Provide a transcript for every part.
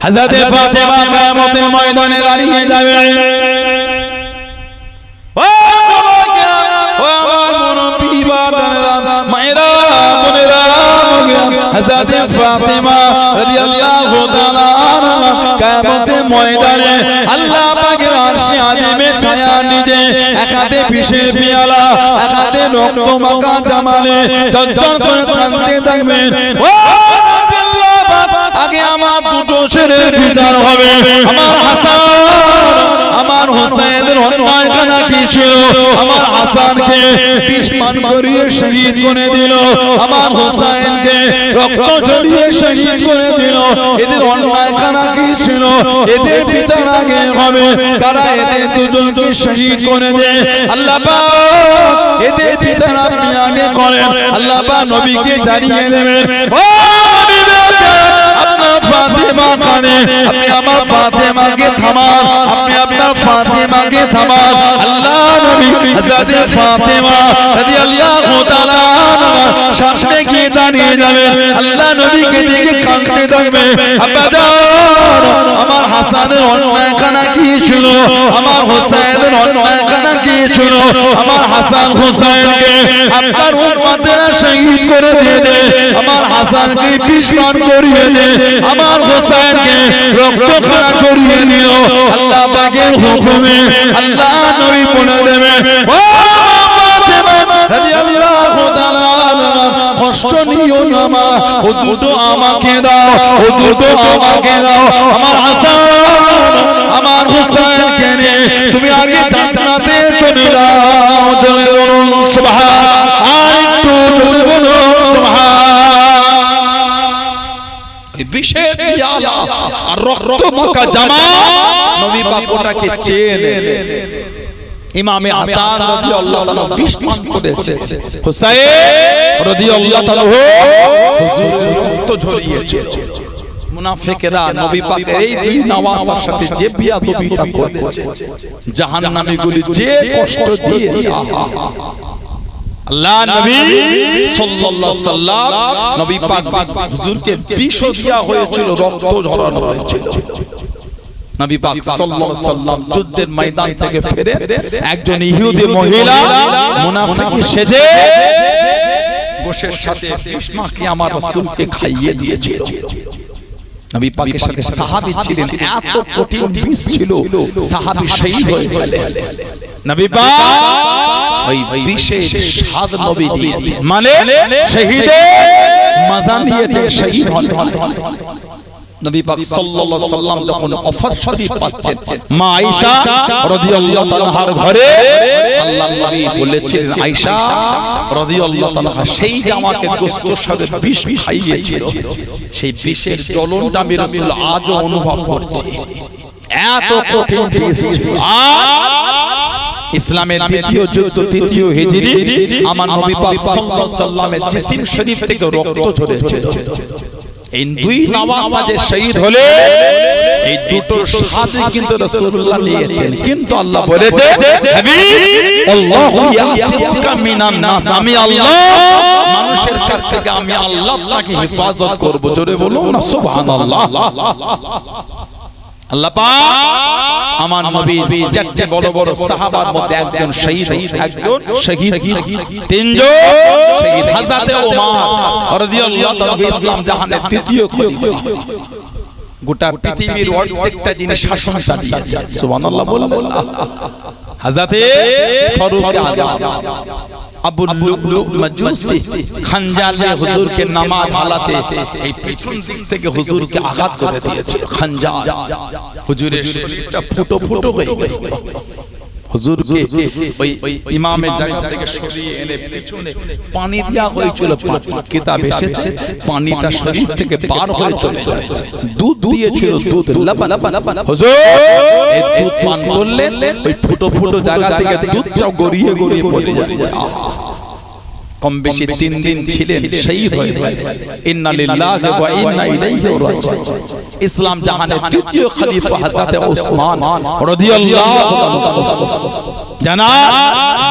হযরত ফাতেমা কিয়ামতের ময়দানে দাঁড়িয়ে যাবে। ও আমার মুরব্বি বাবারা, মায়েরা, বোনেরা, হযরত ফাতেমা রাদিয়াল্লাহু তাআলা আনহা কিয়ামতের ময়দানে আল্লাহ পাকের আরশে আযিমে ছায়া নিজে, এক হাতে বিষের পেয়ালা, এক হাতে রক্ত মাখা জামালে ঝরঝর করে কাঁদতে থাকবেন। ও আগে আমার দুটো ছেলের বিচার হবে। আমার হাসান, আমার হোসেনের অন্যায় কানা কি ছিল? আমার হাসানকে বিষ পান করিয়ে শহীদ করে দিল, আমার হোসেনকে রক্ত ঝরিয়ে শহীদ করে দিল। এদের অন্যায় কানা কি ছিল? এদের বিচার আগে হবে। কারা এদের দুজনকে শহীদ করে দেয়, আল্লাহ পাক এদের বিচার আপনি আগে করেন। আল্লাহ পাক নবীকে জানিয়ে দেবেন, ও আপনার ফাতেমা কানে, আপনি আমার ফাতেমাকে থামান, আপনি আপনার ফাতেমাকে থামান। আল্লাহ নবী হযরত ফাতেমা রাদিয়াল্লাহু তাআলা আনহা সামনে গিয়ে দাঁড়িয়ে যাবেন। আল্লাহ নবীকে দেখে কাঁদতে থাকবে। আব্বাজান, আমার হাসানের অন্যায় কানা কি ছিল? আমার হোসেনের অন্যায় কানা কি ছিল? আমার হাসান হোসেনকে আপনার উম্মতেরা শহীদ করে দিয়ে, আমার হাসানকে বিষ পান করিয়ে দে, আমার হোসেনকে রক্ত খানা করিয়ে দিল। আল্লাহ পাকের হুকুমে আল্লাহ নবী বলে দেবেন, ও ফাতেমা রাদিয়াল্লাহু তাআলা আনহা, কষ্ট নিও না মা, ও দুটো আমাকে দাও, ও দুটো আমাকে দাও। আমার হাসান, আমার হোসেনকে নিয়ে তুমি আগে জান্নাতে চলে যাও। চলে বলুন সুবহান, আরেকটু জোরে বলুন সুবহান। বিশেষ পেয়ালা আর রক্ত মাখা জামা নবী পাক ওটাকে চেনে। ইমামে হাসান রাদিয়াল্লাহু তাআলা বিষ পান করেছে, হুসাইন রাদিয়াল্লাহু তাআলা হুজুর রক্ত ঝরিয়েছে। মুনাফিকরা নবী পাকের এই দুই নওয়াজের সাথে যে বিয়াদবিটা করেছে, জাহান্নামীগুলি যে কষ্ট দিয়েছে, আল্লাহ নবী সাল্লাল্লাহু আলাইহি সাল্লাম নবী পাক হুজুরকে বিষ দেয়া হয়েছিল, রক্ত ঝরানো হয়েছিল। নবী পাক সাল্লাল্লাহু আলাইহি সাল্লাম যুদ্ধের ময়দান থেকে ফিরে একজন ইহুদি মহিলা মুনাফিক সেজে গোশের সাথে বিষ মাখিয়ে আমার রাসূলকে খাইয়ে দিয়েছিল। নবী পাকের সাথে সাহাবী ছিলেন, এত কঠিন বিষ ছিল, সাহাবী শহীদ হয়ে গেলেন। নবী পাক ওই বিষের স্বাদ নবী দিয়েছেন, মানে শহীদের মজা দিয়েছেন, শহীদ হন। নবী পাক সাল্লাল্লাহু আলাইহি সাল্লাম যখন অফার শরীফ পাচ্ছেন, মা আয়েশা রাদিয়াল্লাহু তাআলার ঘরে আল্লাহর নবী বলেছিলেন, আয়েশা রাদিয়াল্লাহু তাআলা সেই যে আমাকে গোশতের সাথে বিষ খাইয়েছিল, সেই বিষের জ্বলনটা আমি রাসূল আজও অনুভব করছি। এত কঠিন বিষ। ইসলামের দ্বিতীয় যুদ্ধ, তৃতীয় হিজরি, আমার নবী পাক সাল্লাল্লাহু আলাইহি সাল্লামের জিসিম শরীফ থেকে রক্ত ঝরেছে। এই দুই নওয়াজ শহীদ হলে এই দুটোর সাথে কিন্তু রাসূলুল্লাহ নিয়েছেন, কিন্তু আল্লাহ বলেছে, আল্লাহু ইয়াফিকা মিনান নাস, আমি আল্লাহ মানুষের কাছ থেকে আমি আল্লাহ আপনাকে হেফাজত করব। জোরে বলুন না সুবহানাল্লাহ। আল্লাহ পাক আমার নবী চারটি বড় বড় সাহাবার মধ্যে একজন শহীদ, একজন শহীদ, তিনজন শহীদ। হযরত ওমর রাদিয়াল্লাহু তাআলা ইসলাম জাহানের তৃতীয় খলিফা, গোটা পৃথিবীর অর্ধেকটা যিনি শাসন চালিয়েছেন, সুবহানাল্লাহ বলুন। হযরত ফারুক আযম আবু লুলু মাজুসি খঞ্জালে হুজুরকে নামাজ হালাতে এই পিছন দিক থেকে হুজুরকে আঘাত করে দিয়েছিল খঞ্জাল। হুজুরের শরীরটা ফুটো ফুটো হয়ে গেছে। হুজুরকে ওই ইমামের জায়গা থেকে সরিয়ে এনে পিছনে পানি দেয়া হয়েছিল। কিতাব এসেছে পানিটা শরীর থেকে পার হয়ে চলে যাচ্ছে। দুধ দিয়েছিল, দুধ লাবান। হুজুর এই দুধ পান করলেন, ওই ফুটো ফুটো জায়গা থেকে দুধটা গড়িয়ে গড়িয়ে পড়ে যাচ্ছে। কম বেশি 3 দিন ছিলেন, শহীদ হয়ে গেলেন। ইন্না লিল্লাহি ওয়া ইন্না ইলাইহি রাজিউন। ইসলাম জাহানের তৃতীয় খলিফা হযরত ওসমান রাদিয়াল্লাহু তাআলা জানা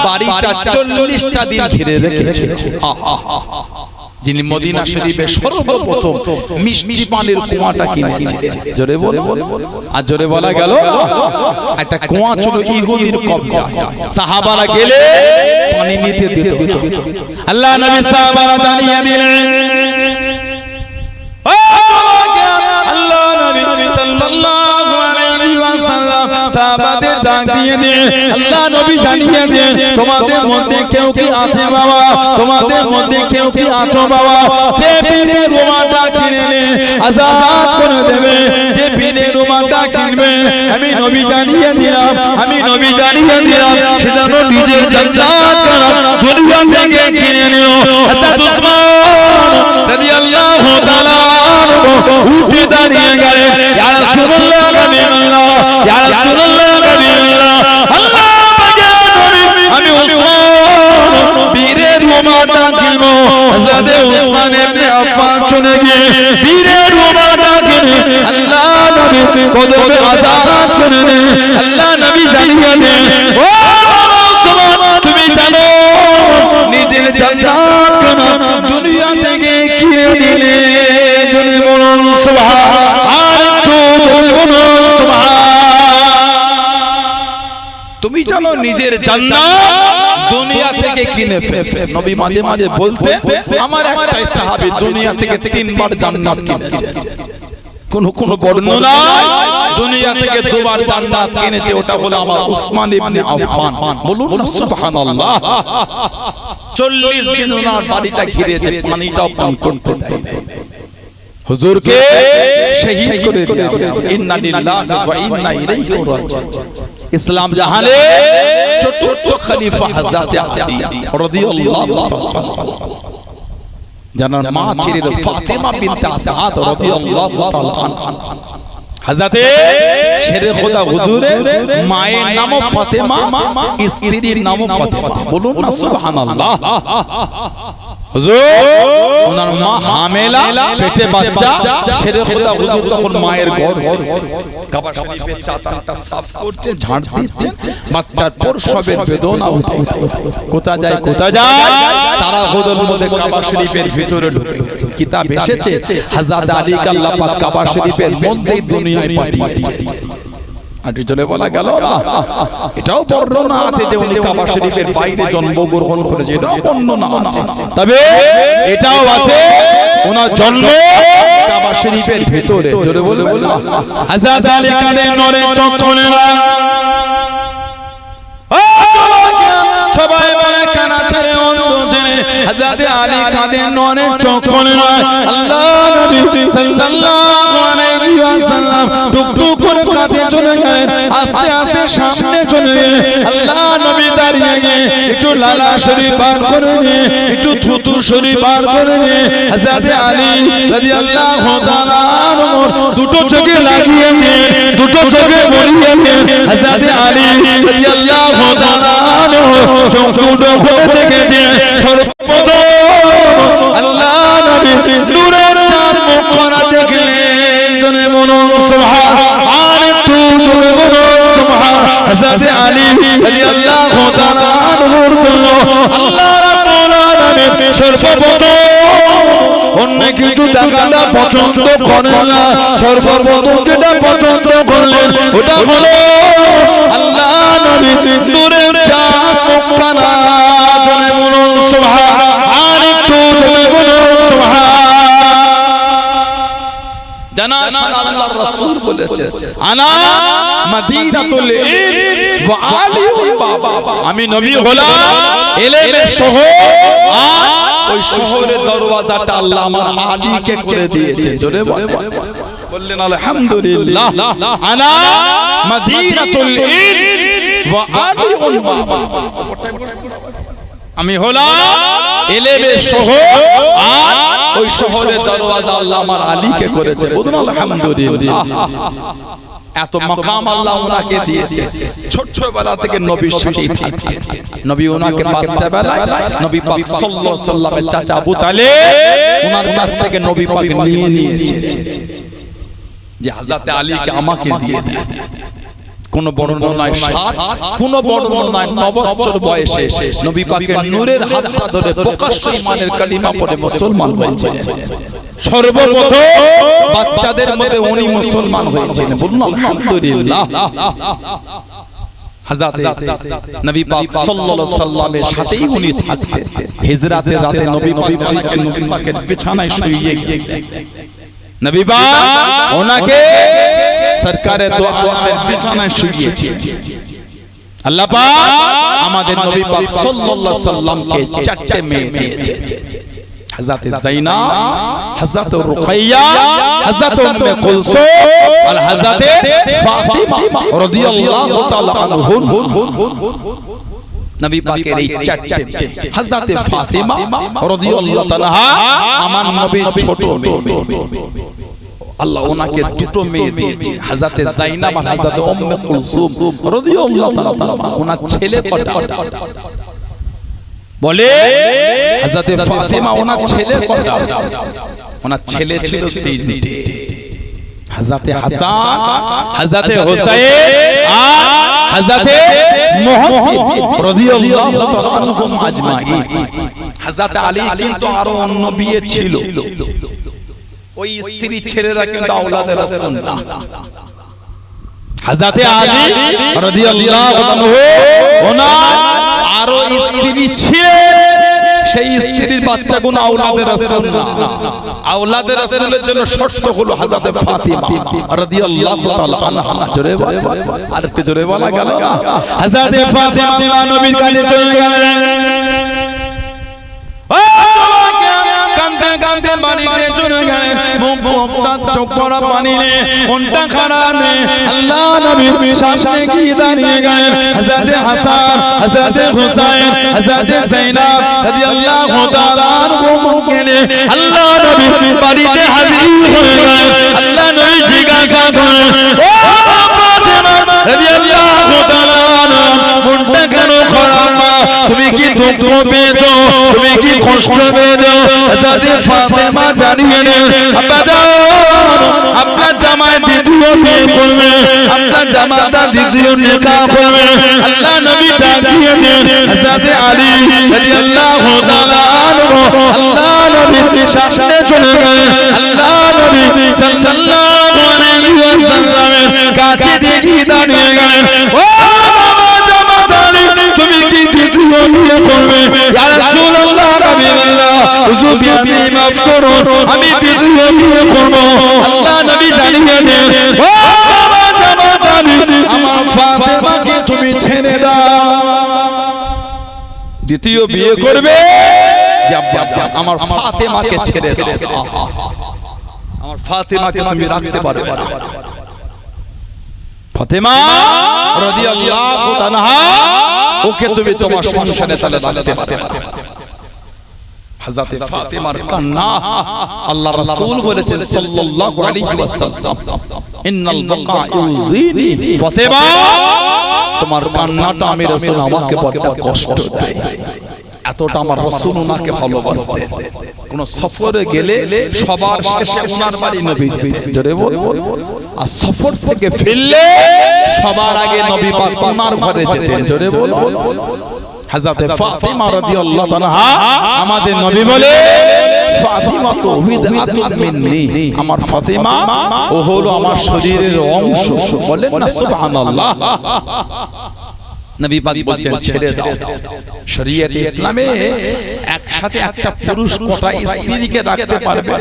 বাড়িটা 40টা দিন ঘিরে রেখেছিল। যিনি মদিনা শরীফে সর্বপ্রথম মিষ্টি পানির কুয়াটা কিনেছিলেন। জোরে বলে, আর জোরে বলা গেল একটা কুয়া ছিল ইহুদির কবজা, সাহাবারা গেলে পানি নিতে দিত। আল্লাহ নবী সাহাবারা দাঁড়িয়ে দিলেন, আল্লাহ নবী সাল্লাল্লাহু আলাইহি ওয়াসাল্লাম সাহাবাদের ডাক দিয়ে দেন, আল্লাহ নবী জানিয়ে দেন তোমাদের মধ্যে কেউ কি আছে বাবা, তোমাদের মধ্যে কেউ কি আছো বাবা, যে পীরের রুমালটা কিনে নে আজাদ করে দেবে, যে পীরের রুমালটা কিনবে আমি নবী জানিয়ে দিলাম, আমি নবী জানিয়ে দিলাম সেটা নিজের জান্নাত করা দুনিয়া থেকে কিনে নিও। হযরত উসমান রাদিয়াল্লাহু তাআলা উঠে দাঁড়িয়ে গেলেন, ইয়া রাসূলুল্লাহ নবীল্লাহ, ইয়া রাসূলুল্লাহ নবীল্লাহ, আল্লাহ পাকের নবী আমি উসমান বীরের রুমালটা কিনবো। হযরত উসমান ইবনে আফফান চলে গিয়ে বীরের রুমালটা কিনে আল্লাহ নবী কদমে আজাদ করে দেন। আল্লাহ নবী জানিয়ে দেন, ও উসমান তুমি জানো নিজের জান্নাত কেন দুনিয়া থেকে কিনে নিলে। জোরে বলুন সুবহান। তুমি জানো নিজের জান্নাত দুনিয়া থেকে কিনে ফেলে। নবী মাঝে মাঝে বলতে আমার একটাই সাহাবী দুনিয়া থেকে 3 বার জান্নাত কিনেছে। কোন বর্ণনা দুনিয়া থেকে 2 বার জান্নাত কিনেছে, ওটা হলো আমার উসমান ইবনে আফফান। বলুন না সুবহানাল্লাহ। 40 দিন ওনার বাড়িটা ঘিরেছে, পানিটাও পান করতে দেয় না। হুজুরকে শহীদ করে দেয়া হলো। ইন্না লিল্লাহি ওয়া ইন্না ইলাইহি রাজিউন। ইসলাম জাহানে চতুর্থ খলিফা হযরত আলী রাদিয়াল্লাহু তাআলা জানার মা ছিলেন ফাতেমা বিনতে আসাদ রাদিয়াল্লাহু তাআলা আনহা। হযরত শেরে খোদা হুজুরের মায়ের নাম ফাতেমা, স্ত্রীর নাম ফাতেমা। বলুন না সুবহানাল্লাহ। হুজুর ওনার মা হামেলা, পেটে বাচ্চা। শেরে খোদা হুজুর তখন মায়ের গর্ভ, কাবা শরীফের চাতালটা সাফ করছে, ঝাড় দিচ্ছে, বাচ্চার প্রসবের বেদনা উঠে কোথা যায় তারা হুজুর মধ্যে কাবা শরীফের ভিতরে ঢুকে। কিতাব এসেছে হযরত আলীকে আল্লাহ পাক কাবা শরীফের মধ্যেই দুনিয়ায় পাঠিয়েছে। আটি চলে বলা গেল না, এটাও বর্ণনা আছে যে উনি কাবা শরীফের বাইরে জন্মগ্রহণ করেছে, এটাও বর্ণনা আছে। তবে এটাও আছে ওনার জন্ম কাবা শরীফের ভিতরে। জোরে বলে বলুন হযরত আলী কাদের নরে চোখ খুলে না। সবাই বলে কানা ছেড়ে অন্ধ ছেড়ে হযরত আলী কাদের নরে চোখ খুলে না। আল্লাহ নবী সাল্লাল্লাহু আলাইহি ওয়াসাল্লাম টুকটুক করে কাছে চলে গেলেন, আস্তে আস্তে সামনে চলে গেলেন। আল্লাহ নবী দাঁড়িয়ে গিয়ে একটু লালা শরীফ বার করে নিয়ে, একটু থুতু শরীফ বার করে নিয়ে হযরত আলী রাদিয়াল্লাহু তাআলা আনহু দুটো চোখে লাগিয়ে নিয়ে, দুটো চোখে বলিয়ে নিয়ে হযরত আলী রাদিয়াল্লাহু তাআলা আনহু চোখ দুটো খুলে দেখেছে। সর্বপ্রথম আল্লাহ নবী নূরের চাঁদ মুখ করা দেখলেন। জনে বলুন সুবহান। আর একটু জোরে বলুন সুবহান। হযরত আলী রাদিয়াল্লাহু তাআলা আনহুর জন্য আল্লাহ রাব্বুল আলামিন সর্বপ্রথম অন্য কিছু টাকাটা পছন্দ করেন না, সর্বপ্রথম যেটা পছন্দ করলেন ওটা হলো আল্লাহ নবী নূরের চাঁদ মুখ করা। জনে বলুন সুবহান। আর একটু জোরে বলুন সুবহান। জানান আল্লাহর রাসূল বলেছেন আনা মদিনাতুল ইলম ওয়া আলিউল বাবা। আমি নবী হলাম ইলমের শহর, আর ওই শহরের দরওয়াজাটা আল্লাহ আমার আলীকে করে দিয়েছে। জোরে বললেন আলহামদুলিল্লাহ। আনা মদিনাতুল ইলম ওয়া আলিউল বাবা। আমি হলাম ইলমের শহর, আর ওই শহরের দরওয়াজা আল্লাহ আমার আলীকে করেছে। বলুন আলহামদুলিল্লাহ। এত মাকাম আল্লাহ ওনাকে দিয়েছে। ছোটবেলা থেকে নবীর সাথে থাকতেন। নবী ওনাকে বাচ্চা বেলায় নবী পাক সাল্লাল্লাহু আলাইহি ওয়াসাল্লামের চাচা আবু তালেব ওনার কাছ থেকে নবী পাক নিয়ে নিয়েছে যে হযরত আলীকে আমাকে দিয়ে দিন। কোন বর্ণনায় 60, কোন বর্ণনায় 9 বছর বয়সে নবী পাকের নূরের হাতটা ধরে প্রকাশ্য ঈমানের কালিমা পড়ে মুসলমান হয়েছিলেন। সর্বপ্রথম বাচ্চাদের মধ্যে উনি মুসলমান হয়েছিলেন। বলুন আলহামদুলিল্লাহ। হযরতে নবী পাক সাল্লাল্লাহু আলাইহি সাল্লামের সাথেই উনি থাকতেন। হিজরাতের রাতে নবী পাকের বিছানায় শুয়ে গেছেন। নবী পাক ওনাকে সরকারে দো আলমের বিছানায় শুইয়েছে। আল্লাহ পাক আমাদের নবী পাক সাল্লাল্লাহু আলাইহি সাল্লামকে 4টে মেয়ে দিয়েছে। হযরতে যায়নাব, হযরতে রুকাইয়া, হযরতে উম্মে কুলসুম আর হযরতে ফাতিমা রাদিয়াল্লাহু তাআলা আনহুম। নবী পাকের এই 4টে মেয়ে, হযরতে ফাতিমা রাদিয়াল্লাহু তাআলা আমার নবীর ছোট মেয়ে, আল্লাহ ওনাকে দুটো মেয়ে দিয়েছে, হযরতে যায়নাব আর হযরতে উম্মে কুলসুম রাদিয়াল্লাহু তাআলা। ওনার ছেলে কটা? বলে হযরতে ফাতিমা ওনার ছেলে কটা? ওনার ছেলে ছিল 3টে, হযরতে হাসান, হযরতে হুসাইন আর হযরতে মুহসিন রাদিয়াল্লাহু তাআলা আনহুম আজমাইন। হযরতে আলী কিন্তু আরো অন্য বিয়ে ছিল, ওই স্ত্রী ছেলেরা কিন্তু আওলাদে রাসূল না। হযরতে আলী রাদিয়াল্লাহু আনহু ওনার আরো স্ত্রী ছিল, সেই স্ত্রীর বাচ্চাগুলো আওলাদে রাসূল না। আওলাদে রাসূলের জন্য শর্ত হলো হযরতে ফাতিমা রাদিয়াল্লাহু তাআলা আনহা। জোরে বলে, আর একটু জোরে বলা গেল না? হযরতে ফাতিমা নবীর কাছে চলে গেলেন। কাঁদতে কাঁদতে বাড়িতে চলে গেলেন। মুখটা চোখ ভরা পানি নিয়ে, মনটা খারাপ নিয়ে আল্লাহ নবীর সামনে গিয়ে দাঁড়িয়ে গেলেন। হযরতে হাসান, হযরতে হুসাইন, হযরতে যায়নাব রাদিয়াল্লাহু তাআলা আনহুমকে নিয়ে আল্লাহ নবী বাড়িতে হাজির হয়ে গেলেন। আল্লাহ নবী জিজ্ঞাসা করলেন, ও ফাতিমা রাদিয়াল্লাহু তাআলা আনহা, মনটা কেন খারাপ? তুমি কি দুঃখ পেয়েছো? তুমি কি কষ্ট পেয়েছো? হযরতে ফাতিমা জানিয়ে নেন, আব্বা যান, আপনার জামাই দ্বিতীয় বিয়ে করবে, আপনার জামাতা দ্বিতীয় নিকাহ করবে। আল্লাহ নবী ডাকিয়ে দেন হযরতে আলী রাদিয়াল্লাহু তাআলা আনহু। আল্লাহ নবী সামনে চলে গেলেন। আল্লাহ নবী সাল্লাল্লাহু আলাইহি ওয়াসাল্লামের কাছে দেখি দাঁড়িয়ে গেলেন। ও বাবা জামাতা আলী, তুমি কি দ্বিতীয় বিয়ে করবে? ইয়া রাসূলুল্লাহ, হাবিবাল্লাহ, হুজুর আমি মাফ করুন, আমি দ্বিতীয় বিয়ে করব। আল্লাহ নবী জানিয়ে দেন, ও বাবা জামাতা আলী, আমার ফাতিমাকে তুমি ছেড়ে দাও। দ্বিতীয় বিয়ে করবে? আমার ফাতিমাকে ছেড়ে দাও। আমার ফাতিমাকে তুমি রাখতে পারবে না। ফাতিমা রাদিয়াল্লাহু তাআলা ওকে তুমি তোমার সংসারে তালে রাখতে পারবে না। হযরতে ফাতিমার কান্না, আল্লাহ রাসূল বলেছেন সাল্লাল্লাহু আলাইহি ওয়াসাল্লাম, ইন্নাল বাকা ইউজিনি। ফাতিমা, তোমার কান্নাটা আমি রাসূল আমাকে বড় কষ্ট দেয়। এতটা আমার রাসূল ওনাকে ভালোবাসতেন। কোন সফরে গেলে সবার শেষে ওনার বাড়ি নবী যেতেন। জোরে বল। আর সফর থেকে ফিরলে সবার আগে নবী পাক ওনার ঘরে যেতেন। জোরে বল। হযরতে ফাতিমা রাদিয়াল্লাহু তাআলা আমাদের নবী বলে, ফাতিমা তো বিদআতুন মিন্নি, আমার ফাতিমা ও হলো আমার শরীরের অংশ। বলেন না সুবহানাল্লাহ। নবী পাক বলেন ছেড়ে দাও। শরীয়তে ইসলামে একসাথে একটা পুরুষ কটা স্ত্রীকে রাখতে পারবে?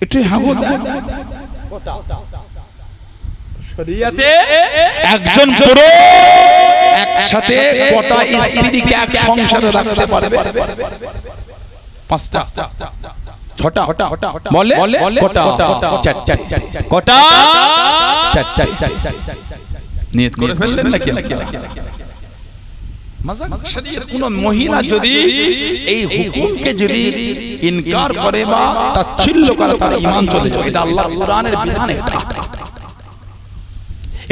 একটু হাগো দাও। শরীয়তে একজন পুরুষ একসাথে কটা স্ত্রীকে এক সংসারে রাখতে পারবে? 5টা, 6টা, বলে কটা? 4টা। কটা? 4টা। নিয়ত করে ফেললেন নাকি? মাজাক শরীয়ত কোন মহিলা যদি এই হুকুমকে যদি ইনকার করে বা তাচ্ছিল্য করে, তার ঈমান চলে যাবে। এটা আল্লাহর কোরআনের বিধান।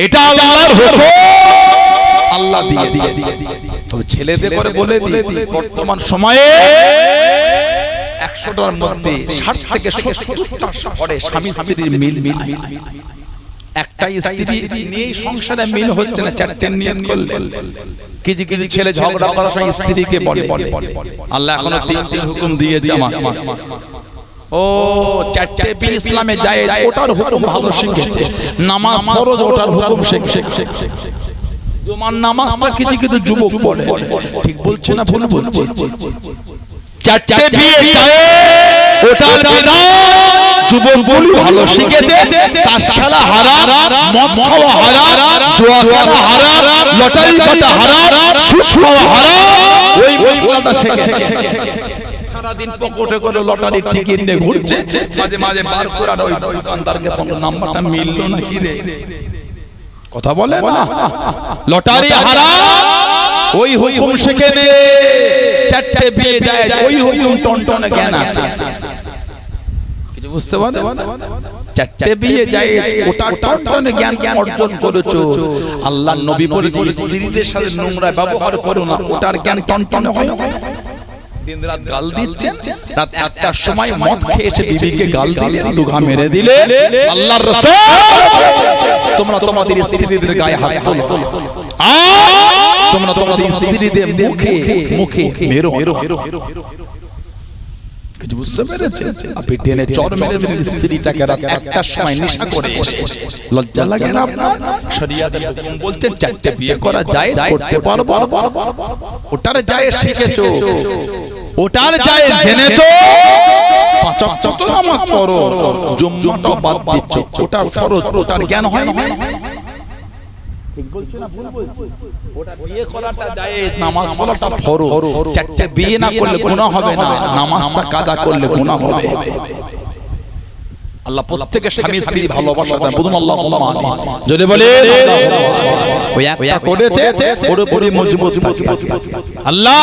এটা আল্লাহর হুকুম, আল্লাহ দিয়েছে। তবে ছেলেদের করে বলে দিই, বর্তমান সময়ে 100টার মধ্যে 60 থেকে 70টা ঘরে স্বামী স্ত্রীর মিল। একটা স্ত্রী নিয়ে সংসারে মিল হচ্ছে না, চারটে নিয়ত করলেন। কিছু কিছু ছেলে ঝগড়া করার সময় স্ত্রীকে বলে, আল্লাহ এখনো তিন হুকুম দিয়েছে আমাকে। ও চারটে বি ইসলামে যায়, ওটার হুকুম ভালো শিখেছে, নামাজ ফরজ ওটার হুকুম শিখে। তোমার নামাজটা কিছু কিছু যুবক পড়ে, ঠিক বলছে না ভুল বলছে? চারটে বিয়ে যায়, ওটার বিধান যুবক বলি ভালো শিখেছে। তাস খেলা হারাম, মদ খাওয়া হারাম, জুয়া খেলা হারাম, লটারি কাটা হারাম, সুদ খাওয়া হারাম, ওই ওইটা শিখেছে। সারাদিন পকেটে করে লটারির টিকিট নিয়ে ঘুরছে, মাঝে মাঝে বার করে আর ওই দোকানদারকে ফোন নাম্বারটা মিললো না কি রে, কথা বলে না। লটারি হারাম, ওই হুকুম শিখে নে। চারটে বিয়ে যায়, ওই হুকুম টনটনে জ্ঞান আছে, কিছু বুঝতে পারো? চারটে বিয়ে যায়, ওটা টনটনে জ্ঞান অর্জন করেছো। আল্লাহর নবী বলেছে স্ত্রীদের সাথে নোংরা ব্যবহার করো না, ওটার জ্ঞান টনটনে হয়। দিন রাত গাল দিচ্ছেন, রাত 1টার সময় মদ খেয়ে এসে বিবিকে গাল দিলে, দুঘা মেরে দিলে, আল্লাহর রাসূল তোমরা তোমাদের স্ত্রীদের গায়ে হাত তোলো, তোমরা তোমাদের স্ত্রীদের মুখে মুখে মেরো। কিছু বুঝতে পেরেছেন? আপনি টেনে চড় মেরে দিলেন স্ত্রীটাকে রাত 1টার সময় নেশা করে এসে, লজ্জা লাগে না আপনার? শরীয়তের হুকুম বলছে চারটে বিয়ে করা যায়, করতে পারবো, ওটার যায় শিখেছো, ওটার যায় জেনেছো, পাঁচ ওয়াক্ত নামাজ পড়ো, জুম্মাটা বাদ দিচ্ছ, ওটার ফরজ, ওটার জ্ঞান হয় না। ঠিক বলছো না ভুল বলছো? ওটা বিয়ে করাটা জায়েজ, নামাজ পড়াটা ফরজ। চারটে বিয়ে না করলে গুনাহ হবে না, নামাজটা কাজা করলে গুনাহ হবে। আল্লাহ প্রত্যেককে স্বামী স্ত্রী ভালোবাসা দেন, বলুন আল্লাহুম্মা আমিন। যদি বলে ওই একটা করেছে পুরোপুরি মজবুত থাকে। আল্লাহ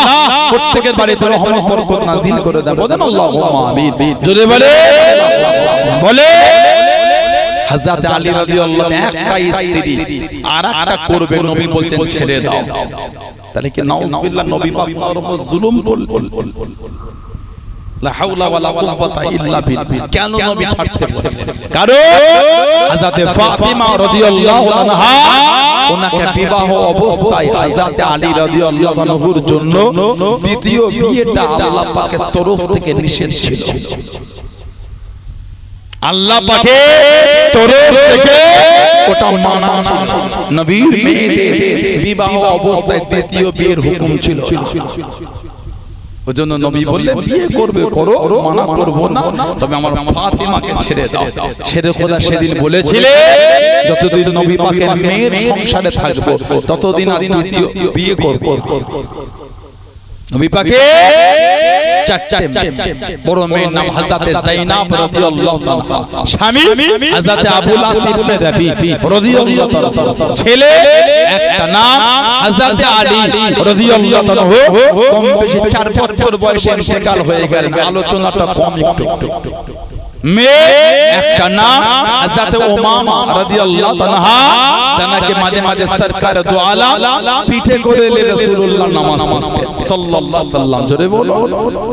প্রত্যেকের বাড়িতে রহমত বরকত নাযিল করে দেন, বলেন আল্লাহুম্মা আমিন। যদি বলে হযরত আলী রাদিয়াল্লাহু আনহু একটা স্ত্রী আরেকটা করবে, নবী বলছেন ছেড়ে দাও। তাহলে কি নাউযুবিল্লাহ নবী পাক তার উপর জুলুম করলেন? লা হাওলা ওয়ালা কুওয়াতা ইল্লা বিল্লাহ। কেন নবী ছাড়তে বলেন? কারণ হযরত ফাতিমা রাদিয়াল্লাহু আনহা ওনাকে বিবাহ অবস্থায় হযরত আলী রাদিয়াল্লাহু আনহুর জন্য দ্বিতীয় বিয়েটা আল্লাহ পাকের তরফ থেকে নিষেধ ছিল। আল্লাহ পাকের তরফ থেকে ওটা মানা ছিল। নবীর মেয়েদের বিবাহ অবস্থায় দ্বিতীয় বিয়ের হুকুম ছিল। ওজন্য নবী বললেন বিয়ে করবে করো, মানা করব না, তবে আমার ফাতিমাকে ছেড়ে দাও। শেরে খোদা সেদিন বলেছিলেন যতদিন নবী পাকের মেয়ের সংসারে থাকবো ততদিন আর দ্বিতীয় বিয়ে করব। নবী পাকে চারটে বড় মেয়ের নাম হযরত যায়েনব রাদিয়াল্লাহু তাআলা, স্বামী হযরত আবুল আসির রাবি রাদিয়াল্লাহু তাআলা, ছেলে একটা নাম হযরত আলী রাদিয়াল্লাহু তাআলা। কম বেশি 4 বছর বয়সে ইন্তেকাল হয়ে গেলেন, আলোচনাটা কম একটু। মেয়ে একটা নাম হযরত উমামা রাদিয়াল্লাহু তাআলা, তাকে মাঝে মাঝে সরকার দু আলম পিঠে করে নিয়ে রাসূলুল্লাহ নামাজ পড়তেন সাল্লাল্লাহু আলাইহি সাল্লাম। জোরে বলো,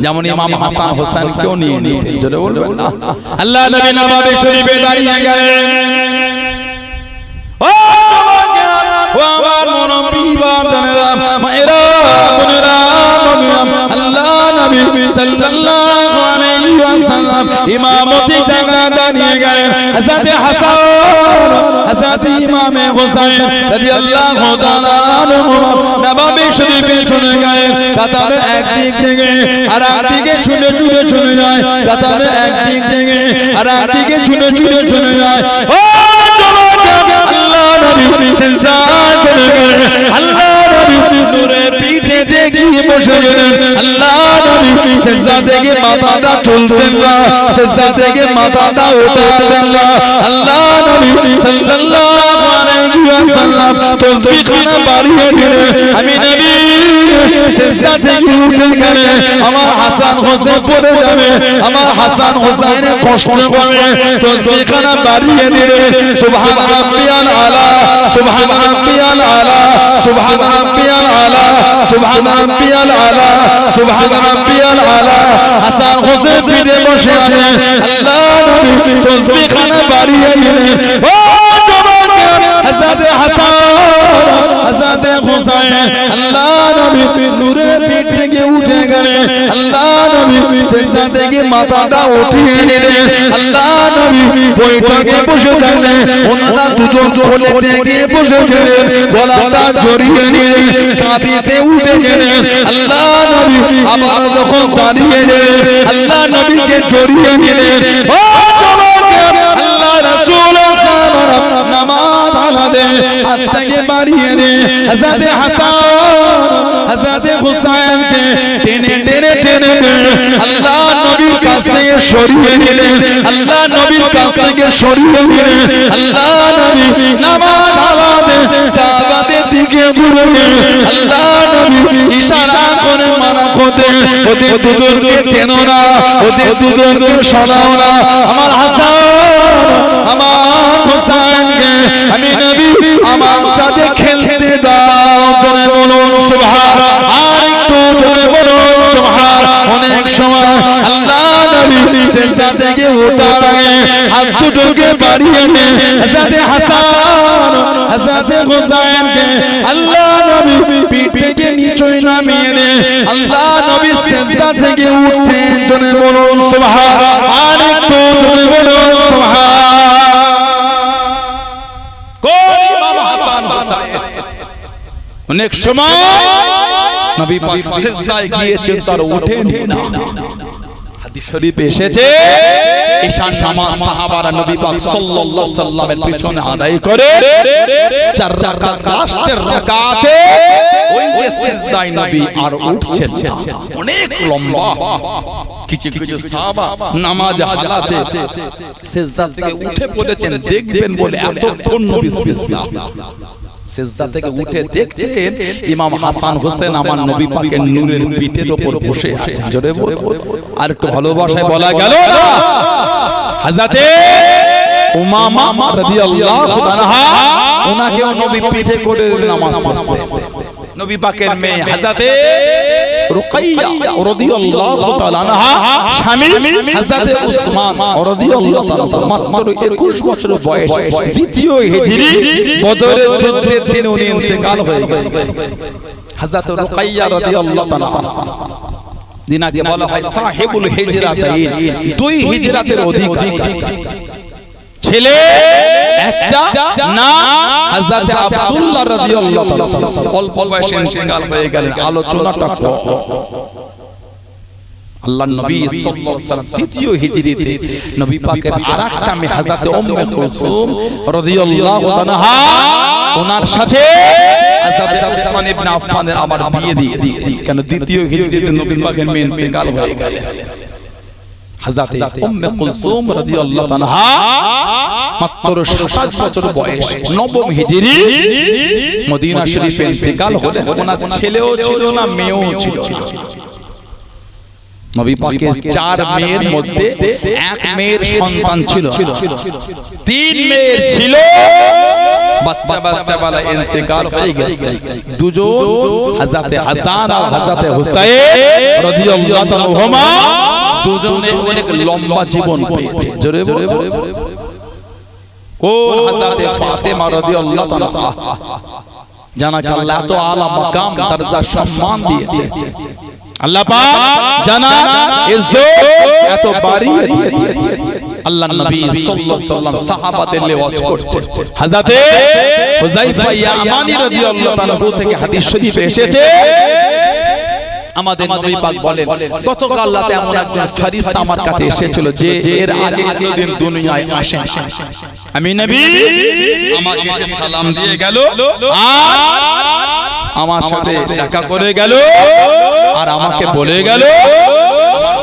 যেমন ইমাম হাসান হোসেন কেউ নিয়ে নিতেন। জোরে বলবেন না? আল্লাহ নবী নববী শরীফে দাঁড়িয়ে গেলেন, ও ও আমার নবী বান্দা মায়েরা বোনেরা, আল্লাহ নবী সাল্লাল্লাহু আলাইহি ওয়াসাল্লাম ইমামতি জায়গা দাঁড়িয়ে গেলেন। হযরত হাসান, হযরত ইমামে হোসেন রাদিয়াল্লাহু তাআলা আনহু নববী শরীফে চলে গেলেন। কাতারে একদিক থেকে আর একদিকে ছুটে ছুটে চলে যায়, কাতারে একদিক থেকে আর একদিকে ছুটে ছুটে চলে যায়। ও যুবক, আল্লাহ নবী সিজদা চলে গেলেন, আল্লাহ নবী নূরে পিঠে দেখি বসে গেলেন। আল্লাহ নবী সিজদা থেকে মাথাটা তুলতেন না, সিজদা থেকে মাথাটা উঠাতেন না। আল্লাহ নবী সাল্লাল্লাহু আলাইহি ওয়াসাল্লাম তাসবিহ খানা বাড়িয়ে দিলেন। আমি নবী সিজদা থেকে উঠে গেলে আমার হাসান হোসেন পড়ে যাবে, আমার হাসান হোসেনের কষ্ট হবে। তাসবিহ খানা বাড়িয়ে দিলেন। সুবহান রাব্বিয়াল আলা, সুবহান রাব্বিয়াল আলা, সুবহান রাব্বিয়াল আলা, সুবহান রাব্বিয়াল আলা, সুবহান রাব্বিয়াল আলা। হাসান হোসেন পিঠে বসে আছে, আল্লাহ নবী তাসবিহ খানা বাড়িয়ে দিলেন। ও মাথাটা উঠিয়ে নিলেন। আল্লাহ নবী বৈঠকে বসে থাকলেন, ওনারা দুজন কোলে থেকে বসেছিলেন, গলাটা জড়িয়ে নিলেন, কাঁদিতে উঠে গেলেন। আল্লাহ নবী আবার যখন দাঁড়িয়ে গেলেন, আল্লাহ নবীকে জড়িয়ে নিলেন। ও জওয়ান, আল্লাহ রাসূল নামাজ আলাদে হাতটাকে বাড়িয়ে দে, হযরত হাসান হযরত হুসাইনকে টেনে টেনে টেনে আল্লাহ নবীর কাছ থেকে সরিয়ে নিলেন। আল্লাহ নবীর কাছ থেকে সরিয়ে নিলেন। আল্লাহ নবী নামাজ আলাদে সাহাবাদের দিকে ঘুরে আল্লাহ নবী ইশারা করে মানা করতে, ওদের দুজনকে টেনো না, ওদের দুজনকে সরাও না। আমার হাসান আমার হুসাইনকে আমি নবী আমার সাথে খেলতে দাও। জোরে বলুন সুবহান, আর একটু জোরে বলুন সুবহান। অনেক সময় আল্লাহ নবী সেজদা থেকে ওঠার আগে হাত দুটোকে বাড়িয়ে নিয়ে হযরত হাসান হযরত হুসাইনকে আল্লাহ নবী পিঠ থেকে নিচে নামিয়ে নিয়ে আল্লাহ নবী সেজদা থেকে উঠতেন। জোরে বলুন সুবহান, আর একটু জোরে বলুন সুবহান। অনেক সময় নবী পাক সিজদায় গিয়েছেন, তার ওঠেনি না। হাদিস শরীফে এসেছে ঈশান নামাজ সাহাবারা নবী পাক সাল্লাল্লাহু আলাইহি সাল্লামের পিছনে আদায় করে 4 রাকাত, লাস্টের রাকাতে ওই যে সিজদায় নবী আর উঠছেন না, অনেক লম্বা। কিছু কিছু সাহাবা নামাজ হালাতে সিজদা থেকে উঠে পড়েছেন, দেখবেন বলে এতক্ষণ নবী সিজদা থেকে উঠে দেখছেন ইমাম হাসান হোসেন আমার নবী পাকের নূরের পিঠের উপর বসে আছেন। জোরে বল, আর একটু ভালোবাসায় বলা গেল না, হযরতে উমামা রাদিয়াল্লাহু আনহা ওনাকে নবী পিঠে করে নামাজ পড়তেন। নবী পাকের মেয়ে হযরতে রুকাইয়া রাদিয়াল্লাহু তাআলা আনহা স্বামী হযরতে উসমান রাদিয়াল্লাহু তাআলা মাত্র 21 বছর বয়স, দ্বিতীয় হিজরি বদরের যুদ্ধের দিনে উনি ইন্তেকাল হয়ে গেছেন। হযরতে রুকাইয়া রাদিয়াল্লাহু তাআলা দিনাকে বলা হয় সাহিবুল হিজরাতাইন, দুই হিজরাতের অধিকারী ছেলে একটা না হযরত আব্দুল্লাহ রাদিয়াল্লাহু তাআলা অল্প বয়সে ইন্তেকাল হয়ে গেলেন। আলোচনাটা আল্লাহর নবী সাল্লাল্লাহু আলাইহি ওয়াসাল্লাম তৃতীয় হিজরিতে নবী পাকের আরেকটা মেয়ে হযরত উম্মে কুলসুম রাদিয়াল্লাহু আনহা ওনার সাথে হযরত উসমান ইবনে আফফানের আবার বিয়ে দিয়ে কেন দ্বিতীয় হিজরিতে নবী পাকের মেয়ে ইন্তেকাল হয়ে গেলেন। হযরত উম্মে কুলসুম রাদিয়াল্লাহু আনহা মাত্র 27 বছর বয়স, নবম হিজরি মদিনা শরীফে ইন্তেকাল হলেন। ওনার ছেলেও ছিল না, মেয়েও ছিল না। নবী পাকের 4 মেয়ের মধ্যে এক মেয়ের সন্তান ছিল, 3 মেয়ের ছিল বাচ্চা বাচ্চা वाला ইন্তেকাল হয়ে গেছে। দুজন হযরত হাসান আর হযরত হুসাইন রাদিয়াল্লাহু তাআলা দুজনে অনেক লম্বা জীবন পেয়েছে। জোরে বলে কোন হযরত ফাতেমা রাদিয়াল্লাহু তাআলা জানাকে আল্লাহ তো আলা মাকাম দরজা সম্মান দিয়েছে। আল্লাহ পাক জানা ইজ্জত এত বাড়িয়ে দিয়েছে। আল্লাহর নবী সাল্লাল্লাহু আলাইহি ওয়াসাল্লাম সাহাবাদের লিওয়াজ করতেন। হযরত হুযায়ফা ইয়ামানি রাদিয়াল্লাহু তাআলা থেকে হাদিস শরীফে এসেছে, আমাদের নবী পাক বলেন গতকাল রাতে এমন একজন ফেরেশতা আমার কাছে এসেছিল যে এর আগে কোনদিন দুনিয়ায় আসে না। আমি নবী আমাকে এসে সালাম দিয়ে গেল আর আমার সাথে দেখা করে গেল আর আমাকে বলে গেল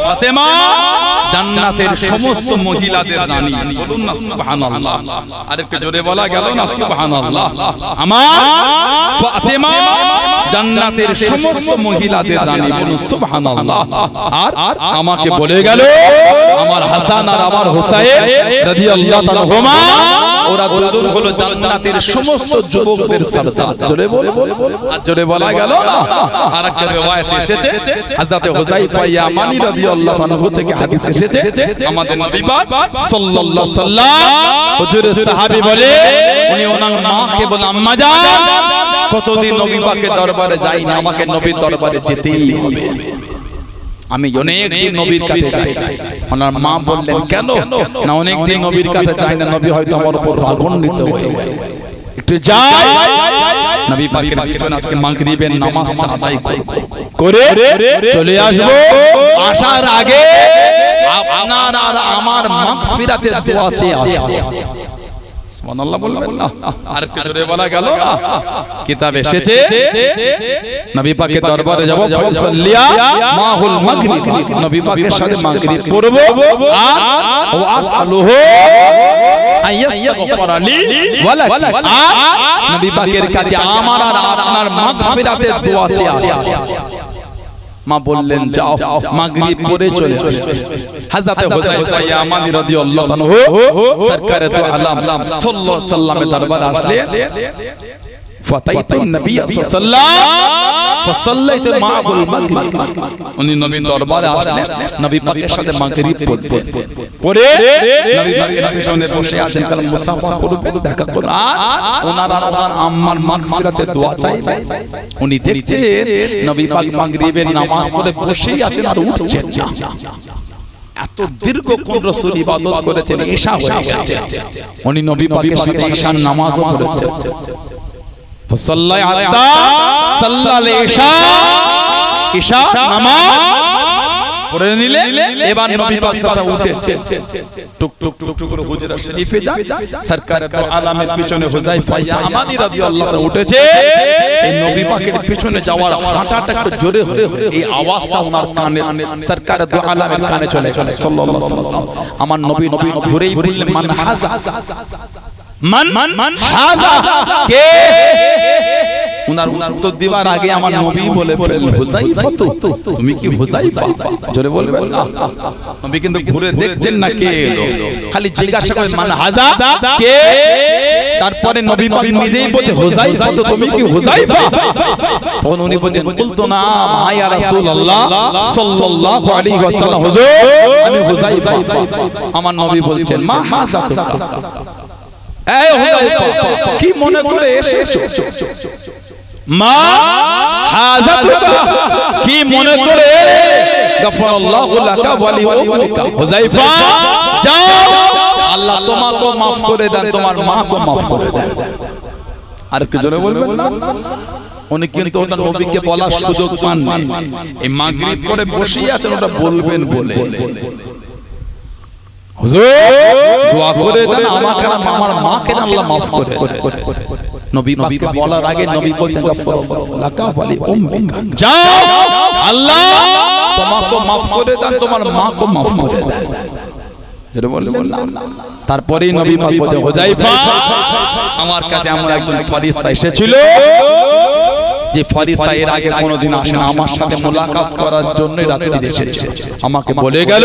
ফাতেমা জান্নাতের সমস্ত মহিলাদের রানী। বলুন না সুবহানাল্লাহ, আরেকটু জোরে বলা গেল না সুবহানাল্লাহ। আমার ফাতেমা জান্নাতের সমস্ত মহিলাদের রানী। বলুন সুবহানাল্লাহ। আর আমাকে বলে গেল আমার হাসান আর আমার হুসাইন রাদিয়াল্লাহু তাআলা হুমা ওরা দুজন হলো জান্নাতের সমস্ত যুবকদের সরদার। জোরে বলে আর জোরে বলা গেল না। আরেকটা riwayat এসেছে হযরত হুযায়ফা ইয়ামানি রাদিয়াল্লাহু আনহু থেকে হাদিস এসেছে, আমাদের নবী পাক সাল্লাল্লাহু আলাইহি সাল্লাম হুজুরের সাহাবী বলে উনি ওনার মাকে বলে আম্মা জান কতদিন নবী পাকের দরবারে যাই না, আমাকে নবীর দরবারে যেতেই হবে। আমি অনেক দিন নবীর কাছে যাই। ওনার মা বললেন কেন না অনেকদিন নবীর কাছে যাই না, নবী হয়তো আমার উপর রাগান্বিত হয়ে গেছে, একটু যাই নবী পাকের পিছনে আজকে মাগরিবের নামাজটা আদায় করে চলে আসবো। আসার আগে আপনার আর আমার মাগফিরাতের দোয়া চেয়ে আসবো। সুবহানাল্লাহ বলবেন না? আর একটু জোরে বলা গেল না? কিতাব এসেছে নবী পাকের দরবারে যাব, ফাসাল্লিয়া মাহুল মাগরিব, নবী পাকের সাথে মাগরিব পড়ব আর ওয়াসআলুহু আইয়াসতাগফিরা লি ওয়া লাক, নবী পাকের কাছে আমার আর আপনার মাগফিরাতের দোয়া চেয়ে আসবো। মা বললেন যাও, মাগরিব পড়ে চলে আসো। হযরত হুযায়ফা ইয়ামানি রাদিয়াল্লাহু আনহু সরকারে তো আলম সাল্লাল্লাহু আলাইহি ওয়াসাল্লামের দরবারে আসলেন। ফাতাইতুন নবী সাল্লাল্লাহু ফাসাল্লাইতু মা'হুল মাগরিব, উনি নবীর দরবারে আসলেন, নবী পাকের সাথে মাগরিব পড়লেন। পড়ে নবী পাকের পিছনে বসে আছেন, কারণ মুসাফা করবেন, দেখা করবেন, আর ওনার আর ওনার আম্মার মাগফিরাতের দোয়া চাইবেন। উনি দেখছেন নবী পাক মাগরিবের নামাজ পড়ে বসেই আছেন আর উঠছেন না। এত দীর্ঘক্ষণ রাসূল ইবাদত করেছেন, ঈশা হয়ে গেছে, উনি নবী পাকের সাথে ঈশার নামাজও পড়েছেন। ফসল্লাই আতা সাল্লাল ঈশা, ঈশা নামাজ পড়ে নিলে এবার নবী পাক সাল্লাল্লাহু আলাইহি ওয়াসাল্লাম উঠে টুক টুক টুক টুক করে হুজরা শরীফে যান। সরকারে তো আলমের পিছনে হুযায়ফা ইয়ামানি রাদিয়াল্লাহু তাআলা উঠেছে। এই নবী পাকের পিছনে যাওয়ার হাঁটাটা একটু জোরে হয়ে এই আওয়াজটা ওনার কানে, সরকারে তো আলমের কানে চলে গেল সাল্লাল্লাহু আলাইহি ওয়াসাল্লাম। আমার নবী ঘুরেই বললেন মান হাযা, মান হাযা কে? উনার উত্তর দিবার আগে আমার নবী বলে ফেললেন হুযায়ফা, তুমি কি হুযায়ফা? জোরে বলবেন না? নবী কিন্তু ঘুরে দেখছেন না কে এলো, খালি জিজ্ঞাসা করেন মান হাযা কে? তারপরে নবী পাক নিজেই বলে হুযায়ফা, তুমি কি হুযায়ফা? তখন উনি বলেন কুলতু না ইয়া রাসূলুল্লাহ সাল্লাল্লাহু আলাইহি ওয়াসাল্লাম, হুজুর আমি হুযায়ফা। আমার নবী বলছেন মা হাযা তুকা, এই হুযায়ফা কি মনে করে এসেছো? মা হাযাতুকা কি মনে করে? গফরাল্লাহু লাকা ওয়া লিউম্মিকা, হুযায়ফা যাও, আল্লাহ তোমাকে maaf করে দেন, তোমার মাকে maaf করে দেন। আর কি জোরে বলবেন না? উনি কিন্তু ওটা নবীকে বলার সুযোগ পাননি, এই মাগরিব করে বসেই আছেন ওটা বলবেন বলে। হুজুর দোয়া করে দেন আমাকে আর আমার মাকে আল্লাহ maaf করে দেন। নবী পাককে বলার আগে নবী বলেন লাকা ওয়ালি উম্মিকা, যাও আল্লাহ তোমাকে maaf করে দেন, তোমার মাকে maaf করে দেন। যেটা বললেন না, তারপরেই নবী পাক বলেন হুযায়ফা আমার কাছে এমন একজন ফেরেশতা এসেছিল, যে ফেরেশতা এর আগে কোনোদিন আসে না, আমার সাথে মুলাকাত করার জন্য রাতে এসেছে। আমাকে বলে গেল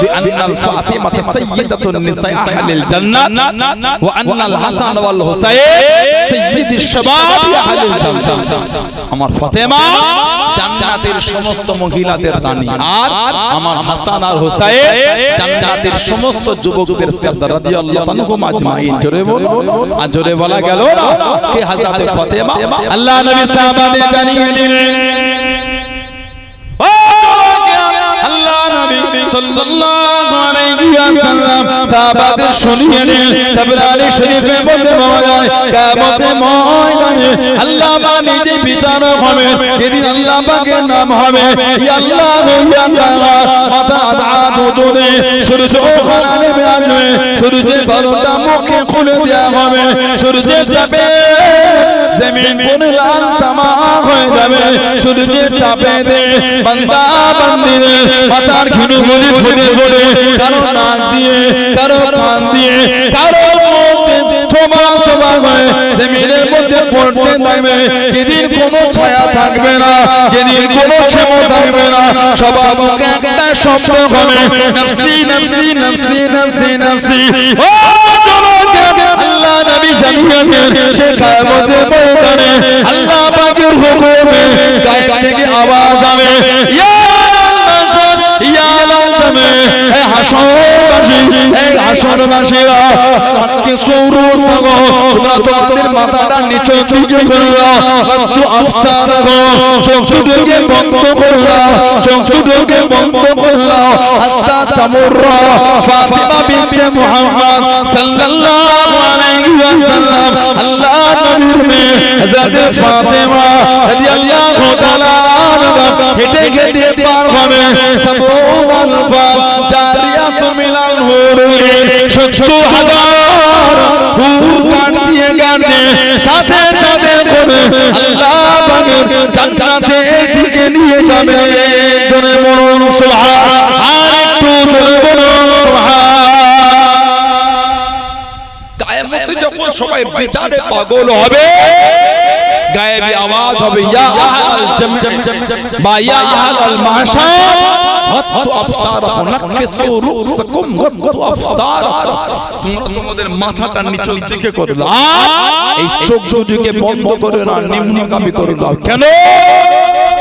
বি আন্নাল ফাতিমাতা সাইয়্যিদাতুন নিসাই আহলিল জান্নাহ ওয়া আন্নাল হাসান ওয়াল হুসাইন সাইয়্যিদুশ শাবাবি আহলিল জান্নাহ, আমার ফাতেমা জান্নাতের সমস্ত মহিলাদের রানী, আর আমার হাসান আর হুসাইন জান্নাতের সমস্ত যুবকদের সরদার রাদিয়াল্লাহু আনহুম আজমাইন। জোরে বল, আর জোরে বলা গেল না কে হযরত ফাতেমা? আল্লাহ নবী সাহাবাদের জানিয়ে দিলেন, ও আল্লাহ নবী সাল্লাল্লাহু আলাইহি ওয়াসাল্লাম সাহাবাদের শুনিয়ে দিলেন। তাবরানী শরীফে বলতে পাওয়া যায় কিয়ামতের ময়দানে আল্লাহ পাক নিজে বিচারক হবে, যেদিন আল্লাহ পাকের নাম হবে ইয়া আল্লাহ ইয়া আল্লাহ, মাথা আযাদ ওজনে সূর্য ওখানে নেমে আসবে, সূর্যের বারোটা মুখে খুলে দেওয়া হবে, সূর্যের তাপে জমিন পুরো লাল তামাক হয়ে যাবে, সূর্যের তাপে বান্দা বান্দিরে মাথার ঘিনুগুলি ফুটে পড়ে, কারো নাক দিয়ে, কারো কান দিয়ে, কারো মধ্যে থোমা থোমা হয়ে জমিনের মধ্যে পড়তে থাকবে। যেদিন কোনো ছায়া থাকবে না, যেদিন কোনো ক্ষমা থাকবে না, সবার মুখে একটা শব্দ হবে নফসি নফসি নফসি নফসি নফসি। ও যুবক, আল্লাহ নবী জানিয়ে দেন সে কিয়ামতের ময়দানে আল্লাহ পাকের হুকুমে গায়েব থেকে আওয়াজ হবে ইয়া হাসরবাসী, এই হাসর শহরবাসীরা আজকে সৌরু সাগো তোমরা তোমাদের মাথাটা নিচে নিচে করো একটু আফসার গো চোখটাকে বন্ধ করো চোখটাকে বন্ধ করো হাত্তা তামুররা ফাতিমা বিনতে মুহাম্মদ সাল্লাল্লাহু আলাইহি ওয়াসাল্লাম আল্লাহ নবীর মেয়ে হযরত ফাতিমা রাদিয়াল্লাহু তাআলা হেঁটে হেঁটে পার হবে সাবওয়াল ফাল জারিয়াতু মিনাল হুরুল ৭০,০০০ হুর কাট দিয়ে গানে সাথে সাথে করে আল্লাহ পাকের জান্নাতে দিকে নিয়ে যাবে জোরে বলুন সুবহান আর একটু জোরে বলুন সুবহান কিয়ামতে যখন সবাই বিচারে পাগল হবে গায়েবী আওয়াজ হবে ইয়া আহলাল জান্নাত বা ইয়া আহলাল মাহশার হাত্তু আফসারাকুম নাকিসু রুসাকুম হাত্তু আফসার তোমরা তোমাদের মাথাটা নিচের দিকে করে দাও এই চোখ দুটোকে বন্ধ করে না নিম্নগামী করে দাও কেন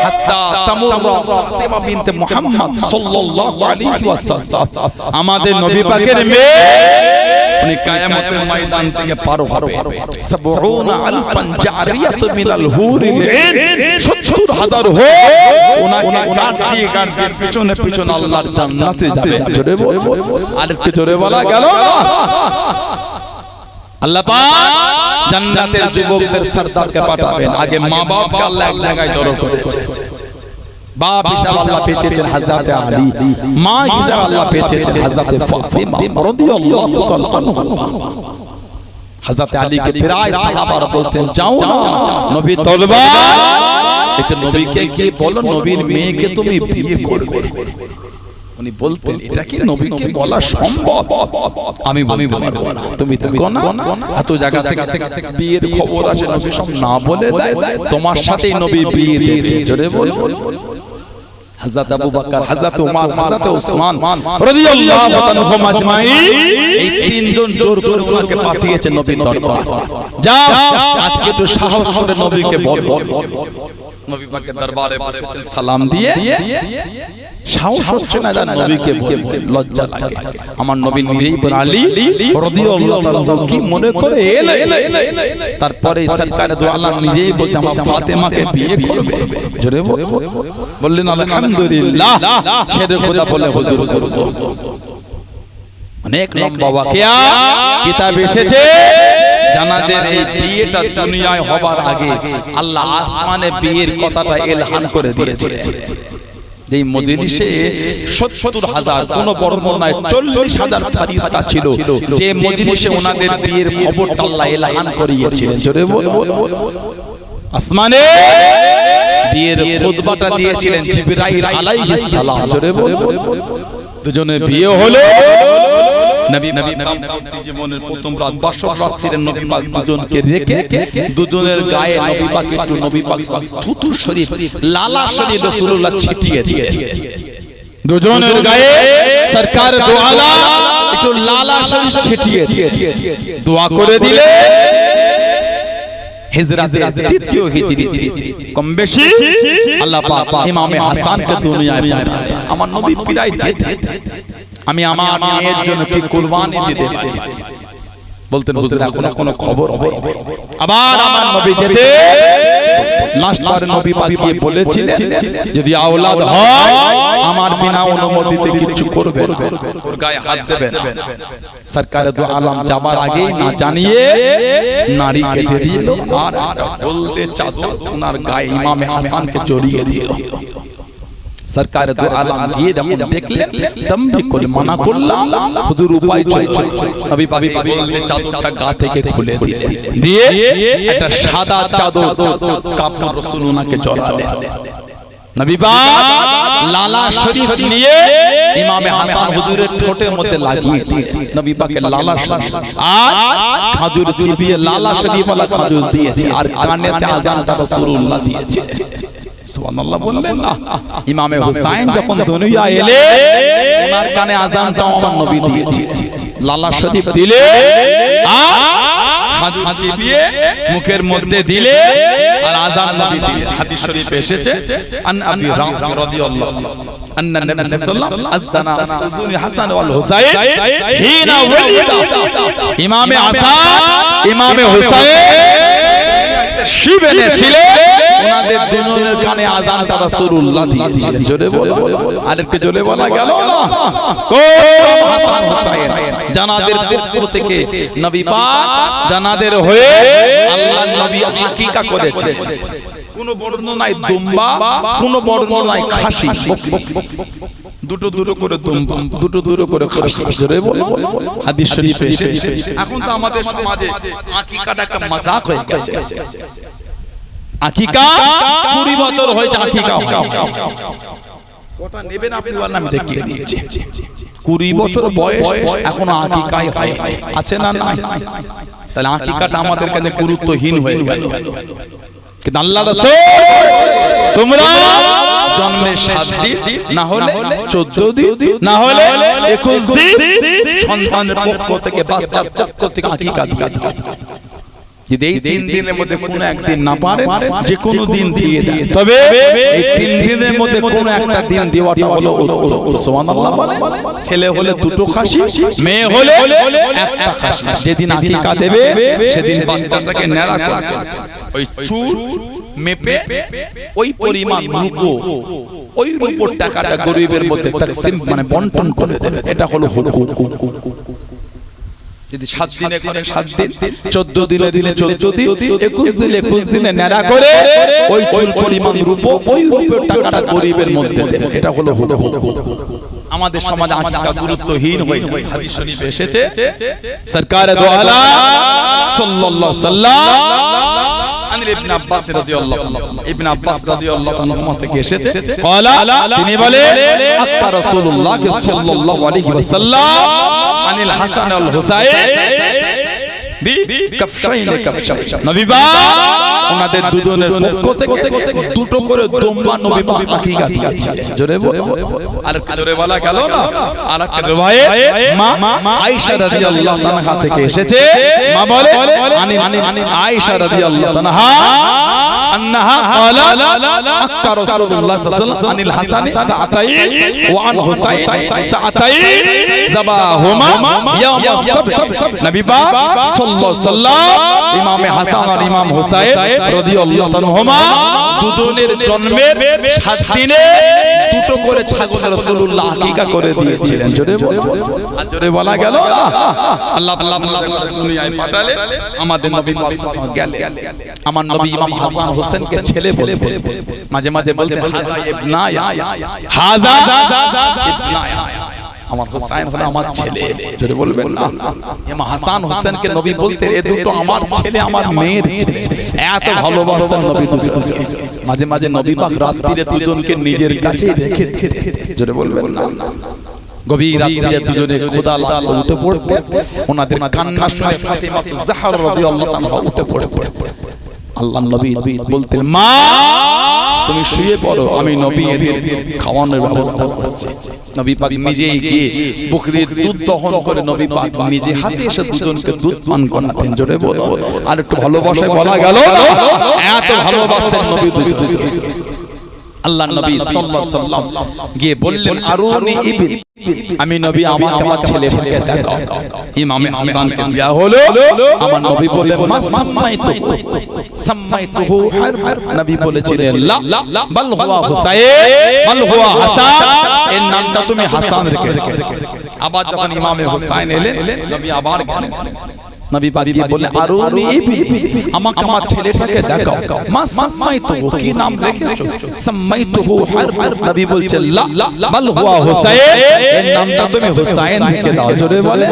হাত্তা তামুররা ফাতিমা বিনতে মুহাম্মদ সাল্লাল্লাহু আলাইহি ওয়াসাল্লাম আমাদের নবী পাকের মেয়ে উনি কিয়ামতের ময়দান থেকে পার হবে ৭০,০০০ জারিয়াতু মিনাল হুরিল আইন ৭০,০০০ হো ওনাকে কাট দিয়ে পিছনে পিছনে আল্লাহর জান্নাতে যাবে জোরে বল আরেকটু জোরে বলা গেল না আল্লাহ পাক জান্নাতের যুবকদের সরদারকে পাঠাবেন আগে মা বাপকে আল্লাহ এক জায়গায় জড়ো করেছে বাপ হিসাবে আল্লাহ পেয়েছেন হযরত আলী মা হিসাবে আল্লাহ পেয়েছেন হযরত ফাতিমা রাদিয়াল্লাহু তাআলা আনহা হযরত আলীকে প্রায় সাহাবারা বলতেন যাও না নবী তলবা এটা নবীকে গিয়ে বলো নবীর মেয়েকে তুমি বিয়ে করবে উনি বলতেন এটা কি নবীকে বলা সম্ভব আমি পারবো না তুমি দেখো না এত জায়গা থেকে বিয়ের খবর আসে নবী সব না বলে দেয় তোমার সাথেই নবী বিয়ে দেবে জোরে বল হযরত আবু বকর হযরত ওমর হযরত ওসমান রাদিয়াল্লাহু আনহুম আজমাইন এই তিনজন জোর জোর করে পাঠিয়েছেন নবীর দরবার যাও আজকে তো সাহস করে নবীকে বল নবী পাকের দরবারে বসেছেন সালাম দিয়ে সাহস হচ্ছে না জান নবীকে বলতে লজ্জা লাগে আমার নবী নিজেই বলেন আলী রাদিয়াল্লাহু তাআলা কি মনে করে এলে তারপরে সরকার দু আলম নিজেই বলছে আমার ফাতেমাকে বিয়ে করবে জোরে বললেন আলহামদুলিল্লাহ ছেড়ে কথা বলে হুজুর অনেক লম্বা ওয়াকিয়া কিতাব এসেছে জানাদের এই বিয়েটা দুনিয়ায় হবার আগে আল্লাহ আসমানে বিয়ের কথাটা ইলহাম করে দিয়েছে যেই মজলিসে ৭০,০০০ কোন বর্ণনায় ৪০,০০০ ফেরেশতা ছিল যে মজলিসে ওনাদের বিয়ের খবরটা আল্লাহ ইলহাম করিয়েছিলেন জোরে বল আসমানে বিয়ের খুতবাটা দিয়েছিলেন জিবরাইল আলাইহিস সালাম জোরে বল দুজনে বিয়ে হলো নবী জীবনের প্রথম রাত বাসর রাত্রিরে নবী পাক দুজনকে রেখে দুজনের গায়ে নবী পাক একটু নবী পাক থুতু শরীফ লালা শরীফ রাসূলুল্লাহ ছিটিয়ে দিয়ে দুজনের গায়ে সরকার দো আলা একটু লালা শরীফ ছিটিয়ে দিয়ে দোয়া করে দিলে হিজরাতের দ্বিতীয় হিজরিতে কম বেশি আল্লাহ পাক ইমামে হাসানকে দুনিয়ায় পাঠালেন আমার নবী প্রায় যেতে আমি আমার মেয়ের জন্য কি কুরবানি দিতে পারি বলতেন হুজুর এখন কোনো খবর হবে আবার আমার নবী যেতে লাস্ট বার নবী পাক গিয়ে বলেছিলেন যদি আওলাদ হয় আমার বিনা অনুমতিতে কিছু করবে না ওর গায়ে হাত দেবে না সরকার দু আলম যাবার আগে না জানিয়ে নারী কেটে দিল আর বলতে চাদর ওনার গায়ে ইমামে হাসানকে জড়িয়ে দিল সরকার দু আলম গিয়ে যখন দেখলেন তমবি করে মানা করলাম হুজুর উপায় চলছে নবী পাক বলতে চাদরটা গা থেকে খুলে দিলেন দিয়ে একটা সাদা চাদর কাপড় রাসূল ওনাকে জড়ালেন নবী পাক লালা শরীফ নিয়ে ইমামে হাসান হুজুরের ঠোঁটের মধ্যে লাগিয়ে দিলেন নবী পাকের লালা শরীফ আর খাজুর চিবিয়ে লালা শরীফ ওয়ালা খাজুর দিয়েছে আর কানেতে আযানটা রাসূলুল্লাহ দিয়েছে সুবহানাল্লাহ বললেন না ইমামে হুসাইন যখন দুনিয়া এলে ওনার কানে আযানটা আমার নবী দিয়েছে লালা শরীফ দিলে আর খাজুর চিবিয়ে মুখের মধ্যে দিলে আর আযান নবী দিলে। হাদিস শরীফে এসেছে আন আবি রাফি রাদিয়াল্লাহু আন্না নবী সাল্লাল্লাহু আলাইহি ওয়াসাল্লাম আযানা হাসান ওয়াল হুসাইন হিনা ওয়ালিদা। ইমামে হাসান ইমামে হুসাইন শিবেনে ছিলেন, ওনাদের দুজনের কানে আযানটা রাসূলুল্লাহ দিয়েছিলেন। জোরে বলো, আরেকটু জোরে বলা গেল না? কোন হাসান হুসাইন জানাদের পক্ষ থেকে নবী পাক জানাদের হয়ে আল্লাহর নবী আকিকা করেছেন। কোন বর্ণনায় দুম্বা, কোন বর্ণনায় খাসি, দুটো দুটো করে দুম্বা, দুটো দুটো করে খাসি। জোরে বলো, হাদিস শরীফে এসেছে। এখন তো আমাদের সমাজে আকিকাটা একটা মজাক হয়ে গেছে। আকিকা 20 বছর হয়েছে আকিকা ওটা নেবেন আপনি, বলেন আমি দেখিয়ে দিচ্ছি। 20 বছর বয়স এখনো আকিকাই হয়, আছে না? না। তাহলে আকিকাটা আমাদের কাছে গুরুত্বহীন হয়ে গেল। কিন্তু আল্লাহ রাসূল তোমরা জন্মের 7 দিন, না হলে 14 দিন, না হলে 21 দিন সন্তানের পক্ষ থেকে, বাচ্চার পক্ষ থেকে আকিকা দিয়ে দাও। যদি এই 3 দিনের মধ্যে কোনো একদিন না পারে, যে কোনো দিন দিয়ে দেন, তবে এই 3 দিনের মধ্যে কোনো একটা দিন দেওয়াটা হলো উত্তম। সুবহানাল্লাহ। ছেলে হলে 2টো খাসি, মেয়ে হলে 1টা খাসি। যেদিন আকিকা দেবে সেদিন বাচ্চাটাকে নেড়া করবে, ওই চুল মেপে ওই পরিমাণ রূপো, ওই রূপোর টাকাটা গরিবের মধ্যে তাকসিম মানে বন্টন করে দেবে। এটা হলো হুকুম। যদি 7 দিনে করে 7 দিন, 14 দিনে দিলে 14 দিন, 21 দিনে 21 দিনে নেড়া করে ওই চুল পরিমাণ রূপো, ওই রূপের টাকাটা গরিবের মধ্যে দেবে। এটা হলো হুকুম। আমাদের সমাজে আকিকা গুরুত্বহীন হয়ে গেছে। হাদিস শরীফে এসেছে সরকারে দো আলা সাল্লাল্লাহু সাল্লাম আন ইবনে আব্বাস রাদিয়াল্লাহু আনহু, ইবনে আব্বাস রাদিয়াল্লাহু আনহু থেকে এসেছে, ক্বালা তিনি বলে আক্কা রাসূলুল্লাহ সাল্লাল্লাহু আলাইহি ওয়াসাল্লাম আনিল হাসান ওয়াল হুসাইন বি কাফশাইন কাফশাইন। নবী পাক ওনাদের দুজনের পক্ষ থেকে দুটো করে দুম্বা নবী পাক আকিকা দিয়েছিলেন। জোরে বলো, আর জোরে বলা গেল না? আরেকটা রিওয়ায়াত মা আয়েশা রাদিয়াল্লাহু আনহা থেকে এসেছে, মা বলে আনি আয়েশা রাদিয়াল্লাহু আনহা আন্নাহা ক্বালা আক্কা রাসূলুল্লাহ সাল্লাল্লাহু আলাইহি ওয়াসাল্লাম আনিল হাসান সাআতাইন ওয়া আন হুসাইন সাআতাইন যাবাহুমা ইয়াউম আস-সাbt। নবী পাক সাল্লাল্লাহু আলাইহি ওয়াসাল্লাম ইমামে হাসান আর ইমাম হুসাইন রাদিয়াল্লাহু আনহুমা দুজনের জন্মের 7 দিনে দুটো করে ছাগল রাসূলুল্লাহ আকিকা করে দিয়েছিলেন। জোরে বলো, আর জোরে বলা গেল না? আল্লাহ দুনিয়ায় পাঠালে, আমাদের নবী পাক সাল্লাল্লাহু আলাইহি ওয়াসাল্লাম গেলেন। আমার নবী ইমাম হাসান হোসেনকে ছেলে বলতে, মাঝে মাঝে বলতে হাজা ইবনায়া, হাজা ইবনায়া, আমার হোসেন হলো আমার ছেলে। জোরে বলবেন না? ইমাম হাসান হোসেনকে নবী বলতে, এ দুটো আমার ছেলে, আমার মেয়ের ছেলে। এত ভালোবাসেন নবী দুজনকে। মাঝে মাঝে নবী পাক রাত্রিরে দুজনকে নিজের কাছেই রেখে দিতেন। জোরে বলবেন না? গভীর রাত্রিরে দুজনে খোদা লাগলো, উঠে পড়তে, ওনাদের কান্না শুনে ফাতিমা জাহরা রাদিয়াল্লাহু আনহা উঠে পড়তে, আল্লাহর নবী বলতেন, মা তুমি শুয়ে পড়ো, আমি নবী এদের খাওয়ানোর ব্যবস্থা করছি। নবী পাক নিজেই গিয়ে বকরির দুধ দহন করে নবী পাক নিজে হাতে এসে দুজনকে দুধ পান করাতেন। জোরে বলো, আর একটু ভালোবাসায় বলা গেল না? এত ভালোবাসতেন নবী দুজনকে। আল্লাহ নবী সাল্লাল্লাহু আলাইহি ওয়াসাল্লাম গিয়ে বললেন, আরুনি ইবন, আমি নবী আমাকে আমার ছেলেটাকে দেখাও। ইমামে হাসানকে দেয়া হলো। আমার নবী বললেন, মা সাম্মাইতুহু হারব। নবী বলেছিলেন, লা বাল হুয়া হুসাইন বাল হুয়া হাসান, এর নামটা তুমি হাসান রেখে রেখে। আবার যখন ইমামে হুসাইন এলেন, নবী আবার গেলেন, নবী পাক দিয়ে বললেন, আরুনি ইবন, আমাকে আমার ছেলেটাকে দেখাও। মা সাম্মাইতুহু, কি নাম রেখেছো? সাম্মাইতুহু হারব। নবী বলছেন, লা বাল হুয়া হুসাইন, এর নামটা তুমি হুসাইন রেখে দাও। জোরে বলে,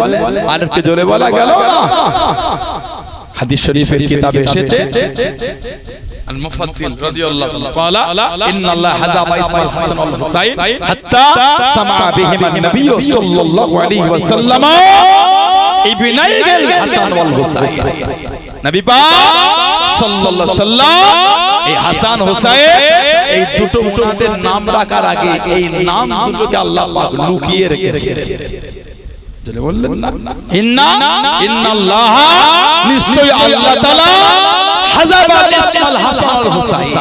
আর একটু জোরে বলা গেল না? হাদিস শরীফের কিতাবে এসেছে, المفضل رضي الله عنه قال ان الله حزب اسم الحسن والحسين حتى سمع بهم النبي صلى الله عليه وسلم ابني الحسن والحسين। নবী পাক সাল্লাল্লাহু আলাইহি ওয়াসাল্লাম এই হাসান হুসাইন এই দুটো উনাদের নাম রাখার আগে এই নাম দুটোকে আল্লাহ পাক লুকিয়ে রেখেছেন। জোরে বললেন না? ইন্নাল্লাহা নিশ্চয়ই আল্লাহ তাআলা হাযাবা ইসমাল হাসান আল হুসাইন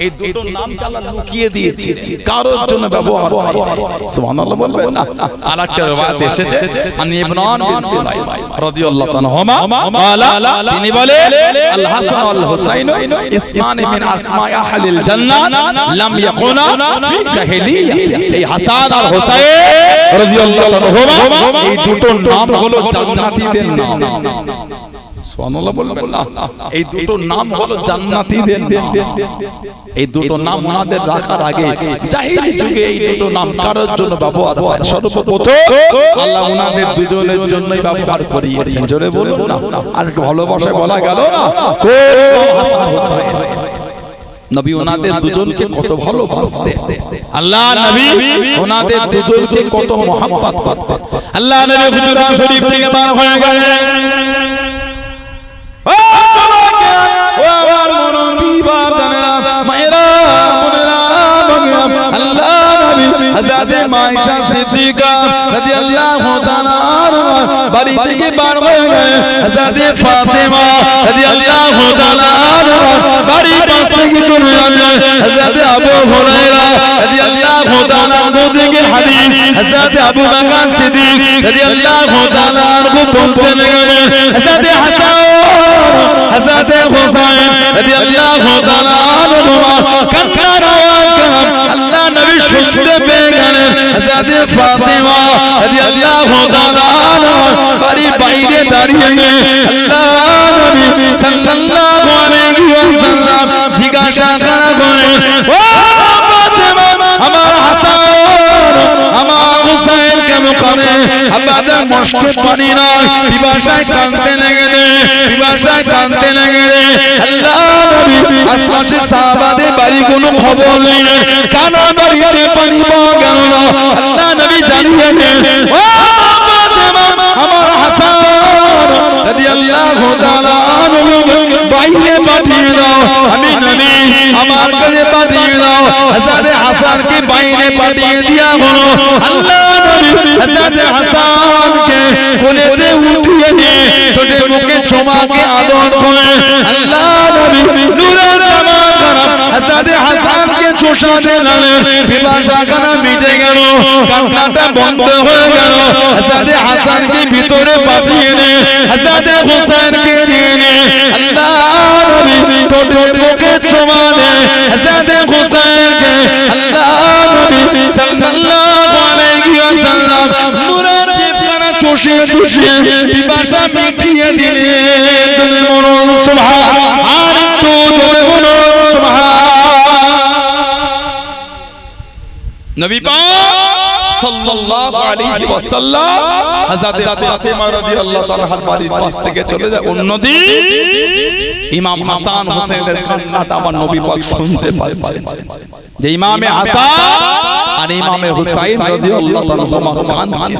এই দুটো নাম আল্লাহ লুকিয়ে দিয়েছে কারোর জন্য ব্যবহার করে সুবহানাল্লাহ বলবেন না আরেকটা riwayat এসেছে আন ইবনান বিন সুলাইম রাদিয়াল্লাহু তাআলা ক্বালা তিনি বলে আল হাসান আল হুসাইন ইসমান মিন আসমা'i আহলিল জান্নাহ লাম ইয়াকুনা ফি জাহিলিয়া এই হাসান আর হুসাইন রাদিয়াল্লাহু তাআলা এই দুটো নাম হলো জান্নাতীদের নাম সুবহানাল্লাহ বলবেন না এই দুটো নাম হলো জান্নাতীদের নাম এই দুটো নাম ওনাদের রাখার আগে জাহিলি যুগে এই দুটো নাম কারোর জন্য ব্যবহার হয় সর্বপ্রথম আল্লাহ ওনাদের দুজনের জন্যই ব্যবহার করিয়েছেন জোরে বলুন না আর একটু ভালোবাসায় বলা গেল না হাসান হুসাইন নবী ওনাদের দুজনকে কত ভালোবাসতেন আল্লাহ নবী ওনাদের দুজনকে কত মহব্বত করতেন আল্লাহ নবী হুজুরা শরীফ থেকে বার হয়ে গেলেন ও তোমাকে ও আমার নবী বাজানেরা মায়েরা বোনেরা আল্লাহ নবী হযরত মায়েশা সিদ্দিকা রাদিয়াল্লাহু তাআলা বাড়ি থেকে বার হয়ে গেলেন হযরত ফাতেমা রাদিয়াল্লাহু তাআলা বাড়ি পাশ থেকে চলে গেলেন হযরত আবু হুরায়রা রাদিয়াল্লাহু তাআলা থেকে হাদিস হযরত আবু বকর সিদ্দিক রাদিয়াল্লাহু তাআলা বলতে লাগলেন হযরত হাসান হযরত হুসাইন রাদিয়াল্লাহু তাআলা আনহুমা কান্নার আওয়াজ আল্লাহ নবী শুনতে পেয়ে গেলেন হযরত ফাতেমা রাদিয়াল্লাহু তাআলা বাড়ির বাইরে দাঁড়িয়ে আল্লাহ নবী সাল্লাল্লাহু আলাইহি ওয়াসাল্লাম জিজ্ঞাসা করেন ও ফাতেমা আমার হাসান আমার হুসাইন কেন কাঁদে আব্বাজান মশকে পানি নয় পিপাসায় কাঁদতে লেগে পিপাসায় কাঁদতে লেগে আল্লাহ নবী আশপাশের সাহাবাদের বাড়ি কোনো খবর নেই কেন বাড়িতে পানি পাওয়া গেল না আল্লাহ নবী জানিয়ে দেন ও ফাতেমা আমার হাসান রাদিয়াল্লাহু তাআলা আনহু বাইরে পাঠিয়ে দাও আমি নবী আমার কাছে পাঠিয়ে দাও হযরত হাসানকে বাইরে পাঠিয়ে দিয়া হলো আল্লাহ নবী হযরত হাসানকে কোলেতে উঠিয়ে নিয়ে ছোটে মুখে চুমাকে আদর করে আল্লাহ নবী নূরের জামা খারাপ হযরত হাসানকে চোষাতে লাগলেন পিপাসা খানা মিটে গেল কান্নাটা বন্ধ হয়ে গেল হযরত হাসানকে ভিতরে পাঠিয়ে নিয়ে হযরত হুসাইনকে নিয়ে নিয়ে আল্লাহ নবী ছোটে মুখে চুমা দেন হযরত হুসাইনকে আল্লাহ নবী সাল্লাল্লাহু আলাইহি ওয়াসাল্লাম নূরের জিহ্বাখানা চুষিয়ে চুষিয়ে পিপাসা মিটিয়ে দিলেন তুমি বলুন সুবহান আর একটু জোরে বলুন সুবহান নবী পাক সাল্লাল্লাহু আলাইহি ওয়াসাল্লাম হযরত ফাতেমা রাদিয়াল্লাহু তাআলার বাড়ির পাশ থেকে চলে যায় অন্যদিকে ইমাম হাসান হুসাইনের কান্নাটা আমার নবী পাক শুনতে পাচ্ছেন যে ইমামে হাসান আর ইমামে হুসাইন রাদিয়াল্লাহু তাআলা কাঁদছেন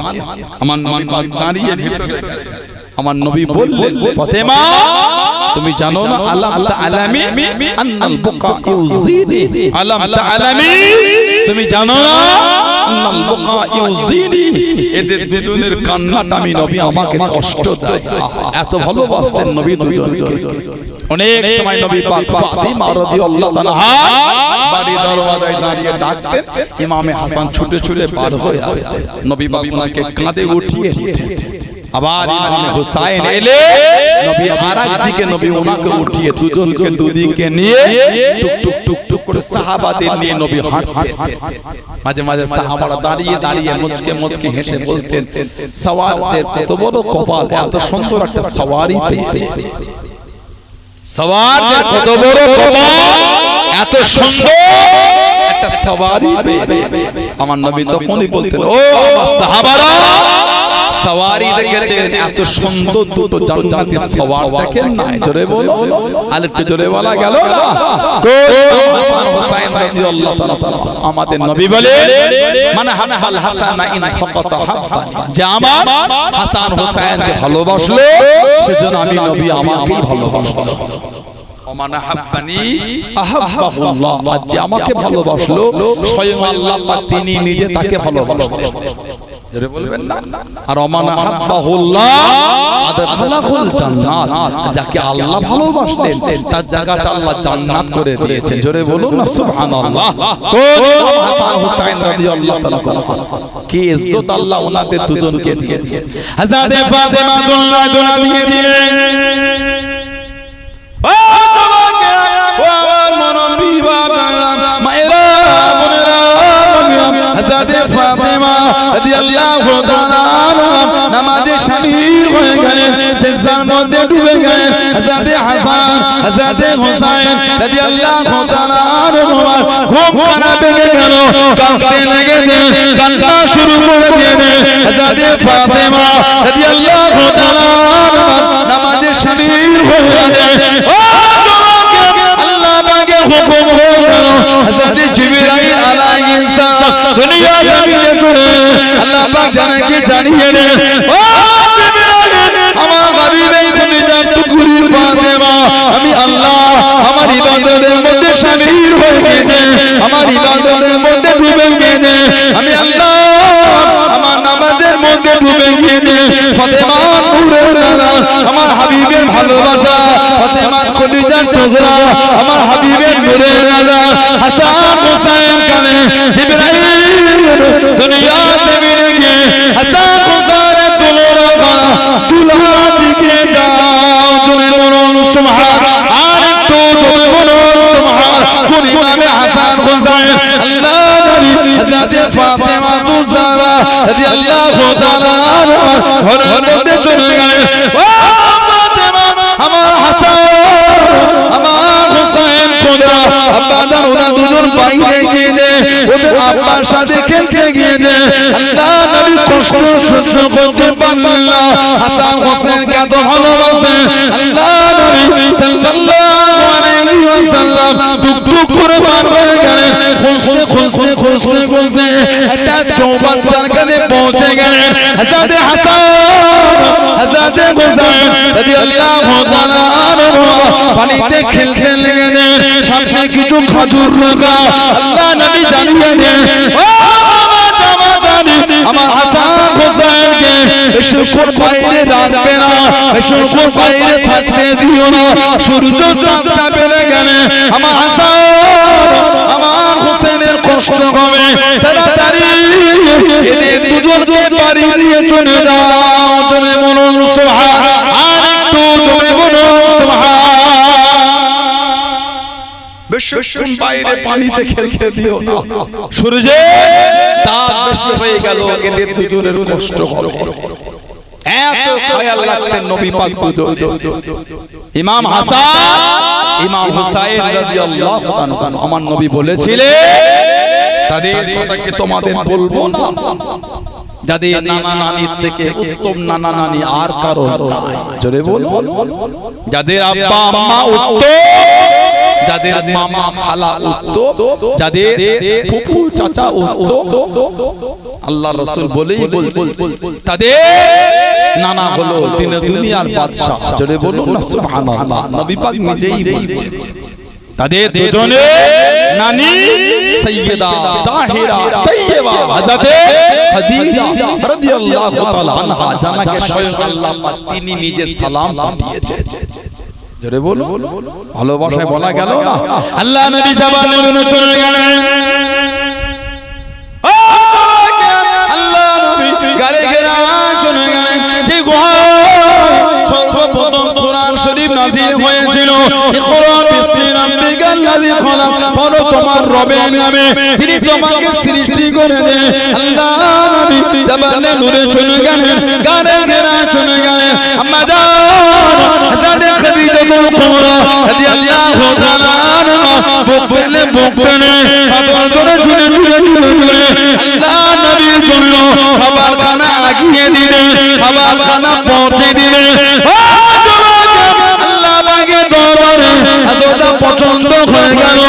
আমার নবী পাক দাঁড়িয়ে ভিতরে আমার নবী বললেন ফাতেমা তুমি জানো না আলাম তাআলামি আন্নাল বুকা ইউজিনি আলাম তাআলামি তুমি জানো না আন্নাল বুকা ইউজিনি এদের দুজনের কান্নাটা আমি নবী আমাকে কষ্ট দেয় এত ভালোবাসতেন নবী দুজনকে অনেক সময় নবী পাক ফাতিমা রাদিয়াল্লাহু তাআলা বাড়ির দরওয়াজায় দাঁড়িয়ে ডাকতেন ইমামে হাসান ছুটে ছুটে পার হয়ে আসতেন নবী পাক ওনাকে কাঁধে উঠিয়ে নিতেন আবার ইমামে হুসাইন এলে নবী আরেক দিকে নবী ওনাকে উঠিয়ে দুজনকে দুদিকে নিয়ে টুক টুক টুক টুক করে সাহাবাদের নিয়ে নবী হাঁটতেন মাঝে মাঝে সাহাবারা দাঁড়িয়ে দাঁড়িয়ে মুচকে মুচকে হেসে বলতেন সওয়ারদের কত বড় কপাল এত সুন্দর একটা সওয়ারি পেয়েছে সওয়ারদের কত বড় কপাল এত সুন্দর একটা সওয়ারি পেয়েছে আমার নবী তখনই বলতেন ও আমার সাহাবারা সওয়ারি দেখেছেন এত সুন্দর দুটো জান্নাতি সওয়ার দেখেন না জোরে বলো আর একটু জোরে বলা গেল না হাসান হুসাইন রাদিয়াল্লাহু তাআলা আমাদের নবী বলে মানে হানাল হাসানা ইন ফাকাতা হাব্বানি যে আমার হাসান হুসাইনকে ভালোবাসলো সেজন্য আমি নবী আমাকেই ভালোবাসলো ওমানা হাব্বানি আহাব্বাহুল্লাহ আজ যে আমাকে ভালোবাসলো স্বয়ং আল্লাহ পাক তিনি নিজে তাকে ভালোবাসলেন জোরে বলবেন না। আর ওমান আহাব্বাহুল্লাহ আদখালাহুল জান্নাত, যাকে আল্লাহ ভালোবাসলেন তার জায়গাটা আল্লাহ জান্নাত করে দিয়েছেন। জোরে বলুন না সুবহানাল্লাহ। কোন হাসান হুসাইন রাদিয়াল্লাহু তাআলা কি ইজ্জত আল্লাহ ওনাদের দুজনকে দিয়েছেন। হযরত ফাতেমা রাদিয়াল্লাহু দিয়ে দিলেন। ও তোমাকে ও আমার মনবী বাবা মায়েরা বোনেরা, হযরত ফাতেমা রাদিয়াল্লাহু তাআলা নামাজে শামিল হয়ে গেলেন, সিজদার মধ্যে ডুবে গেলেন। হযরত হাসান হযরত হুসাইন রাদিয়াল্লাহু তাআলা ঘুম খারাপ হয়ে গেল, কাঁদতে লেগেছে, কান্না শুরু করে দিলেন। হযরত ফাতেমা রাদিয়াল্লাহু তাআলা নামাজে শামিল হয়ে গেলেন। ও তোমাকে আল্লাহ পাকের হুকুম হয়ে গেল, হযরত জিবরাইল আলাইহিস সালাম দুনিয়া জমিনে চলে আল্লাহ পাক জানাকে জানিয়ে দেন, ও জিবরাইল আমার হাবিবের কলিজার টুকরি ফাতেমা আমি আল্লাহ আমার ইবাদতের মধ্যে শামিল হয়ে গেছে, আমার ইবাদতের মধ্যে ডুবে গেছে, আমি আল্লাহ আমার নামাজের মধ্যে ডুবে গেছে। ফাতেমা নূরের রানা আমার হাবিবের ভালোবাসা, ফাতেমা কলিজার টুকরা আমার হাবিবের নূরের রানা হাসান হুসাইন কানে জিবরাইল দুনিয়া জমিনে গিয়ে হাসান হুসাইনের দুলহা দিকে যাও, জোরে বলুন সুবহান। আর একটু জোরে বলুন সুবহান। কোন ইমামে হাসান হুসাইন আল্লাহ নবী হযরত ফাতেমা তুজারা রাদিয়াল্লাহু তাআলা ঘরের মধ্যে চলে গেলেন। ও ফাতেমা আমার হাসান আমার হুসাইন কোদা আব্বা জান ওরা দুজন বাইরে গিয়ে ওদের আব্বার সাথে খেলতে গিয়ে আল্লাহ নবী কষ্ট সহ্য করতে পারলেন না। হাসান হোসেনকে এত ভালোবাসেন আল্লাহ নবী সাল্লাল্লাহু আলাইহি ওয়াসাল্লাম টুক টুক করে বার হয়ে গেলেন, খুঁজতে খুঁজতে খুঁজতে খুঁজতে একটা চৌবাচ্চার কাছে পৌঁছে গেলেন। হযরত হাসান হযরত হুসাইন রাদিয়াল্লাহু তাআলা আনহু পানিতে খেলতে লেগেছেন, সামনে কিছু খাজুর রাখা। আল্লাহ নবী জানিয়ে দেন, ও আমার জামাতানি আমার হাসান হুসাইনকে এসব বাইরে রাখবে না, এসব বাইরে থাকতে দিও না। সূর্য চাঁদটা বেড়ে গেলে আমার হাসান আমার হুসাইনের কষ্ট হবে, তাড়াতাড়ি এদের দুজনকে বাড়ি নিয়ে চলে যাও, চলে বলুন সুবহান। আর একটু চলে বলুন সুবহান। বেশিক্ষণ বাইরে পানিতে খেলতে দিও না, সূর্যে তাপ বেশি হয়ে গেল এদের দুজনের কষ্ট হবে। এত খেয়াল রাখতেন নবী পাক দুজন। ইমাম হাসান ইমাম হুসাইন রাদিয়াল্লাহু তাআলা আমার নবী বলেছিলেন তাদের কথা কি তোমাদের বলবো না, যাদের নানা নানির থেকে উত্তম নানা নানি আর কারো নাই। জোরে বলুন। যাদের আব্বা আম্মা উত্তম, যাদের মামা খালা উত্তম, যাদের ফুফু চাচা উত্তম, আল্লাহ রাসূল বলেই বলছেন তাদের নানা হলো দুনিয়ার বাদশা। জোরে বলুন না সুবহানাল্লাহ। নবী পাক নিজেই বলছেন তাদের দুজনে নানি সাইয়্যিদা তাহিরা তাইয়্যিবা হযরত খাদিজা রাদিয়াল্লাহু তাআলা আনহা, জানাকে স্বয়ং আল্লাহ পাক তিনি নিজে সালাম দিয়েছেন। জোরে বলুন। ভালোবাসায় বলা গেল না। আল্লাহ নবী জাবানের জন্য চলে গেলেন। ও আল্লাহ নবী গারে গেরা চলে গেলেন। যে সর্বপ্রথম কোরআন শরীফ নাযিল হয়েছিল, ইকরা বিসমি রাব্বিকাল্লাযী খলাক, পড়ো তোমার রবের নামে যিনি তোমাকে সৃষ্টি করেছেন। আল্লাহ নবী জাবানে নূরে চলে গেলেন, গারে গেরা চলে গেলেন। আম্মা জান হযরত খাদিজাতুল কুবরা রাদিয়াল্লাহু তাআলা আনহা বকলে আদর করে ঝুলে ঝুলে ঝুলে ঝুলে আল্লাহ নবীর জন্য খাবারখানা আগিয়ে দিলেন, খাবারখানা পৌঁছে দিলেন। আল্লাহ পাকের দরবারে এতটা পছন্দ হয়ে গেল,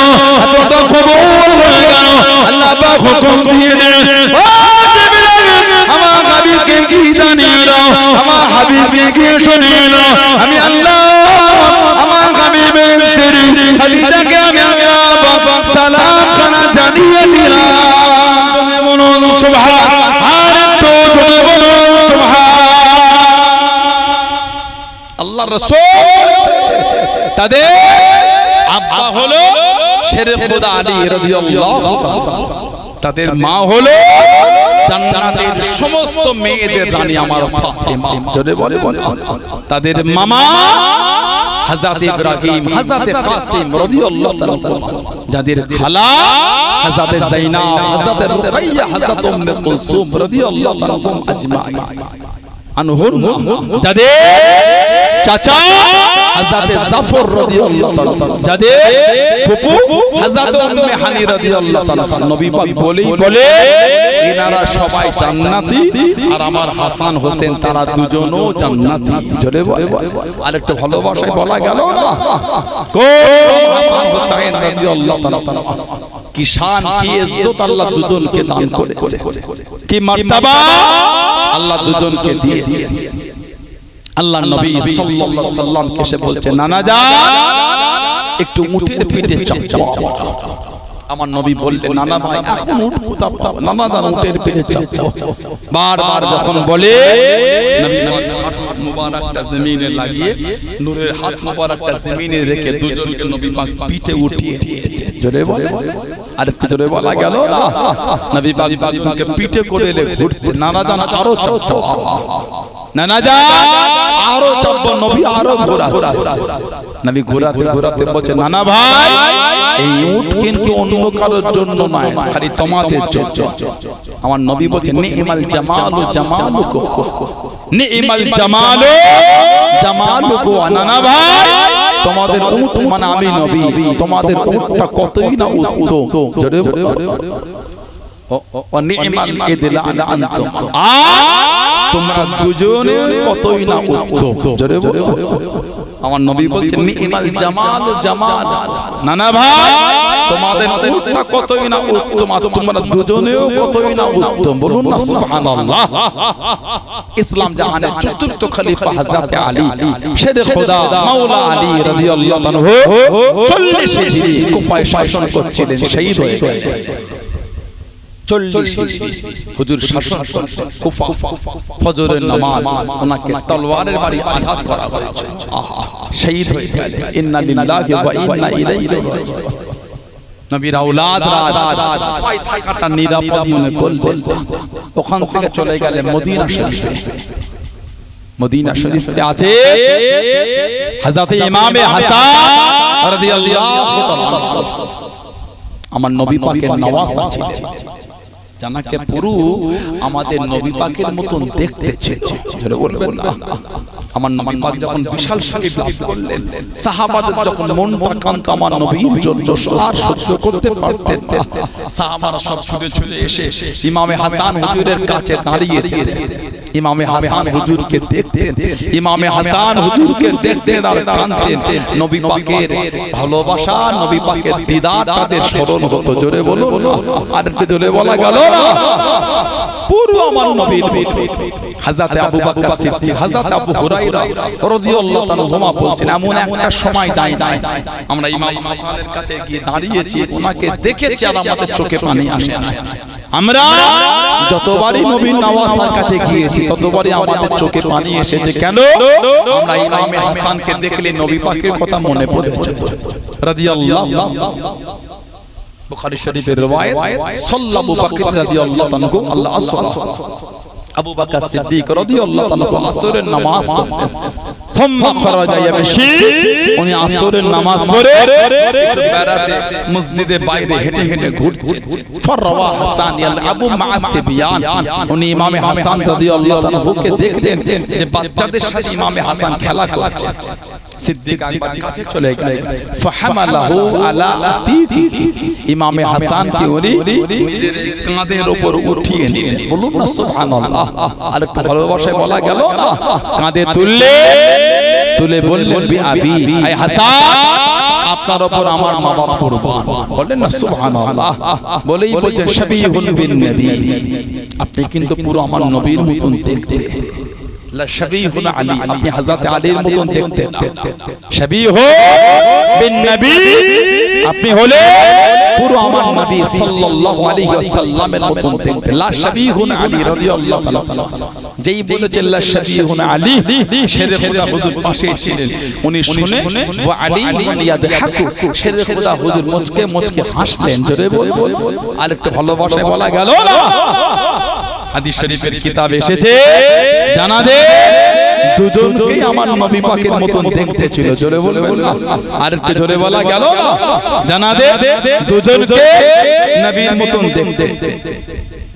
এতটা কবুল হয়ে গেল, আল্লাহ পাক হুকুম দিয়ে দিলেন, ও জিবরাইল আমার হাবিবকে কি জানিয়ে দাও, আমার হাবিবকে গিয়ে শুনিয়ে দাও আমি আল্লাহ আমার হাবিবের স্ত্রী খাদিজাকে আমি আল্লাহ পাক সালাম রাসূল তাদের আব্বা হলো শেরে খোদা আলী রাদিয়াল্লাহু তাআলা, তাদের মা হলো জান্নাতের সমস্ত মেয়েদের রানী আমার ফাতেমা। জোরে বলে তাদের মামা হযরত ইব্রাহিম, হযরত কাসিম রাদিয়াল্লাহু তাআলা, যাদের খালা হযরত যায়নাব, হযরত রুকাইয়া, হযরত উম্মে কুলসুম রাদিয়াল্লাহু তাআলা আজমাইন আনহুম, যাদের চাচা হযরত জাফর রাদিয়াল্লাহু তাআলা, যাদের ফুফু হযরত উম্মে হানি রাদিয়াল্লাহু তাআলা। নবী পাক বলে এনারা সবাই জান্নাতি, আর আমার হাসান হোসেন তারা দুজনও জান্নাতি। জোরে বলে আরেকটু ভালোবাসায় বলা গেল না, কোন হাসান হোসেন রাদিয়াল্লাহু তাআলা, কি শান কি ইজ্জত আল্লাহ দুজনকে দান করেছে, কি মার্তবা আল্লাহ দুজনকে দিয়েছে। আল্লাহ নবী সাল্লাল্লাহু আলাইহি ওয়াসাল্লাম কে বলছে, নানা জান একটু উটের পিঠে চাপ। আমার নবী বললেন, নানা ভাই এখন উট কোথা পাবো? নানা জান উটের পিঠে চাপ। বারবার যখন বলে নবী হাত মুবারকটা জমিনে লাগিয়ে নূরের হাত মুবারকটা জমিনে রেখে দুজনকে নবী পাক পিঠে উঠিয়ে দিয়েছে। জোরে বলে আর একটু জোরে বলা গেল না, নবী পাক দুজনকে পিঠে করে ঘুরছে। নানা জান আরো চাপ, নানা জান আরো চাপ, নবী আরো ঘোরাচ্ছে। নবী ঘোরাতে ঘোরাতে বলছে, নানা ভাই এই উট কিন্তু অন্য কারোর জন্য নয়, খালি তোমাদের জন্য। আমার নবী বলছে, নি'মাল জামালু জামালুকু, নি'মাল জামালু জামালুকু। নানা ভাই তোমাদের উট মানে আমি নবী, তোমাদের উটটা কতই না উত্তম। জোরে ও নি'মাল ইদলা আনতুম, তোমরা দুজনে কতই না উত্তম। জোরে বলো আমার নবী বলছেন, নি'মাল জামাল জামাল। নানা ভাই তোমাদের উটটা কতই না উত্তম, আর তোমরা দুজনেও কতই না উত্তম। বলুন না সুবহানাল্লাহ। ইসলাম জাহানের চতুর্থ খলিফা হযরত আলী শেরে খোদা মাওলা আলী রাদিয়াল্লাহু আনহু 40 হিজরি কুফায় শাসন করছিলেন, শহীদ হয়ে গেলেন। 40 হুজুর শাসন করতেন কুফা। ফজরের নামাজ ওনাকে তলোয়ারের বাড়ি আঘাত করা হয়েছে, শহীদ হয়ে গেলেন। ইন্না লিল্লাহি ওয়া ইন্না ইলাইহি রাজিউন। নবীর আওলাদরা ফায় থাকাটা নিরাপদ মনে করলেন, ওখান থেকে চলে গেলেন মদিনা শরীফে। মদিনা শরীফে আছে হযরত ইমামে হাসান রাদিয়াল্লাহু তাআলা, আমার নবী পাকের নওয়াজ ছিলেন, জানাকে পুরো আমাদের নবী পাকের মতন দেখতে ছিল। জোরে বলবেন না। আমার নবী পাক যখন বিশাল শাহী লাভ করলেন, সাহাবাদের যখন মনটা কান্ত আমার নবীর জন্য আর সহ্য করতে পারতেন না, সাহাবারা সব ছুটে ছুটে এসে ইমামে হাসান হুজুরের কাছে দাঁড়িয়ে যেতেন, ইমামে হাসান হুজুরকে দেখতেন, ইমামে হাসান হুজুরকে দেখতেন আর কাঁদতেন। নবী পাকের ভালোবাসা, নবী পাকের দিদার তাদের স্মরণ হতো। জোরে বলো আর একটু জোরে বলা গেল না। পুরো আমার নবীর হযরত আবু বকর সিদ্দিক, হযরত আবু হুরায়রা রাদিয়াল্লাহু তাআলা হুমা বলছেন, এমন একটা সময় যায় আমরা ইমাম হাসানের কাছে গিয়ে দাঁড়িয়েছি, ওনাকে দেখেছি আর আমাদের চোখে পানি আসে না। আমরা যতবারই নবীর নওয়াজের কাছে গিয়েছি ততবারই আমাদের চোখে পানি এসেছে। কেন? আমরা ইমামে হাসানকে দেখলে নবী পাকের কথা মনে পড়েছে রাদিয়াল্লাহু তাআলা। বুখারী শরীফের riwayat সাল্লাল্লাহু বকর রাদিয়াল্লাহু তাআলা আল্লাহ আবু বকর সিদ্দিক রাদিয়াল্লাহু তাআলা আসরের নামাজ পড়তেন, থম্মা খরাজা ইয়ামশি, উনি আসরের নামাজ পড়ে একটু বেড়াতে মসজিদে বাইরে হেঁটে হেঁটে ঘুরতেন। ফরওয়া হাসান ইয়ালআবু মা সিবিয়ান, উনি ইমামে হাসান রাদিয়াল্লাহু তাআলা কে দেখতেন যে বাচ্চাদের সাথে ইমামে হাসান খেলা করছে। সিদ্দিক একবার কাছে চলে গেলেন, ফাহামালাহু আলা আতিকি, ইমামে হাসান কে উনি নিজের কাঁধের উপর উঠিয়ে নিলেন। বলুন না সুবহানাল্লাহ। আর একটু ভালোবাসায় বলা গেল না, কাঁধে তুলে বললেন, বি আবি আই হাসান, আপনার উপর আমার মা বাবা কুরবান। বলেন না সুবহানাল্লাহ। বলেই বলছেন, শাবিহুন বিন নবী, আপনি কিন্তু পুরো আমার নবীর মতন দেখতে। লা শাবিহুন আলী, আপনি হযরত আলীর মতন দেখতেন না। শাবিহু বিন নবী, আপনি হলে পুরো আমার নবী সাল্লাল্লাহু আলাইহি ওয়াসাল্লামের মতন দেখতে লা শাবিহুন আলী রাদিয়াল্লাহু তাআলা যেই বলেছেন লা শাবিহুন আলী শেরে খোদা হুজুর পাশে ছিলেন উনি শুনে ওয়া আলী ইয়াদহাকু শেরে খোদা হুজুর মুচকে মুচকে হাসলেন জোরে বল আর একটু ভালোবাসায় বলা গেল না হাদিস শরীফের কিতাবে এসেছে জানা দে দুজনকেই আমার নবী পাকের মতন দেখতে ছিল জোরে বলবেন না আর একটু জোরে বলা গেল না জানা দে দুজনকে নবীর মতন দেখতে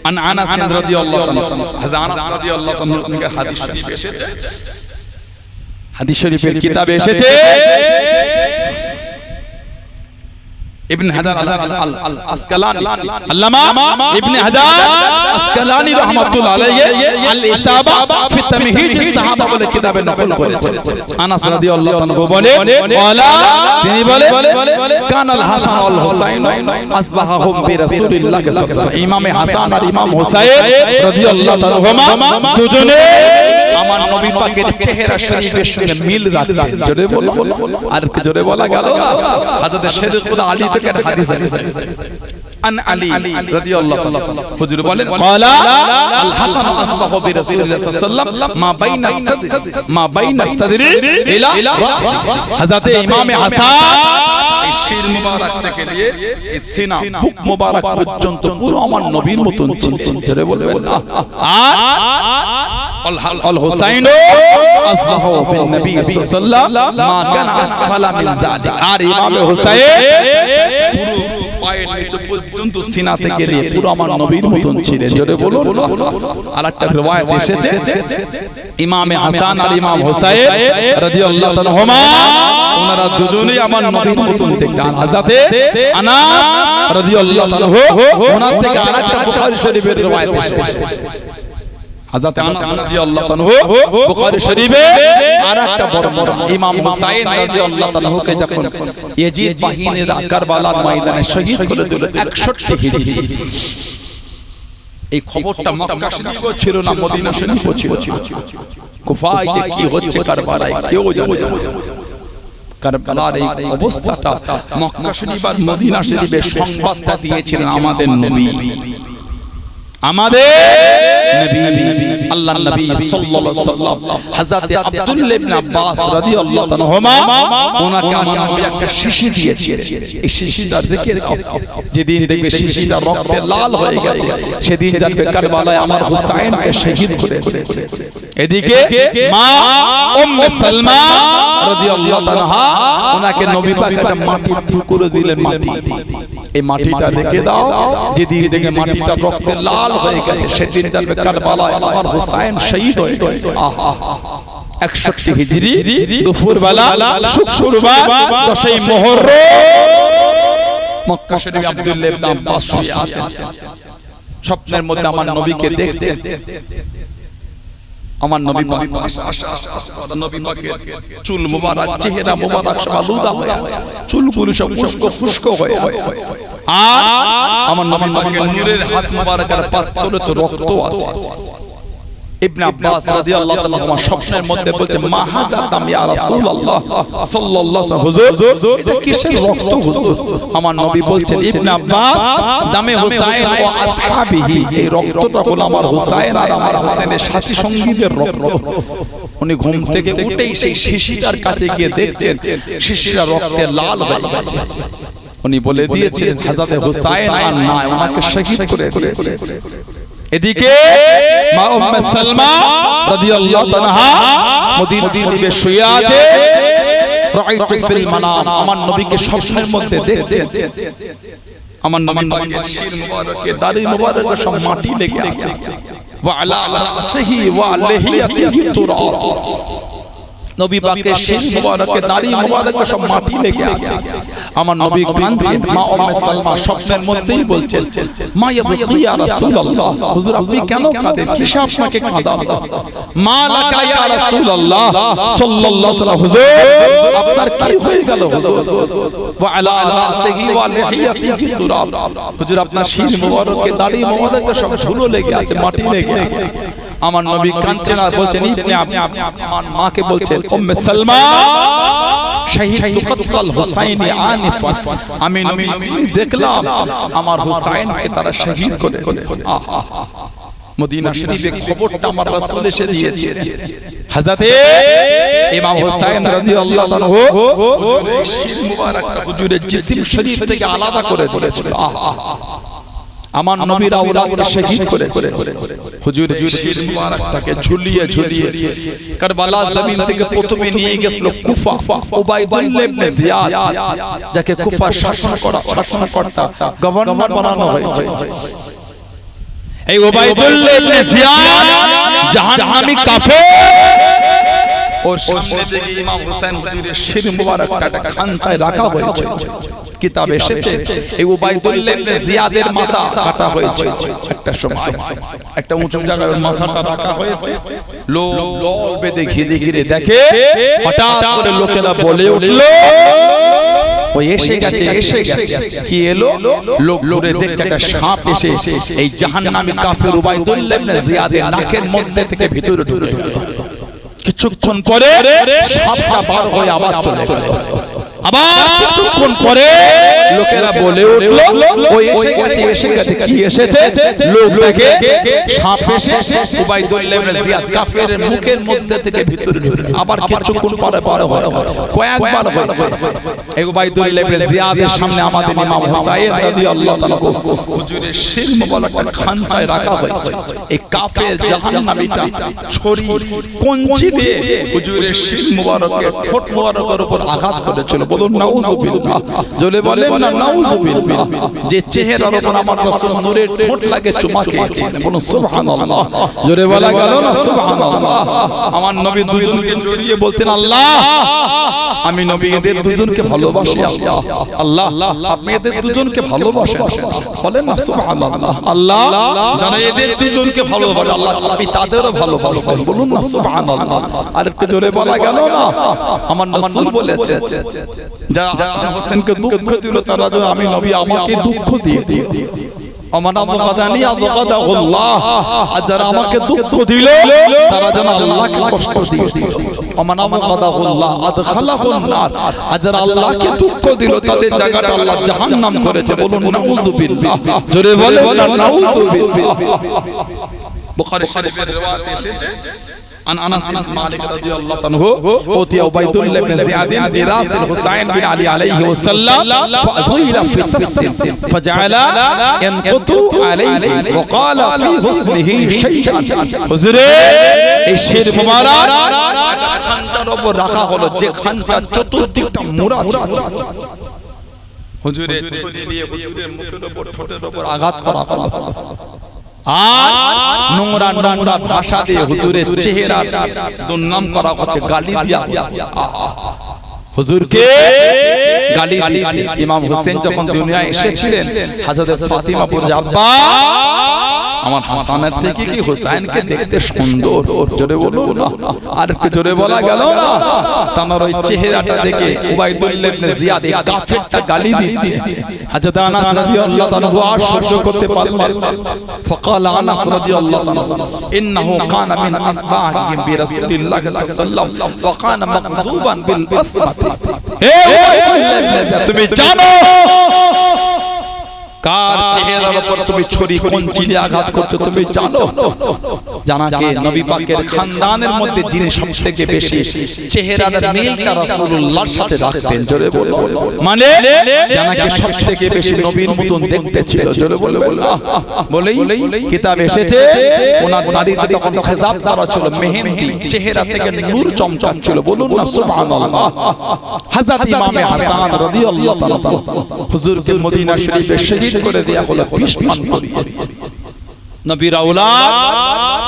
আন আনাস রাদিয়াল্লাহু তাআলা হযরত আনাস রাদিয়াল্লাহু তাআলা হাদিস শরীফ এসেছে হাদিস শরীফের কিতাবে এসেছে ইবনে হাজার আল আসকালানি আল্লামা ইবনে হাজার আসকালানি রাহমাতুল্লাহ আলাইহি আল ইসাবা ফি তামহিদ সাহাবা বলে কিতাবে নকল করেছেন আনাস রাদিয়াল্লাহু আনহু বলে ওয়ালা তিনি বলে কানাল হাসান ওয়াল হুসাইন আসবাহুম বি রাসূলিল্লাহ সাল্লাল্লাহু আলাইহি ওয়াসাল্লাম ইমামে হাসান আর ইমাম হুসাইন রাদিয়াল্লাহু তাআলা দুজনে আমার নবী পাকের চেহারা শরীফের সঙ্গে মিল রাখতেন জোরে বলো আর কি জোরে বলা গেল না হযরত শেরে খোদা আলী থেকে হাদিস আছে আন আলী রাদিয়াল্লাহু তাআলা হুজুর বলেন ক্বালা আল হাসান আসবাহু বি রাসূলিল্লাহ সাল্লাল্লাহু আলাইহি ওয়াসাল্লাম মা বাইনা সাদরি ইলা রাসি হযরত ইমামে হাসান এই শির মুবারক থেকে নিয়ে এই সিনা বুক মুবারক পর্যন্ত পুরো আমার নবীর মতন ছিলেন জোরে বলবেন না আল হুসাইন আসবাহু বিন নবী সাল্লাল্লাহু আলাইহি ওয়াসাল্লাম মা কানা আসফালা মিন যালিক আর ইমামে হুসাইন পুরো পায়ের নিচে পর্যন্ত সিনা থেকে নিয়ে পুরো আমার নবীর মতন ছিলেন জোরে বলুন আরেকটা riwayat এসেছে ইমামে হাসান আর ইমাম হুসাইন রাদিয়াল্লাহু তাআলা হুমা ওনারা দুজনেই আমার নবীর মতন দেখতেন হযরত আনাস রাদিয়াল্লাহু তাআলা ওনার থেকে আরেকটা বুখারী শরীফের riwayat এসেছে হযরত আনাস রাদিয়াল্লাহু তাআলা বুখারী শরীফে আরেকটা বড় ইমাম হুসাইন রাদিয়াল্লাহু তাআলা কে যখন ইয়াজিদ বাহিনীরা কারবালার ময়দানে শহীদ করে দিল 61 হিজরি এই খবরটা মক্কা শরীফও ছিল না মদিনা শরীফও ছিল না কুফায় যে কি হচ্ছে কারবালায় কেউ জানে না কারবালার এই অবস্থাটা মক্কা শরীফ আর মদিনা শরীফের সংবাদটা দিয়েছিলেন আমাদের নবী আমাদের নবী আল্লাহর নবী সাল্লাল্লাহু আলাইহি ওয়াসাল্লাম হযরত আব্দুল্লাহ ইবনে আব্বাস রাদিয়াল্লাহু তাআলা ওনাকে আমার নবী একটা শিশি দিয়েছিলেন এই শিশিটা দেখে যেদিন দেখবে শিশিটা রক্তে লাল হয়ে গেছে সেদিন জানবে কারবালায় আমার হুসাইনকে শহীদ করে দিয়েছে এদিকে মা উম্মে সালমা রাদিয়াল্লাহু তাআলা ওনাকে নবী পাক একটা মাটির টুকরো দিলেন মাটি এই মাটিটা রেখে দাও যেদিন দেখে মাটিটা রক্তে লাল হয়ে গেছে সেদিন জানবে কারবালায় আমার হুসাইন শহীদ হয়ে গেছে আহা 61 হিজরি দুপুরবেলা শুক্রবার 10ই মুহররম মক্কা শরীফে আব্দুল্লাহ ইবনে আব্বাস শুয়ে আছেন স্বপ্নের মধ্যে আমার নবীকে দেখছেন আমার নবী পাক নবী পাকের চুল মুবারক চেহারা মুবারক সব আলুদা হয়ে আছে চুলগুলো সব খুশক হয়ে আছে আর আমার নবী পাকের নূরের হাত মুবারকের পাত্রে তো রক্ত আছে ইবনে আব্বাস রাদিয়াল্লাহু তাআলা আমার স্বপ্নের মধ্যে বলছে মা হাযা দাম ইয়া রাসূলুল্লাহ সাল্লাল্লাহু আলাইহি হুজুর এটা কিসের রক্ত হুজুর আমার নবী বলছেন ইবনে আব্বাস দামে হুসাইন ও আসহাবিহি এই রক্তটা হলো আমার হুসাইন আর আমার হুসাইনের সাথী সঙ্গীদের রক্ত উনি ঘুম থেকে উঠেই সেই শিশিটার কাছে গিয়ে দেখছেন শিশিটা রক্তে লাল হয়ে গেছে উনি বলে দিয়েছিলেন হযরত হুসাইন আর না ওনাকে শহীদ করে দিয়েছে এদিকে মা উম্মে সালমা রাদিয়াল্লাহু তাআলা মদিনাতে শুয়ে আছে রাআইতু ফিল মানাম আমার নবীকে স্বপ্নের মধ্যে দেখছেন আমার নবী পাকের শির মুবারকে দাড়ি মুবারকে সব মাটি লেগে আছে ওয়া আলা রাসিহি ওয়া লিহিয়াতিহি তুরাব নবী পাকের শির মুবারকে দাড়ি মুবারকে সব মাটি লেগে আছে আমার নবী কাঁদছেন মা উম্মে সালমা স্বপ্নের মধ্যেই বলছেন মা ইয়াবকি ইয়া রাসূলুল্লাহ হুজুর আপনি কেন কাঁদেন কিসে আপনাকে কাঁদাবো মা লাকা ইয়া রাসূলুল্লাহ সাল্লাল্লাহু আলাইহি হুজুর আপনার কি হয়ে গেল হুজুর ওয়া আলা রাসিহি ওয়া লিহিয়াতিহি তুরাব হুজুর আপনার শির মুবারকে দাড়ি মুবারকে সব ধুলো লেগে আছে মাটি লেগে আছে আমার নবী কাঁদছেন আর বলছেন ইবনে আমার মাকে বলছেন উম্মে সালমা শহীদ তুকতাল হুসাইনি আনিফা, আমি নবী দেখলাম আমার হুসাইনকে তারা শহীদ করে আহা মদিনা শরীফে খবরটা আমার রাসূল এসে দিয়েছে। হযরতে ইমাম হুসাইন রাদিয়াল্লাহু আনহু হুজুরের শির মুবারকটা হুজুরের জিসম শরীফ থেকে আলাদা করে দিয়েছিল। আহা আমার নবীর আওলাদকে শহীদ করেছে। হুজুরের শির মুবারকটাকে ঝুলিয়ে ঝুলিয়ে কারবালা জমিন থেকে প্রথমে নিয়ে গেছিল কুফা, উবাইদুল্লাহ ইবনে জিয়াদ, যাকে কুফা শাসনকর্তা গভর্নর বানানো হয়েছে। এই উবাইদুল্লাহ ইবনে জিয়াদ জাহান্নামী কাফের, ওর সামনে থেকে ইমাম হুসাইন হুজুরের শির মুবারকটা খানচায় রাখা হয়েছে। কিতাব এসেছে এই উবাইদুল্লাহ ইবনে জিয়াদের মাথা কাটা হয়েছে একটা সময়, একটা উঁচু জায়গায় ওর মাথাটা রাখা হয়েছে। লোক বেঁধে ঘিরে ঘিরে দেখে, হঠাৎ করে লোকেরা বলে উঠলো ওই এসে গেছে এসে গেছে। কি এলো? লোক ঘুরে দেখছে একটা সাপ এসে এই জাহান্নামী কাফের উবাইদুল্লাহ ইবনে জিয়াদের নাকের মধ্যে থেকে ভিতরে ঢুকে গেল। কিছুক্ষণ পরে সাপটা বার হয়ে আবার চলে গেল। আবার কিছুক্ষণ পরে লোকেরা বলে উঠলো ওই এসে গেছে এসে গেছে। কি এসেছে? লোক দেখে সাপ এসে উবাইদুল্লাহ ইবনে জিয়াদ কাফেরের মুখের মধ্যে থেকে ভিতরে ঢুকে। আবার কিছুক্ষণ পরে পরে হয় কয়েকবার হয়েছে। এই উবাইদুল্লাহ ইবনে জিয়াদের সামনে আমাদের ইমাম হুসাইন রাদিয়াল্লাহু তাআলা হুজুরের শির মুবারকটা খানচায় রাখা হয়েছে। এই কাফের জাহান্নামীটা ছুরি কঞ্চি দিয়ে হুজুরের শির মুবারকের ঠোঁট মুবারকের উপর আঘাত করেছিল। বলুন নাউযুবিল্লাহ, জোরে বলেন না নাউযুবিল্লাহ। যে চেহারার উপর আমার রাসূল নূরের ঠোঁট লাগে চুমা খেয়েছিলেন, বলুন সুবহানাল্লাহ, জোরে বলা গেল না সুবহানাল্লাহ। আমার নবী দুজনকে জড়িয়ে বলতেন আল্লাহ আমি নবী এদের দুজনকে ভালোবাসি। আল্লাহ আপনি এদের দুজনকে ভালোবাসেন, বলেন না সুবহানাল্লাহ। আল্লাহ যারা এদের দুজনকে ভালোবাসে আল্লাহ আপনি তাদেরও ভালোবাসেন, বলুন না সুবহানাল্লাহ। আর একটু জোরে বলা গেল না। আমার রাসূল বলেছে যারা হোসেনকে দুঃখ দিল তারা যেন আমি নবী আমাকে দুঃখ দিয়ে দিও। আমার আবগাদানি আবগাদাহুল্লাহ, আর যারা আমাকে দুঃখ দিল তারা যেন আল্লাহকে কষ্ট দিয়ে দিল। আমার আবগাদাহুল্লাহ আদখালাহুন নার, আর যারা আল্লাহকে দুঃখ দিল তাদের জায়গাটা আল্লাহ জাহান্নাম করেছে, বলুন নাউযুবিল্লাহ, জোরে বলেন না নাউযুবিল্লাহ। বুখারী শরীফের রিওয়ায়াত এসেছে عن انس بن مالك رضي الله عنه اوتي عبيد الله بن زياد براس الحسين بن علي عليه وسلم فازيل في تست فجعل ينقط عليه وقال في حسنه شيئا حضور এই শির মুবারক খানটার উপর রাখা হলো, যে খানটার চতুর্দিকটা মোড়া ছিল। হুজুরের ছুরি দিয়ে হুজুরের মুখের উপর ঠোঁটের উপর আঘাত করা হলো, আর নোংরা নোংরা ভাষা দিয়ে হুজুরের চেহারা দুর্নাম করা হচ্ছে, গালি দেওয়া হচ্ছে। হুজুরকে গালি দিয়েছে। ইমাম হোসেন যখন দুনিয়ায় এসেছিলেন হযরত ফাতিমা বললেন আব্বা আমার হাসানের থেকে কি হুসাইনকে দেখতে সুন্দর, জোরে বলো না, আর একটু জোরে বলা গেল না। তার ওই চেহারাটা দেখে উবাইদুল্লাহ ইবনে জিয়াদ এই কাফেরটা গালি দিচ্ছে। হযরত আনাস রাদিয়াল্লাহু তাআলা আর সহ্য করতে পারলেন না। فقال আনাস রাদিয়াল্লাহু তাআলা ইন্নাহু কানা মিন আসবাহিহি বিরাসূলিল্লাহ সাল্লাল্লাহু আলাইহি ওয়াসাল্লাম ওয়া কানা মাকদুবান বিল আসমাতি। হে উবাইদুল্লাহ ইবনে জিয়াদ তুমি জানো কার চেহারার উপর তুমি ছুরি কঞ্চি দিয়ে আঘাত করতে তুমি জানো? জানাকে নবী পাকের খানদানের মধ্যে যিনি সবথেকে বেশি চেহারার মিলটা রাসূলুল্লাহর সাথে রাখতেন, জোরে বলো, মানে জানাকে সবথেকে বেশি নবীর মতন দেখতে ছিল, জোরে বলো বলেই কিতাব এসেছে ওনার নারীতে তখন খেজাব করা ছিল, মেহেন্দি, চেহারা থেকে নূর চমকাচ্ছিল, বলুন না সুবহানাল্লাহ। হযরত ইমামে হাসান রাদিয়াল্লাহু তাআলা হুজুরকে মদিনা শরীফে শহীদ করে দেয়া হলো, বিষ পান করিয়ে। নবীর আওলাদ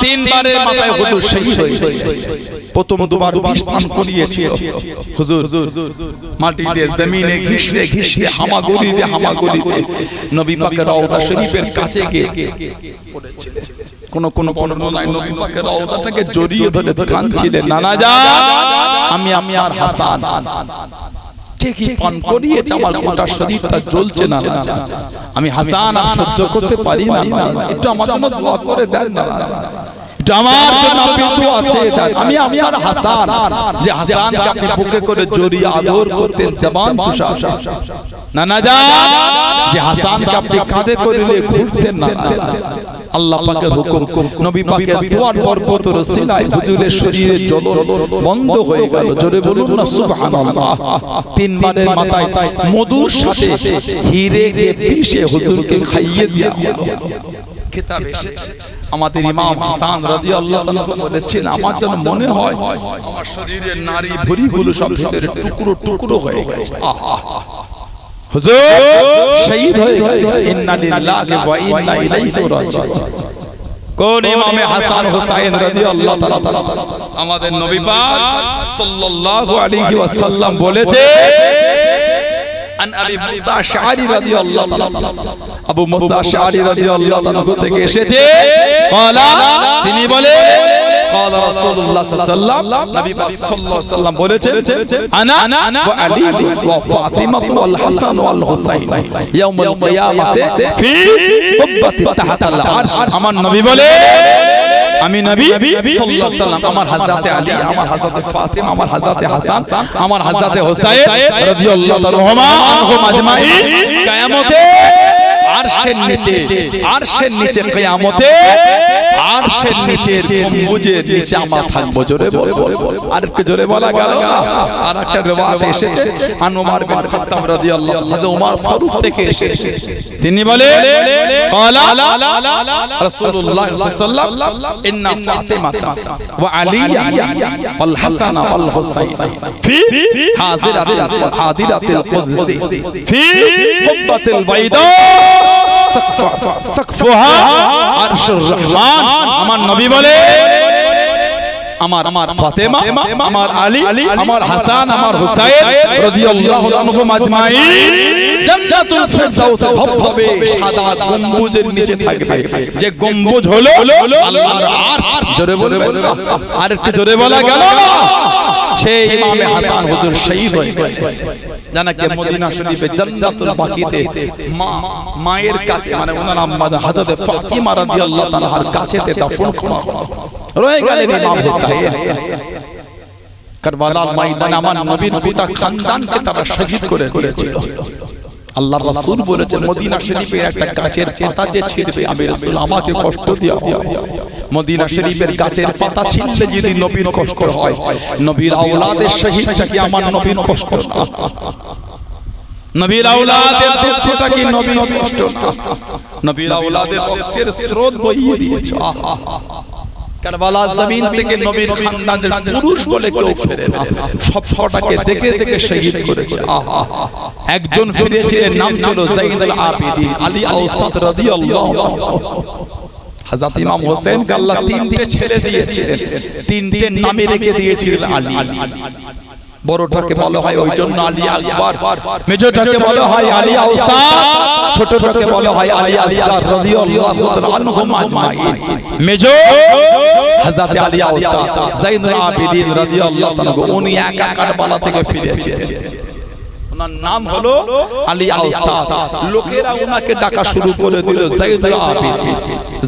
তিনবারের মাথায় হুজুর শহীদ হয়েছে। প্রথম দুবার বিষ পান করিয়েছিল হুজুর, মাটি দিয়ে জমিনে ঘিষে ঘিষে হামাগুড়ি দিয়ে নবী পাকের রওজা শরীফের কাছে গিয়ে পড়েছিলেন। কোন বর্ণনায় নবী পাকের রওজাটাকে জড়িয়ে ধরে কাঁদছিলেন, নানা জান আমি আর হাসান কি পান করিয়েছে, আমার গোটা শরীরটা জ্বলছে, না আমি হাসান আর সহ্য করতে পারি না, একটু আমার জন্য দোয়া করে দেন না, আমার জন্য আপনি দোয়া চেয়েছেন। আমি আপনার হাসান, যে হাসানকে আপনি বুকে করে জড়িয়ে আদর করতেন জবান চুষা, নানা জান যে হাসানকে আপনি কাঁধে করে নিয়ে ঘুরতেন, না আল্লাহ পাকের হুকুম, নবী পাকের দোয়ার বরকত রসিলায় হুজুরের শরীরে জ্বলন বন্ধ হয়ে গেল। জোরে বলুন না সুবহানাল্লাহ। তিনবারের মাথায় মধুর সাথে হিরে দিয়ে পিষে হুজুরকে খাইয়ে দেওয়া হলো। কিতাবে এসেছে আমাদের ইমাম হাসান রাদিয়াল্লাহু তাআলা বলেছেন, আমার যেন মনে হয় আমার শরীরের নারী ভুঁড়িগুলো সব ভিতরে টুকরো টুকরো হয়ে গেছে। হুজুর শহীদ হয়ে গেল। ইন্না লিল্লাহি ওয়া ইন্না ইলাইহি রাজিউন। কোন ইমামে হাসান হুসাইন রাদিয়াল্লাহু তাআলা আমাদের নবী পাক সাল্লাল্লাহু আলাইহি ওয়াসাল্লাম বলেছে, আন আবি মুসা আশআরী রাদিয়াল্লাহু তাআলা, আবু মুসা আশআরী রাদিয়াল্লাহু তাআলা থেকে এসেছে, ক্বালা তিনি বলে, ক্বালা রাসূলুল্লাহ সাল্লাল্লাহু আলাইহি ওয়াসাল্লাম, নবী পাক সাল্লাল্লাহু আলাইহি ওয়াসাল্লাম বলেছেন, আনা ওয়া আলী ওয়া ফাতিমা ওয়াল হাসান ওয়াল হুসাইন ইয়াউমুল কিয়ামাতি ফি কুব্বাতি তাহতাল আরশ। আমার নবী বলে, আমি নবী সাল্লাল্লাহু আলাইহি ওয়াসাল্লাম আমার হযরতে আলী, আমার হযরতে ফাতিমা, আমার হযরতে হাসান, আমার হযরতে হুসাইন রাদিয়াল্লাহু তাআলা আনহুম আজমাইন কিয়ামতে আরশের নিচে কিয়ামতে আরশের নিচে গম্বুজের নিচে আমরা থাকবো। জোরে বলবো, আরেকটু জোরে বলা গেল না? আরেকটা রিওয়ায়াত এসেছে আন উমর বিন খাত্তাব রাদিয়াল্লাহু তাআলা, হযরত উমর ফারুক থেকে এসেছে, তিনি বলে, ক্বালা রাসূলুল্লাহ সাল্লাল্লাহু আলাইহি ওয়াসাল্লাম, ইন্না ফাতিমাতা ওয়া আলিয়া ওয়াল হাসান ওয়াল হুসাইন ফি হাদিরাতিল কুদসি ফি কুব্বাতিল বাইদা সাকফুহা আরশুর রহমান। আমার নবী বলে, আমার ফাতেমা, আমার আলী, আমার হাসান, আমার হুসাইন রাদিয়াল্লাহু আনহুম আজমাইন জান্নাতুল ফিরদাউসে ধবধবে সাদা গম্বুজের নিচে থাকবে। যে গম্বুজ হলো আল্লাহর আরশ। জোরে বলে, আর একটু জোরে বলা গেল না? সেই ইমামে হাসান হুজুর শহীদ হয়ে গেল। জানাকে মদিনা শরীফে জান্নাতুল বাকিতে মায়ের কাছে, মানে ওনার আম্মা হযরত ফাতিমা রাদিয়াল্লাহু তাআলার কাছেতে দাফন করা হলো। রয়ে গেলেন ইমাম হুসাইন। কারবালার ময়দানে আমার নবীর গোটা খানদানকে তারা শহীদ করে দিয়েছিল। আল্লাহর রাসূল বলেছেন, মদিনা শরীফের একটা গাছের পাতা যে ছিঁড়বে, আমি রাসূল আমাকে কষ্ট দেওয়া হবে। মদিনা শরীফের গাছের পাতা ছিঁড়লে যদি নবীর কষ্ট হয়, নবীর আওলাদের শহীদটা কি আমার নবীর কষ্ট না? নবীর আওলাদের দুঃখটা কি নবীর কষ্ট না? নবীর আওলাদের রক্তের স্রোত বইয়ে দিয়েছে। কারবালা জমিন থেকে নবীর খানদানের পুরুষ বলে কেউ ফেরে না, সব কটাকে দেখে দেখে শহীদ করেছে। একজন ফিরেছিলেন, নাম ছিল যাইনুল আবিদিন আলী আওসাত রাদিয়াল্লাহু আনহু। হযরত ইমাম হোসেনকে আল্লাহ তিনটে ছেলে দিয়েছিলেন, তিনটে নামে রেখে দিয়েছিলেন আলী। বড়টাকে বলা হয় ওই জন্য আলী আকবর, মেজোটাকে বলা হয় আলী আওসাত, ছোটটাকে বলা হয় আলী আসগার রাদিয়াল্লাহু তাআলা আনহুম আজমাইন। মেজো হযরত আলী আওসাত যাইনুল আবিদিন রাদিয়াল্লাহু তাআলা, উনি একা কারবালা থেকে ফিরেছেন। ওনার নাম হলো আলী আওসাত। লোকেরা ওনাকে ডাকা শুরু করে দিল যাইনুল আবিদিন।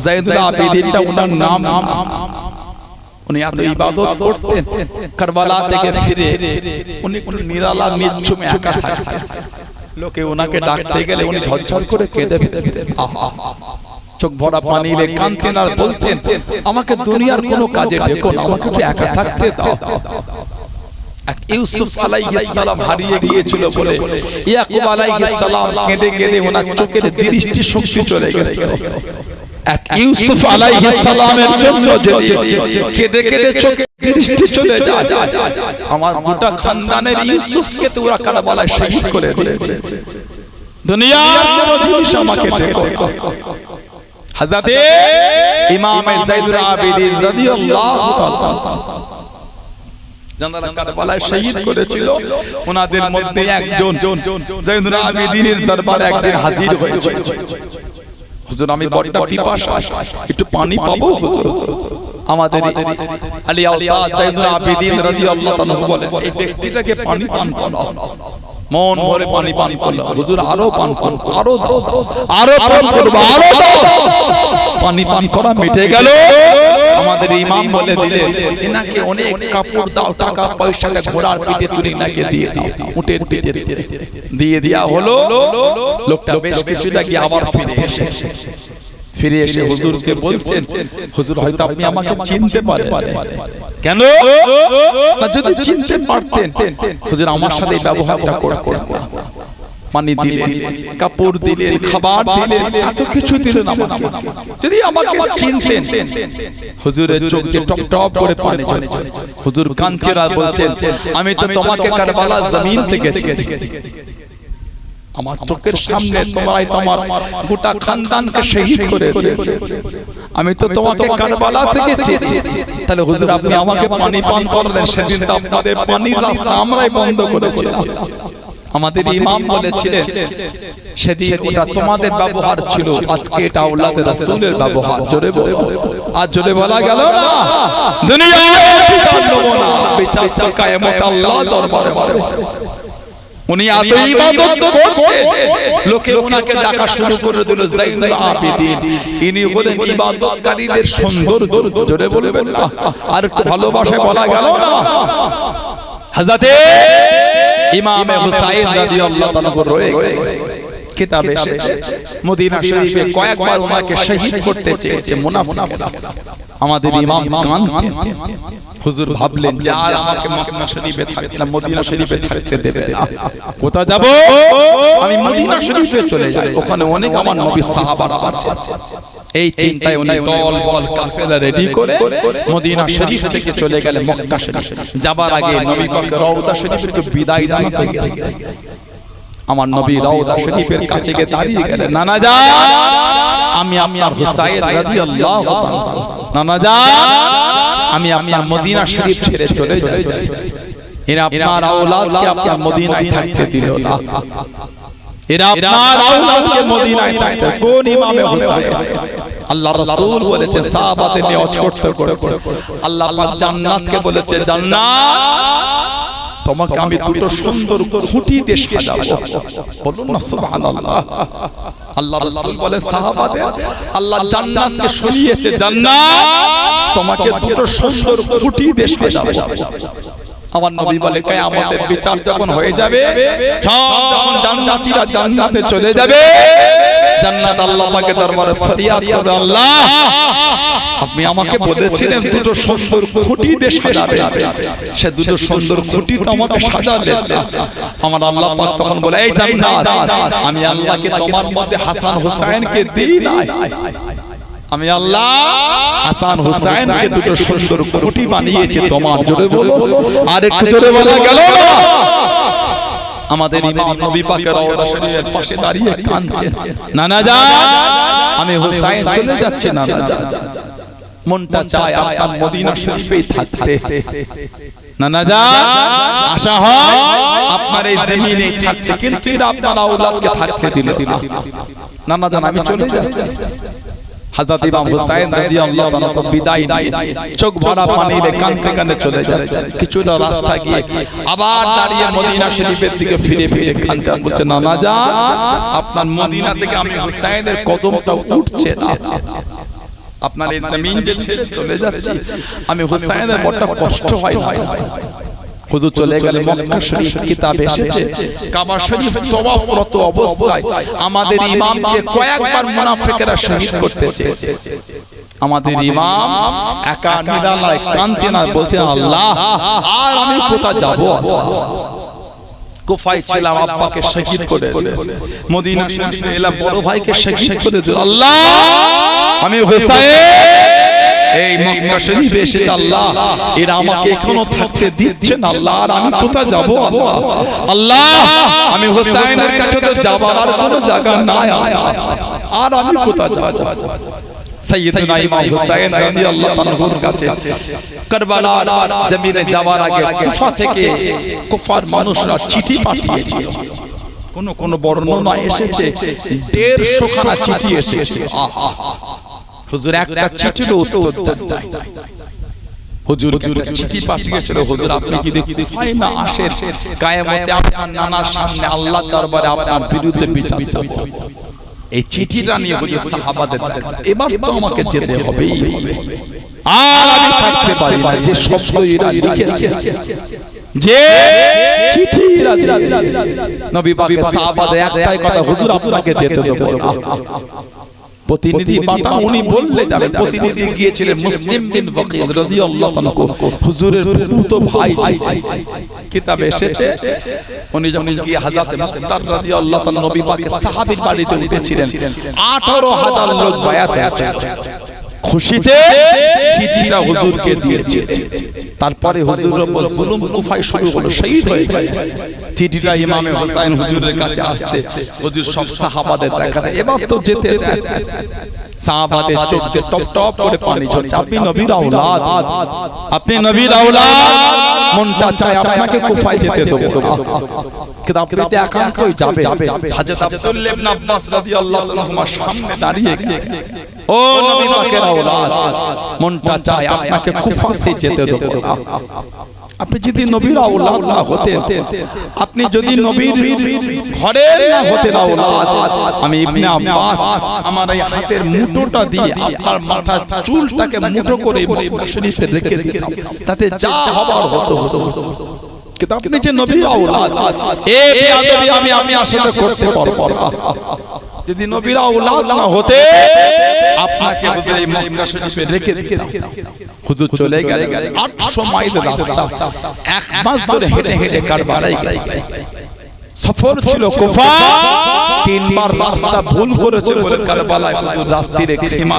যাইনুল আবিদিনটা ওনার নাম। উনি এত ইবাদত করতেন, কারবালা থেকে ফিরে উনি কোন নিরালা নিঝুমে একা থাকতেন। লোকে ওনাকে ডাকতে গেলে উনি ঝরঝর করে কেঁদে ফেলতেন, চোখ ভরা পানি রে কাঁদতেন আর বলতেন, আমাকে দুনিয়ার কোনো কাজে ডেকো না, আমাকে একটু একা থাকতে দাও। ইউসুফ আলাইহিস সালাম হারিয়ে গিয়েছিল বলে ইয়াকুব আলাইহিস সালাম কেঁদে কেঁদে ওনার চোখের দৃষ্টি শক্তি চলে গেছে। ইউসুফ আলাইহিস সালামের জন্য যদি কেঁদে কেঁদে চোখে দৃষ্টি চলে যায়, আমার গোটা খানদানের ইউসুফকে তো ওরা কারবালায় শহীদ করে দিয়েছে। দুনিয়ার কোন জিনিস আমাকে দেখো। হযরত ইমাম যাইনুল আবিদিন রাদিয়াল্লাহু তাআলা যারা কারবালায় শহীদ করেছিল, ওনাদের মধ্যে একজন যাইনুল আবিদিনের দরবারে একদিন হাজির হয়েছে। হুজুর, আমি বড়টা পিপাসা, একটু পানি পাবো হুজুর? আমাদের আলী আওসাত যাইনুল আবিদিন রাদিয়াল্লাহু তাআলা বলেন, এই ব্যক্তিটাকে পানি পান করাও। মন ভরে পানি পান করলো। হুজুর, আরো পান করো, আরো দাও, আরো পান করবো, আরো দাও। পানি পান করা মিটে গেল। আমাদের ইমাম বলে দিলেন এনাকে অনেক কাপড় দাও, টাকা পয়সাটা ঘোড়ার পিঠে তুলে নাকে দিয়ে দাও, উটের পিঠে দিয়ে দেয়া হলো। লোকটা বেশ কিছুটা গিয়ে আবার ফিরে এসে হুজুরকে বলছেন, হুজুর হয়তো আপনি আমাকে চিনতে পারেন। কেন? যদি চিনতে পারতেন হুজুর আমার সাথে এই ব্যবহারটা করতেন না। পানি দিলেন, কাপড় দিলেন, খাবার দিলেন, এত কিছু দিলেন আমাকে। যদি আমাকে চিনতেন, হুজুরের চোখ দিয়ে টপ টপ করে পানি ঝরছে। হুজুর কাঁদছেন আর বলছেন, আমি তো তোমাকে কারবালা জমিন থেকে চিনি। আমার চোখের সামনে তোমরাই তোমার গোটা খানদানকে শহীদ করে দিয়েছো। আমি তো তোমাকে কারবালা থেকে চিনি। তাহলে হুজুর আপনি আমাকে পানি পান করলেন, সেদিন তো আপনাদের পানির রাস্তা আমরাই বন্ধ করেছিলাম। আমাদের ইমাম বলেছিলেন সেদিন ওটা তোমাদের ব্যবহার ছিল, আজকে এটা আওলাদে রাসূলের ব্যবহার। জোরে বলো, আর জোরে বলা গেল না। দুনিয়ায় বিচার নেব না, বিচার তো কিয়ামত আল্লাহ দরবারে হবে। উনি এত ইবাদত করতেন, লোকে ওনাকে ডাকা শুরু করে দিল যাইনুল আবিদিন। ইনি হলেন ইবাদতকারীদের সৌন্দর্য। জোরে বলবেন না, আর একটু ভালোবাসায় বলা গেল না। হযরতে ইমাম হুসাইন রাদিয়াল্লাহু তাআলা রয়ে গেলেন। কিতাবে এসেছে মদিনা শরীফে কয়েকবার ওনাকে শহীদ করতে চেয়েছে মুনাফিকরা। আমাদের ইমাম কাঁদতেন। হুজুর ভাবলেন যে আর আমাকে মক্কা শরীফে থাকতে না, মদিনা শরীফে থাকতে দেবে না। কোথায় যাব? আমি মদিনা শরীফে চলে যাই, ওখানে অনেক আমার নবী সাহাবারা আছে। এই চিন্তায় উনি দল বল কাফেলা রেডি করে মদিনা শরীফ থেকে চলে গেলেন মক্কা শরীফ। যাবার আগে নবী পাকের রওজা শরীফে একটু বিদায় জানাতে গেছেন। আমার নবী রওজা শরীফের কাছে গিয়ে দাঁড়িয়ে গেলেন, নানা যান আমি আপনার হুসাইন রাদিয়াল্লাহু তাআলা, নানা যান আমি আপনার মদিনা শরীফ ছেড়ে চলে যাচ্ছি। এরা আপনার আওলাদকে আপনার মদিনায় থাকতে দিল না। এরা আপনার আওলাদকে মদিনায় থাকতে। কোন ইমামে হুসাইন? আল্লাহ রাসূল বলেছে সাহাবাতে নিয়ত করতে করতে আল্লাহ পাক জান্নাতকে বলেছে, জান্নাত তোমাকে আমি দুটো সুন্দর খুঁটি দিয়ে সাজাবো। বলুন না সুবহানাল্লাহ। আল্লাহ রাসূল বলে সাহাবাদের, আল্লাহ জান্নাতকে সরিয়েছে, জান্নাত তোমাকে দুটো সুন্দর খুঁটি দিয়ে সাজাবো। আমার নবী বলে কিয়ামতের বিচার যখন হয়ে যাবে, সব যখন জান্নাতীরা জান্নাতে চলে যাবে, জান্নাত আল্লাহ পাকের দরবারে ফরিয়াদ করবে, আল্লাহ আপনি আমাকে বলেছিলেন দুটো সুন্দর খুঁটি দিয়ে সাজাবে, সে দুটো সুন্দর খুঁটি তো আমাকে সাজালেন না। আমার আল্লাহ পাক তখন বলে, এই জান্নাত আমি আল্লাহকে তোমার মধ্যে হাসান হুসাইনকে দেই নাই। আমি আল্লাহ হাসান হুসাইনকে দুটো সুন্দর খুঁটি বানিয়েছি তোমার। জোরে বলো, আর একটু জোরে বলা গেল না। আমাদের ইমাম নবী পাকের রওজা শরীফের পাশে দাঁড়িয়ে কাঁদছেন, নানা যান আমি হুসাইন চলে যাচ্ছি, নানা যান মনটা চায় আপনার মদিনা শরীফেই থাকতে। নানা যান আশা হয় আপনার এই জমিনেই থাকতে, কিন্তু এরা আপনার আওলাদকে থাকতে দিল না। নানা যান আমি চলে যাচ্ছি। হযরত ইমাম হুসাইন রাদিয়াল্লাহু তাআলা তো বিদায় নিয়ে চোখ ভরা পানিতে কাঁদতে কাঁদতে চলে যাচ্ছেন। কিছুটা রাস্তা গিয়ে আবার দাঁড়িয়ে মদিনা শরীফের দিকে ফিরে ফিরে কাঁদছেন, বলছে নানা যান আপনার মদিনা থেকে আমি হুসাইনের কদমটা উঠছে না। আপনার এই জমিন যে ছেড়ে চলে যাচ্ছি, আমি হুসাইনের বড় কষ্ট হয় না। হুজুর চলে গেলে মক্কা শরীফ। কিতাবে এসেছে কাবা শরীফ তওয়াফরত অবস্থায় আমাদের ইমামকে কয়েকবার মুনাফিকরা শহীদ করতে চেয়েছে। আমাদের ইমাম একা নিরালায় কাঁদতেন আর বলতেন, আল্লাহ আর আমি কোথায় যাব? কুফায় ছিলাম, আব্বাকে শহীদ করে দিল। মদিনা শরীফে এলাম, বড় ভাইকে শহীদ করে দিল। আল্লাহ আমি হুসাইন এই মক্কা শরীফে এসে, আল্লাহ এরা আমাকে এখনো থাকতে দিচ্ছেন, আল্লাহ আর আমি কোথায় যাব? আল্লাহ আমি হুসাইনের কাছে তো যাবার আর কোনো জায়গা নাই, আর আমি কোথায় যাব? সাইয়্যিদুনা ইমাম হুসাইন রাদিয়াল্লাহু তাআলার কাছে কারবালার জমিনে যাওয়ার আগে কুফা থেকে কুফার মানুষরা চিঠি পাঠিয়েছিল। কোন বর্ণনা এসেছে 150 খানা চিঠি এসেছে। হুজুর একটা চিঠির উত্তর দেয়। হুজুর চিঠি পাঠিয়েছিল, হুজুর আপনি কি দেখতে পাই না আসেন কিয়ামতে আপনার নানার সামনে আল্লাহর দরবারে আপনার বিরুদ্ধে বিচার হবে। এই চিঠিটা নিয়ে হুজুর সাহাবাদের, এবার তো আমাকে যেতে হবেই হবে। আর আমি থাকতে পারি না। যে শব্দ এরা লিখেছে, যে চিঠি এরা দিয়েছে, নবী পাকের সাহাবাদের একটাই কথা, হুজুর আপনাকে যেতে দেব না। প্রতিনিধি পাঠান, উনি বললে যাবে। প্রতিনিধি গিয়েছিলেন মুসলিম বিন ওয়াকিল রাদিয়াল্লাহু আনহু, হুজুরের ফুফুতো ভাই। কিতাবে এসেছে উনি যখন গিয়ে হযরত মুক্তার রাদিয়াল্লাহু আনহু নবী পাকের সাহাবীর বাড়িতে উঠেছিলেন, 18,000 লোক বায়াতে আছেন। খুশিতে চিঠিটা হুজুরকে দিয়েছে। তারপরে হুজুরের উপর জুলুম কুফায় শুরু হলো, শহীদ হয়ে গেলেন। চিঠিটা ইমামে হোসেন হুজুরের কাছে আসছে, হুজুর সব সাহাবাদের দেখাতে, এবার তো যেতে দেন। সাহাবাদের চোখ দিয়ে টপ টপ করে পানি ঝরছে। আপনি নবীর আওলাদ, আপনি নবীর আওলাদ, মনটা চায় আপনাকে কুফায় যেতে দেব না, কিন্তু আপনি তো একান্তই যাবে। হযরত আব্দুল্লাহ ইবনে আব্বাস রাদিয়াল্লাহু আনহুর সামনে দাঁড়িয়ে গেলেন, ও নবী পাকের আওলাদ, মনটা চায় আপনাকে কুফাতে যেতে দেব না। আপনি যদি নবীর আওলাদ না হতেন, আপনি যদি নবীর ঘরের না হতেন আওলাদ, আমি ইবনে আব্বাস আমার এই হাতের মুঠোটা দিয়ে আপনার মাথার চুলটাকে মুঠো করে মক্কা শরীফে রেখে দিতাম, তাতে যা হবার হতো হতো। কিন্তু আপনি যে নবীর আওলাদ, এই বেয়াদবি আমি আসলে করতে পারবো না। যদি নবীর আওলাদ না হতে, আপনাকে হুজুর এই মক্কা শরীফে রেখে দিতাম। হুজুর চলে গেলেন 800 মাইল রাস্তা, এক মাস ধরে হেঁটে হেঁটে কারবালায় গেছে। সফর ছিল কুফা, 3 বার রাস্তা ভুল করেছে বলে কারবালায় হুজুর রাত্রিরে খেমা,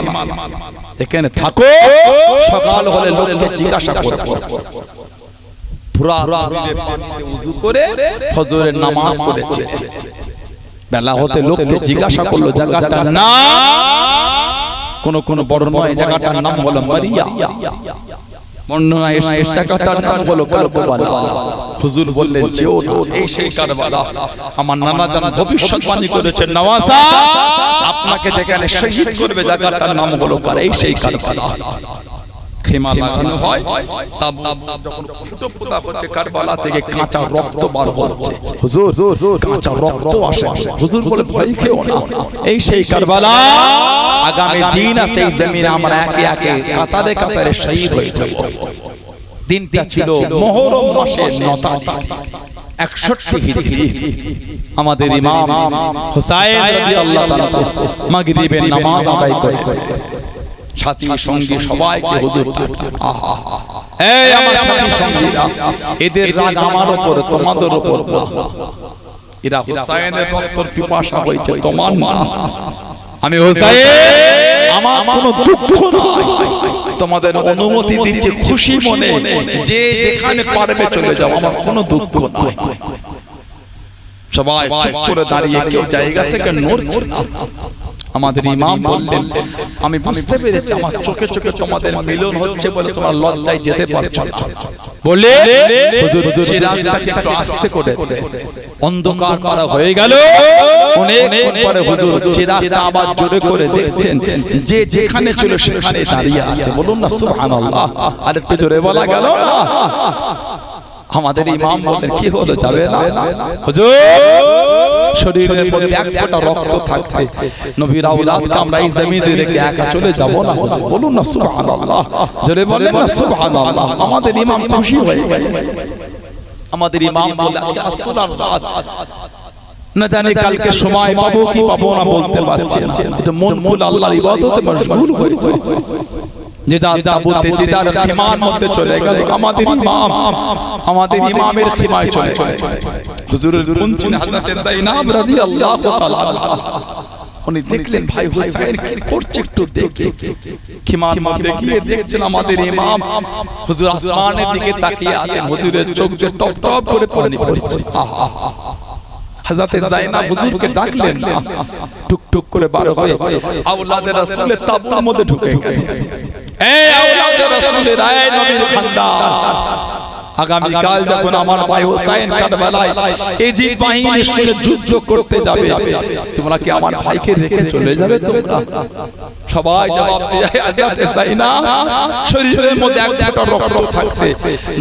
এখানে থাকো, সকাল হলে লোককে জিজ্ঞাসা করবো। পুরা রাতে পানিতে ওযু করে ফজরের নামাজ পড়েছে। বেলা হতে লোককে জিজ্ঞাসা করলো জায়গাটার নাম, কোন বর্ণনায় জায়গাটার নাম হলো মারিয়া, বর্ণনায় এই জায়গাটার নাম হলো কারবালা। হুজুর বললেন যেও না, এই সেই কারবালা। আমার নানা জান ভবিষ্যৎবাণী করেছেন, নওয়াজা আপনাকে যেখানে শহীদ করবে জায়গাটার নাম হলো এই সেই কারবালা। খেমা লাগানো হয়, তাবু যখন ফুটো ফোটা হচ্ছে, কারবালা থেকে কাঁচা রক্ত বার হচ্ছে। হুজুর কাঁচা রক্ত আসে। হুজুর বলে ভয় খেও না, এই সেই কারবালা। আগামী দিন আছে এই জমিনে আমরা একে একে কাতারে কাতারে শহীদ হয়ে যাব। দিনটা ছিল মুহররম মাসের 9 তারিখ 61 হিজরি। আমাদের ইমাম হুসাইন রাদিয়াল্লাহু তাআলা মাগরিবের নামাজ আদায় করে সাথী সঙ্গী সবাইকে হুজুর ডাকলেন। আহা, এই আমার সাথী সঙ্গীরা, এদের রাগ আমার উপর, তোমাদের উপর না। এরা হুসাইনের রক্তের পিপাসা হয়েছে, তোমার না। আমি হুসাইন, আমার কোনো দুঃখ নাই, তোমাদের অনুমতি দিচ্ছি খুশি মনে, যে যেখানে পারবে চলে যাও, আমার কোনো দুঃখ নাই। সবাই চুপ করে দাঁড়িয়ে, কেউ জায়গা থেকে নড়ছে না। আমাদের ইমাম বললেন, আমি বুঝতে পেরেছি আমার চোখে চোখে তোমাদের মিলন হচ্ছে বলে তোমার লজ্জায় যেতে পারছো না। বলে হুজুর চিরাগটাকে একটু আস্তে করে অন্ধকার করা হয়ে গেল। অনেক পরে হুজুর চিরাগটা আবার জোরে করে দেখছেন, যে যেখানে ছিল সেখানে দাঁড়িয়ে আছে। বলুন না সুবহানাল্লাহ। আর একটু জোরে বলা গেল না? আমাদের ইমাম বললেন, কি হলো, যাবে না? হুজুর শরীরের মধ্যে এক ফোঁটা রক্ত থাকতে নবীর আওলাদকে আমরা এই জমিনে রেখে একা চলে যাব না। হুজুর বলুন না সুবহানাল্লাহ, জোরে বলেন না সুবহানাল্লাহ। আমাদের ইমাম খুশি হয়ে গেলেন। আমাদের ইমাম বলে, আজকে আসুরার রাত, না জানি কালকে সময় পাবো কি পাবো না বলতে পারছি না। এটা মন খুলে আল্লাহর ইবাদতে মশগুল হয়ে যায়। যে যার তাবুতে, যে যার খিমার মধ্যে চলে গেল। আমাদের ইমাম, আমাদের ইমামের খিমায় চলে গেল। হুজুরের পুঞ্চিন হযরত যায়েনব রাদিয়াল্লাহু তাআলা আনহা, উনি দেখলেন ভাই হুসাইন কি করছে, একটু দেখে খিমার মধ্যে গিয়ে দেখছেন আমাদের ইমাম হুজুর আসমানের দিকে তাকিয়ে আছেন। হুজুরের চোখ দিয়ে টপ টপ করে পানি পড়ছে। আহা, হযরত যায়েনব হুজুরকে ডাকলেন না, টুক টুক করে বার হয়ে আওলাদে রাসূলের তাবুর মধ্যে ঢুকে গেলেন। এই আওলাদে রাসূলের, এই নবীর খানদান, আগামী কাল যখন আমার ভাই হুসাইন কারবালায় ইজিদ বাহিনীর সাথে যুদ্ধ করতে যাবে, তোমরা কি আমার ভাইকে রেখে চলে যাবে? তোমরা সবাই জবাব দিয়ে হযরত যায়েনব শরীরের মধ্যে এক ফোঁটা রক্ত থাকতে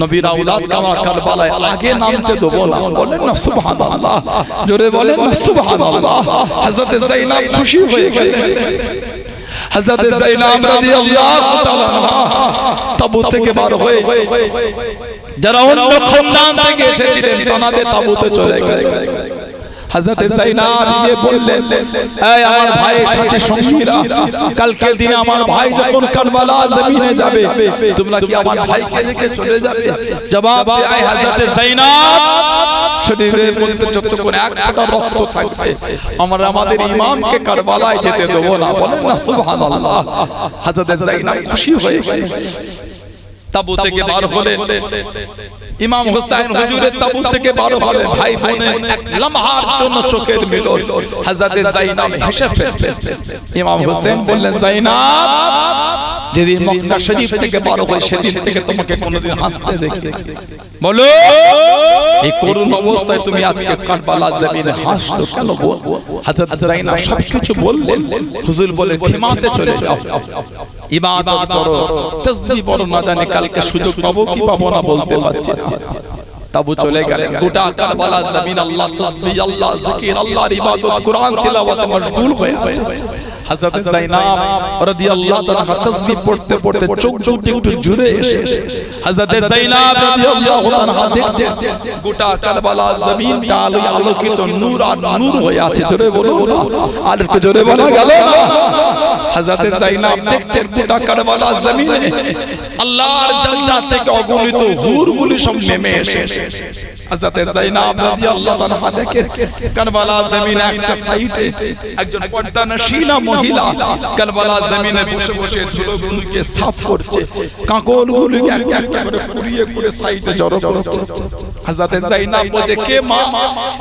নবীর আওলাদকে আমার কারবালায় আগে নামতে দেব না। বলেন না সুবহানাল্লাহ, জোরে বলেন না সুবহানাল্লাহ। হযরত যায়েনব খুশি হয়ে গেলেন। হযরত যায়নাব রাদিয়াল্লাহু তাআলা আনহা তাবুত থেকে বার হয়ে যারা অন্য খানদান থেকে এসেছিলেন তাদের তাবুতে চলে গেলেন। হযরত যায়নাব গিয়ে বললেন, এই আমার ভাইয়ের সাথে সঙ্গীরা, কালকে দিনে আমার ভাই যখন কারবালা জমিনে যাবে তোমরা কি আমার ভাইকে রেখে চলে যাবে? জবাব দেয় হযরত যায়নাব, শরীরের মধ্যে যতক্ষণ এক ফোঁটা রক্ত থাকবে আমরা আমাদের ইমামকে কারবালায় যেতে দেব না। বলেন না সুবহানাল্লাহ। হযরত যায়নাব খুশি হয়ে গেলেন, তাবুত থেকে বার হলেন। ইমাম হুসাইন হুজুরের তাবুত থেকে বার হলেন। ভাই বোনের এক লম্হার জন্য চোখের মিলন। হযরত যায়নাব হেসে ফেললেন। ইমাম হুসাইন বললেন, যায়নাব, যেদিন মক্কা শরীফ থেকে বার হয় সেদিন থেকে তোমাকে কোনোদিন হাসতে দেখি। বলো, এই করুণ অবস্থায় তুমি আজকে কারবালা জমিনে হাসছো কেন? হযরত যায়নাব সবকিছু বললেন। হুজুর বলেন, খিমাতে চলে যাও, ইবাদত করো, তাসবিহ পড়ো, না জানি কালকে সুযোগ পাবো কি পাবো না বলতে পারছি না। তাবু চলে গেলেন। গোটা কারবালা জমিন আল্লাহ তাসবিহ, আল্লাহ জিকির, আল্লাহর ইবাদত, কোরআন তিলাওয়াতে মশগুল হয়ে আছে। হযরত যায়নাব রাদিয়াল্লাহু তাআলা তাসবিহ পড়তে পড়তে চোখ দুটো একটু জুড়ে এসে হযরত যায়নাব রাদিয়াল্লাহু তাআলা দেখছেন গোটা কারবালা জমিনটা আলোয় আলোকিত, নূর আর নূর হয়ে আছে। জোরে বলুন না, আর একটু জোরে বলা গেল না? হযরত যায়নাব দেখছেন গোটা কারবালা জমিনে আল্লাহর জান্নাত থেকে অগণিত হুরগুলি সব নেমে এসেছে। হযরত যায়নাব রাদিয়াল্লাহু তাআলা দেখেন কারবালা জমিনে একটা সাইডে একজন পর্দানশীলা মহিলা কারবালা জমিনে বসে বসে ধুলোগুলোকে সাফ করছে, কাঁকড়গুলোকে এক এক করে কুড়িয়ে কুড়িয়ে সাইডে জড়ো করছে। হযরত যায়নাব বলে, কে মা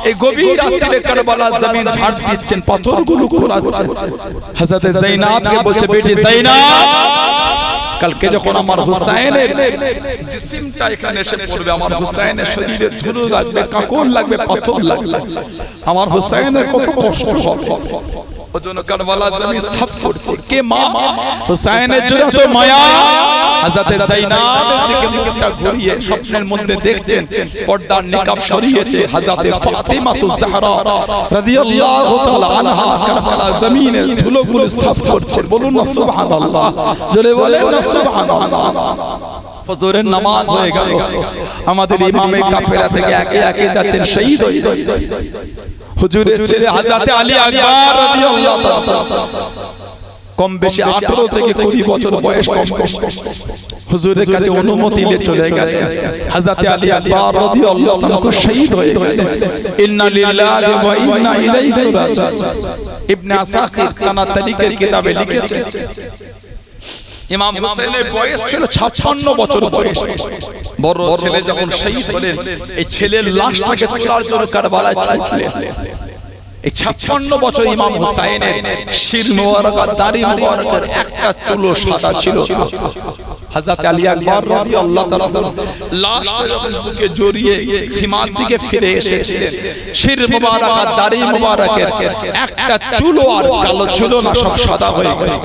এই গভীর রাতে কারবালা জমিন ঝাড় দিচ্ছেন, পাথরগুলো কুড়াচ্ছেন? হযরত যায়নাবকে বলছে, বেটি যায়নাব, কালকে যখন আমার হুসাইনের জিসিমটা এখানে এসে পড়বে, আমার হুসাইনের শরীরে ধুলো লাগবে, কাঁকড় লাগবে, পাথর লাগবে, আমার হুসাইনের কত কষ্ট হবে। ওজন্য কারবালা জমিন সাফ করছে। কে মা? হুসাইনের জন্য তো মায়া। হযরত যায়নাবের দিকে মুখটা ঘুরিয়ে স্বপ্নের মধ্যে দেখছেন পর্দার নিকাব সরিয়েছে হযরত ফাতিমাতুজ জাহরা রাদিয়াল্লাহু তাআলা আনহা কারবালা জমিনে ধুলোগুলো সাফ করছেন। বলুন না সুবহানাল্লাহ, জোরে বলেন না সুবহানাল্লাহ। ফজরের নামাজ হয়ে গেল, আমাদের ইমামের কাফেলা থেকে একে একে যাচ্ছেন শহীদ হয়ে। হুজুরের ছেলে হযরত আলী আকবর রাদিয়াল্লাহু তাআলা কম বেশি 18 থেকে 20 বছর বয়স, কম বেশি হুজুরের কাছে অনুমতি নিয়ে চলে গেলেন। হযরত আলী আকবর রাদিয়াল্লাহু তাআলা কো শহীদ হয়ে গেলেন। ইন্না লিল্লাহি ওয়া ইন্না ইলাইহি রাজিউন। ইবনে আসাকির তানা তারিখের কিতাবে লিখেছে ইমাম হুসাইনের বয়স ছিল 56 বছর বয়স। বড় ছেলে যখন শহীদ হলেন, এই ছেলের লাশটাকে তোলার জন্য কারবালায় ছুটলেন। এই 56 বছর ইমাম হুসাইনের শির মোবারক আর দাড়ি মোবারকের একটা চুলও সাদা ছিল না। হযরত আলী আকবর রাদিয়াল্লাহু তাআলা লাশটা যখন বুকে জড়িয়ে খিমার দিকে ফিরে এসেছিলেন, শির মোবারক আর দাড়ি মোবারকের একটা চুলও আর কালো ছিল না, সব সাদা হয়ে গেছে।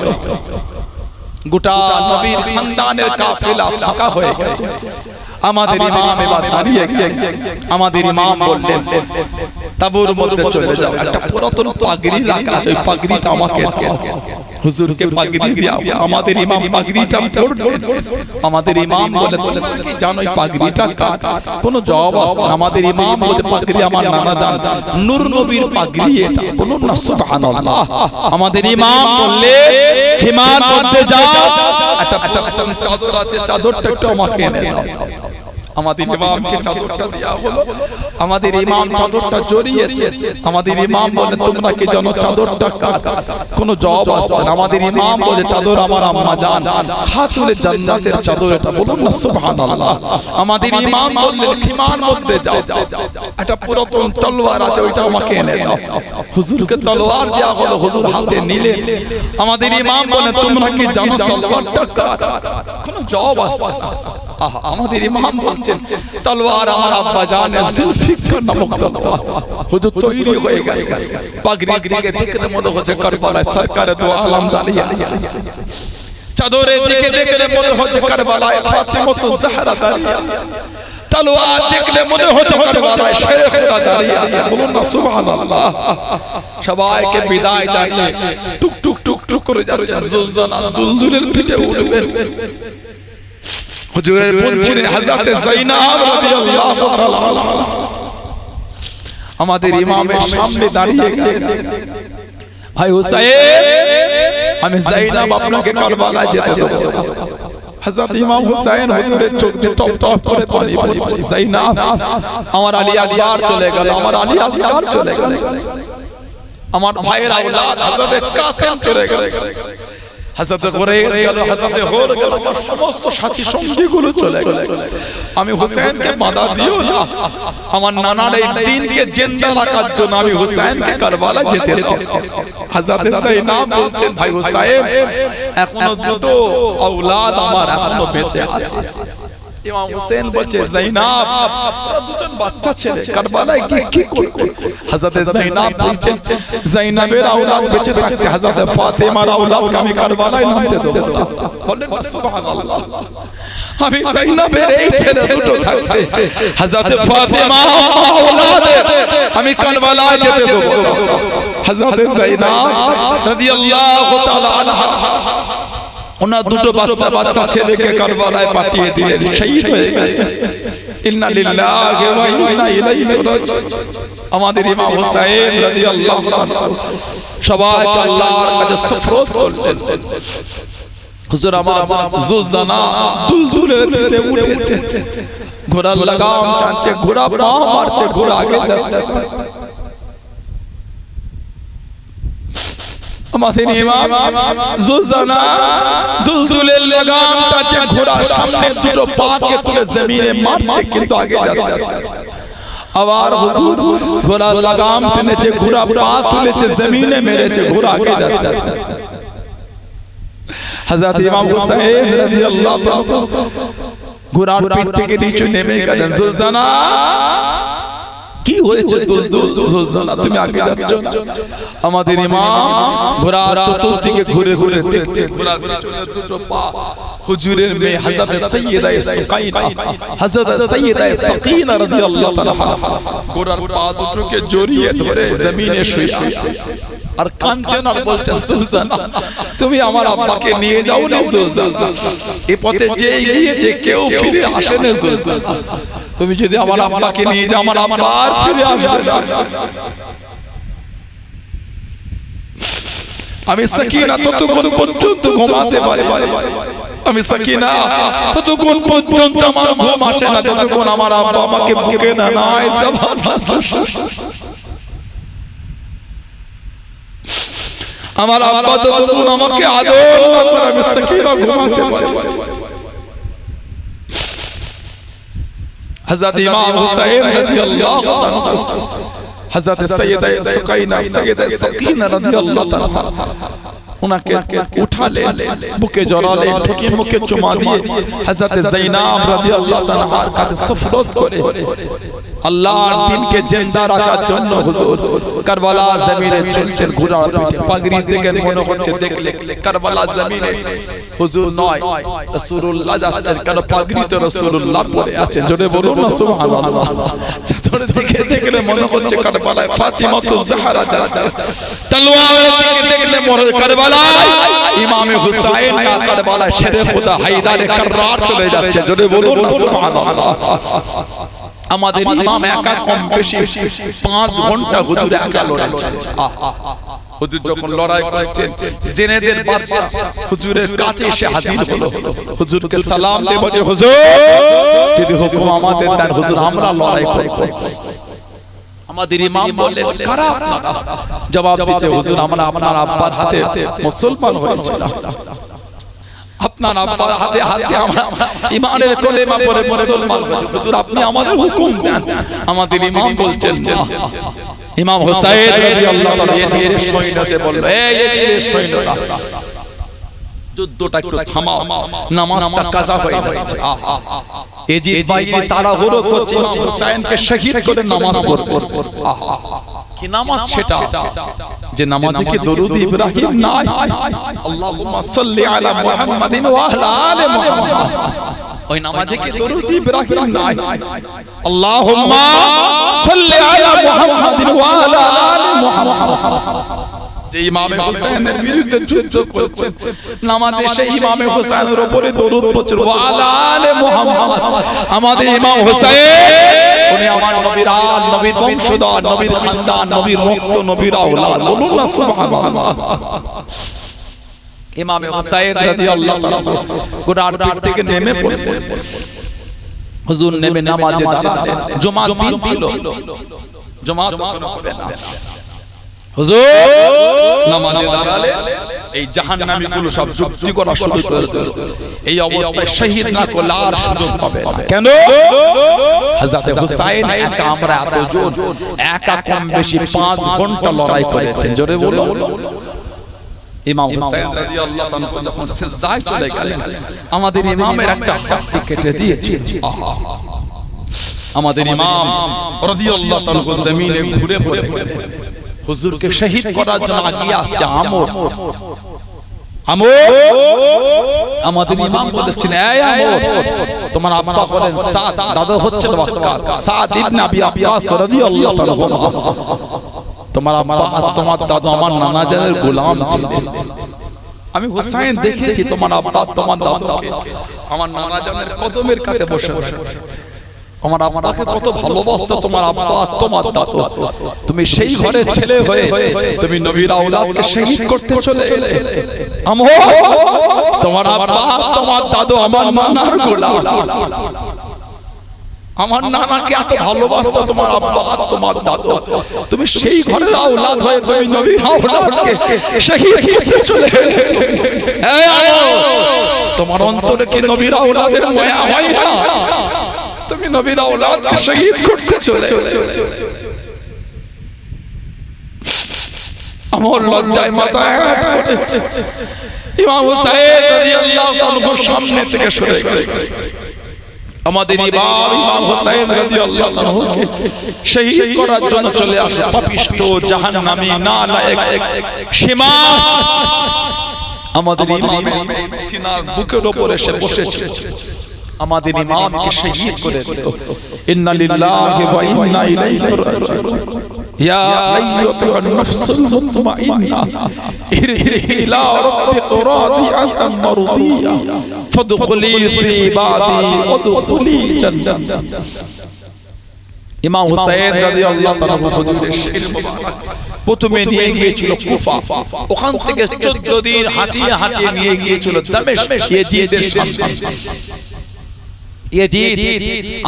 গোটা নবীর খানদানের কাফেলা ফাঁকা হয়ে গেছে। আমাদের ইমাম এবার দাঁড়িয়ে গেলেন। আমাদের ইমাম বললেন, তাবুর মধ্যে চলে যাও, একটা পুরাতন পাগড়ি রাখা আছে, ওই পাগড়িটা আমাকে দাও। হুজুরকে পাগড়ি দাও। আমাদের ইমাম পাগড়িটা পরলেন। আমাদের ইমাম বলে, তুমি কি জানো এই পাগড়িটা কার? কোনো জবাব আসছে না। আমাদের ইমাম বলে, পাগড়ি আমার নানা দান নূর নবীর পাগড়ি এটা। বলুন না সুবহানাল্লাহ। আমাদের ইমাম বললে, খিমার মধ্যে যাও, একটা চাদর আছে, চাদরটা একটু আমাকে এনে দাও। আমাদের ইমামকে চাদরটা দেয়া হলো। আমাদের ইমাম চাদরটা জড়িয়েছে। আমাদের ইমাম বলে, তোমরা কি জানো চাদরটা কার? কোনো জবাব আসছে না। আমাদের ইমাম বলে, চাদর আমার আম্মা জান খাতুনে জান্নাতের চাদর এটা। বলুন না সুবহানাল্লাহ। আমাদের ইমাম বললেন, খিমার মধ্যে যাও, একটা পুরাতন তলোয়ার আছে, ওইটা আমাকে এনে দাও। হুজুরকে তলোয়ার দেয়া হলো, হুজুর হাতে নিলেন। আমাদের ইমাম বলে, তোমরা কি জানো তলোয়ারটা কার? কোনো জবাব আসছে না। আমাদের ইমাম বলছেন, তলোয়ার আমার আব্বা জানের জুলফিকার নামক তলোয়ার। হুজুর তৈরি হয়ে গেছে। পাগড়িকে দেখলে মনে হচ্ছে কারবালায় সরকারে দো আলম দাঁড়িয়ে আছে। চাদরের দিকে দেখলে মনে হচ্ছে কারবালায় ফাতিমাতুজ জাহরা দাঁড়িয়ে আছে। তলোয়ার দেখলে মনে হচ্ছে কারবালায় শেখরা দাঁড়িয়ে আছে। বলুন না সুবহানাল্লাহ। সবাইকে বিদায় জানিয়ে টুক টুক টুক টুক করে যাচ্ছেন জুলজানা দুলদুলের পিঠে উঠবেন হুজুরের বোন ছিলেন হযরত যায়নাব রাদিয়াল্লাহু তাআলা আনহা আমাদের ইমামের সামনে দাঁড়িয়ে গেলেন ভাই হুসাইন আমি যায়নাব আপনাকে কারবালায় যেতে দেব হযরত ইমাম হুসাইন হুজুরের চোখ দিয়ে টপ টপ করে পানি পড়ছে যায়নাব আমার আলী আকবর চলে গেল আমার আলী আসগার চলে গেল আমার ভাইয়ের আওলাদ হযরত কাসেম চলে গেল হযরত গুরাইর গেল হযরত হুর গেল আমার সমস্ত সাথী সঙ্গীগুলো চলে গেল আমি হুসাইনকে বাধা দিও না আমার নানার এই দ্বীনকে জিন্দা রাখার জন্য আমি হুসাইনকে কারবালা যেতে দাও হযরত যায়নাব বলছেন ভাই হুসাইন এখনো দুটো আওলাদ আমার এখনো বেঁচে আছে ইমাম হুসেন বলছে যায়নাব ওরা দুজন বাচ্চা ছেলে কারবালায় গিয়ে কি করবে হযরত যায়নাব বলছেন যায়নাবের আওলাদ বেঁচে থাকতে হযরত ফাতেমার আওলাদকে আমি কারবালায় নামতে দেব না বলেন সুবহানাল্লাহ আমি যায়নাবের এই ছেলে দুটো থাকতে হযরত ফাতেমার আওলাদে আমি কারবালায় যেতে দেব না হযরত যায়নাব রাদিয়াল্লাহু তাআলা আনহা ওনার দুটো বাচ্চা ছেলেকে কারবালায় পাঠিয়ে দিলেন শহীদ হয়ে গেলেন ইন্না লিল্লাহি ওয়া ইন্না ইলাইহি রাজিউন আমাদের ইমাম হুসাইন রাদিয়াল্লাহু তাআলা সবাইকে আল্লাহর কাছে সুফরত করলেন হুজুর আমার জুলজানা দুলদুলের পিঠে উঠেছে ঘোড়ার লাগাম টানছে ঘোড়া পা মারছে ঘোড়া আগে যাচ্ছে আমাদের ইমাম জুলজানা দুলদুলের লাগাম টানছে ঘোড়া সামনে দুটো পাকে তুলে জমিনে মারছে কিন্তু আগে যাচ্ছে আবার হুজুর ঘোড়ার লাগাম টেনেছে ঘোড়া পা তুলেছে জমিনে মেরেছে ঘোড়া আগে যাচ্ছে হযরত ইমাম হুসাইন রাদিয়াল্লাহু তাআলা ঘোড়ার পিঠ থেকে নিচে নেমে গেলেন জুলজানা কি হয়েছে জুলজানা তুমি আগে যাচ্ছ না আমাদের ইমাম ঘোড়ার চতুর্দিকে ঘুরে ঘুরে দেখছে ঘোড়ার পিছনে দুটো পা হুজুরের মেয়ে হযরত সাইয়্যিদা সুকাইনা হযরত সাইয়্যিদা সাকিনা রাদিয়াল্লাহু তাআলা ঘোড়ার পা দুটোকে জড়িয়ে ধরে জমিনে শুয়ে আছে আর কাঁদছেন আর বলছেন জুলজানা তুমি আমার আব্বাকে নিয়ে যাও না জুলজানা এই পথে যে গিয়েছে কেউ ফিরে আসে না জুলজানা তুমি যদি আমার আব্বাকে নিয়ে যাও আমার আব্বা আর ফিরে আসবে না আমি সাকিনা ততক্ষণ পর্যন্ত ঘুমাতে পারি আমি সাকিনা ততক্ষণ পর্যন্ত আমার ঘুম আসে না যতক্ষণ আমার আব্বা আমাকে বুকে না নেয় আমার আব্বা ততক্ষণ আমাকে আদর না করে আমি সাকিনা ঘুমাতে পারি হযরত ইমাম হুসাইন রাদিয়াল্লাহু তাআলা হযরত সাইয়্যিদা সুকাইনা সাইয়্যিদা সাকিনা রাদিয়াল্লাহু তাআলা উনাকে উঠালেন বুকে জড়ালেন ঠোঁটে মুখে চুমা দিয়ে হযরত যায়নাব রাদিয়াল্লাহু তাআলার কাছে সুফরত করে আল্লাহর দ্বীনকে জিন্দা রাখার জন্য হুজুর কারবালা জমিনে চলছেন ঘোড়ার পিঠে পাগড়ি দেখে মনে হচ্ছে দেখলে কারবালা জমিনে হুজুর নয় রাসূলুল্লাহ যাচ্ছেন কারণ পাগড়ি তো রাসূলুল্লাহ পরে আছেন জোরে বলুন না সুবহানাল্লাহ চাদর দিকে দেখলে মনে হচ্ছে কারবালায় ফাতিমাতুজ জাহরা যাচ্ছে তলোয়ারের দিকে দেখলে মনে কারবালায় ইমামে হুসাইন না কারবালায় শেরে খোদা হায়দারে কাররার চলে যাচ্ছে জোরে বলুন না সুবহানাল্লাহ আমাদের ইমাম একা কম বেশি 5 ঘন্টা হুজুর একা লড়েছেন হুজুর যখন লড়াই করছেন জেনেদের বাদশা হুজুরের কাছে এসে হাজির হলো হুজুরকে সালাম দিয়ে বলে হুজুর যদি হুকুম আমাদের দেন হুজুর আমরা লড়াই করব আমাদের ইমাম বললেন খারাপ না জবাব দিতে হুজুর আমরা আপনার আব্বার হাতে মুসলমান হয়েছিলাম আপনার আব্বার হাতে হাতে আমরা ঈমানের কলেমা পড়ে মুসলমান হয়েছি হুজুর আপনি আমাদের হুকুম দেন আমাদের ইমাম বলছেন ইমাম হুসাইন রাদিয়াল্লাহু তাআলা এই সৈন্যতে বলল এই সৈন্যরা যুদ্ধটা একটু থামাও নামাজটা কাজা হয়ে গেছে এজিদ বাইরে তাড়াহুড়ো করছে হুসাইনকে শহীদ করে নামাজ পড়বে কি নামাজ সেটা যে নামাজে কি দরুদ ইব্রাহিম নাই আল্লাহুম্মা সাল্লি আলা মুহাম্মাদিন ওয়া আলা আলি মুহাম্মাদ ওই নামাজে কি দরুদ ইব্রাহিম নাই আল্লাহুম্মা সাল্লি আলা মুহাম্মাদিন ওয়া আলা আলি মুহাম্মাদ যে ইমামে হোসেনের বিরুদ্ধে যুদ্ধ করছেন, নামাজে সেই ইমামে হোসেনের উপরে দরুদ পড়ছেন, ওয়া আলা আলে মুহাম্মদ। আমাদের ইমাম হোসেন উনি আমার নবীর আল, নবীর বংশধর, নবীর খানদান, নবীর রক্ত, নবীর আওলাদ। বলুন না সুবহানাল্লাহ। ইমামে হোসেন রাদিয়াল্লাহু তাআলা ঘোড়ার পিঠ থেকে নেমে পড়লেন। হুজুর নেমে নামাজে দাঁড়ালেন। জুমার দিন ছিল, জুমা তো হবে না। হুজুর নামাজে দাঁড়ালেন, এই জাহান্নামী গুলো সব যুক্তি করা শুরু করে দিল। এই অবস্থায় শহীদ না করলে আর সুযোগ পাবে না। কেন? হযরত হুসাইন একা, আমরা এতজন একা কম বেশি 5 ঘন্টা লড়াই করেছেন। জোরে বলুন। ইমাম হুসাইন রাদিয়াল্লাহু তাআলা যখন সিজদায় চলে গেলেন, আমাদের ইমামের একটা হাতকে কেটে দিয়েছে। আমাদের ইমাম রাদিয়াল্লাহু তাআলা জমিনে ঘুরে পড়ে গেলেন। হুজুরকে শহীদ করার জন্য আগিয়ে আসছে আমর। আমাদের ইমাম বলেছিলেন, এই আমর, তোমার আব্বা হলেন সাদ, দাদা হচ্ছেন ওয়াক্কাস, সাদ ইবনে আবি ওয়াক্কাস রাদিয়াল্লাহু তাআলা। তোমার আব্বা আর তোমার দাদা আমার নানা জানের গোলাম ছিলেন। আমি হুসাইন দেখেছি তোমার আব্বা তোমার দাদাকে আমার নানা জানের কদমের কাছে বসে বসে আমার আব্বাকে কত ভালোবাসতো তোমার আব্বা আর তোমার দাদু। তুমি সেই ঘরের ছেলে হয়ে তুমি নবীর আওলাদকে শহীদ করতে চলে এলে। আমর, তোমার আব্বা তোমার দাদু আমার নানার গোলাম। আমার নানাকে এত ভালোবাসতো তোমার আব্বা আর তোমার দাদু। তুমি সেই ঘরের আওলাদ হয়ে তুমি নবীর আওলাদকে শহীদ করতে চলে এলে। এই আমর, তোমার অন্তরে কি নবীর আওলাদের মায়া হয় না? তুমি নবীর আওলাদকে শহীদ করতে চলে আমার লজ্জায় মাথা হেঁট করে ইমাম হুসাইন রাদিয়াল্লাহু তাআলা সামনে থেকে সরে গেলেন। আমাদের ইমাম হুসাইন রাদিয়াল্লাহু তাআলাকে শহীদ করার জন্য চলে আসে পাপিষ্ট জাহান্নামী নালায়েক সীমা। আমাদের ইমাম সিনার বুকের উপর এসে বসেছে। আমাদের ইমামকে শহীদ করে দিল। ইন্না লিল্লাহি ওয়া ইন্না ইলাইহি রাজিউন। ইয়া আইয়ুহান নাফসুল মুতমাইন্না ইরজিই ইলা রাব্বিকা রাদিয়াতান মারদিয়া ফাদখুলি ফি ইবাদি ওয়াদখুলি জান্নাত। ইমাম হুসাইন রাদিয়াল্লাহু তাআলা হুজুরের শির মোবারক প্রথমে নিয়ে গিয়েছিল কুফা, ওখান থেকে 14 দিন হাঁটিয়ে হাঁটিয়ে নিয়ে গিয়েছিল দামেস্ক ইয়াজিদের সামনে।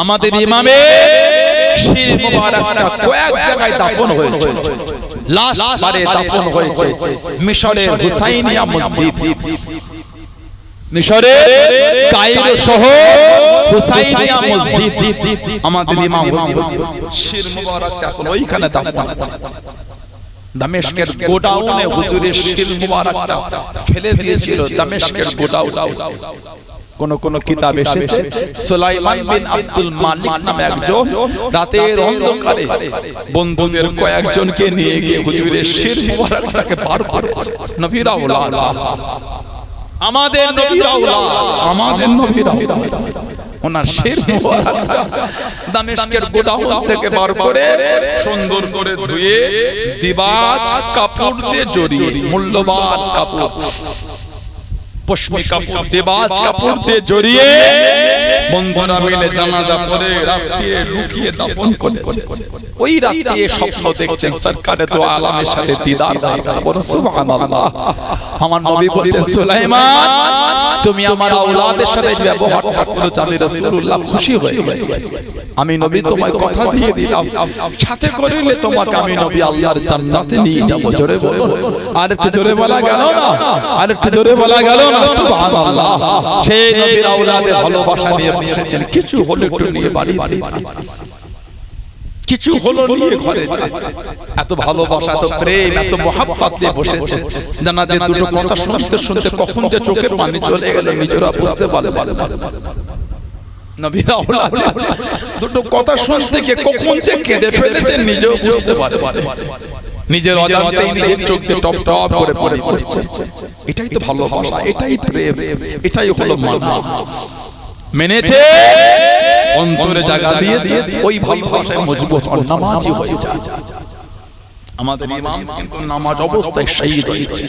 আমাদের ইমামের শির মোবারকটা কয়েক জায়গায় দাফন হয়েছে। লাস্ট বারে দাফন হয়েছে মিশরের হুসাইনিয়া মসজিদ, মিশরের কায়রো শহর হুসাইনিয়া মসজিদ। আমাদের ইমাম শির মোবারকটা এখন ওইখানে দাফন আছে। দামেস্কের গোডাউনে হুজুরের শির মোবারকটা ফেলে দিয়েছিল দামেস্কের গোডাউনে। কোন কিতাব এসেছে সুলাইমান বিন আব্দুল মালিক নামে একজন রাতের অন্ধকারে বন্ধুদের কয়েকজনকে নিয়ে গিয়ে হুজুরের শির মোবারকটাকে বার করেছে। নবীর আওলাদ, আমাদের নবীর আওলাদ, আমাদের নবীর আওলাদ ওনার শির মোবারকটা দামেস্কের গোডাউন থেকে বার করে সুন্দর করে ধুয়ে দিবাজ কাপড় দিয়ে জড়িয়ে, মূল্যবান কাপড় পশমি কাপড় দেবাজ কাপড় দিয়ে জড়িয়ে বন্ধুরা মিলে জানাজা পড়ে রাত্রিরে লুকিয়ে দাফন করেছে। ওই রাত্রিরে স্বপ্ন দেখছেন সরকারে তো আলমের সাথে দিদার হয়ে গেল। বলো সুবহানাল্লাহ। আমার নবী বলেন, সুলাইমান তুমি আমার আওলাদের সাথে ব্যবহারটা করো, আমি রাসূলুল্লাহ খুশি হয়ে গেছি। আমি নবী তোমায় কথা দিয়ে দিলাম, সাথে করিলে তোমাকে আমি নবী আল্লাহর জান্নাতে নিয়ে যাব। জোরে বলো, আর একটু জোরে বলা গেল না? আর একটু জোরে বলা গেল না? সুবহানাল্লাহ। সেই নবীর আওলাদের ভালোবাসা নিয়ে বসেছেন। কিছু হলো একটু নিয়ে বাড়িতে যান, কিছু হলো নিয়ে ঘরে যান। এত ভালোবাসা, এত প্রেম, এত মহব্বত নিয়ে বসেছে। জানাতে দুটো কথা শুনতে শুনতে কখন যে চোখের পানি চলে গেল নিজেরা বুঝতে পারলেন না। নবীর আওলাদ দুটো কথা শুনতে গিয়ে কখন যে কেঁদে ফেলেছেন নিজেও বুঝতে পারলেন। নিজের অজান্তেই নিজের চোখ দিয়ে টপ টপ করে পড়ে পড়ছে। এটাই তো ভালোবাসা, এটাই প্রেম, এটাই হলো মানা। মেনেছে, অন্তরে জায়গা দিয়েছে, ওই ভালোবাসায় মজবুত নামাজি হয়ে যায়। আমাদের ইমাম কিন্তু নামাজ অবস্থায় শহীদ হয়েছে।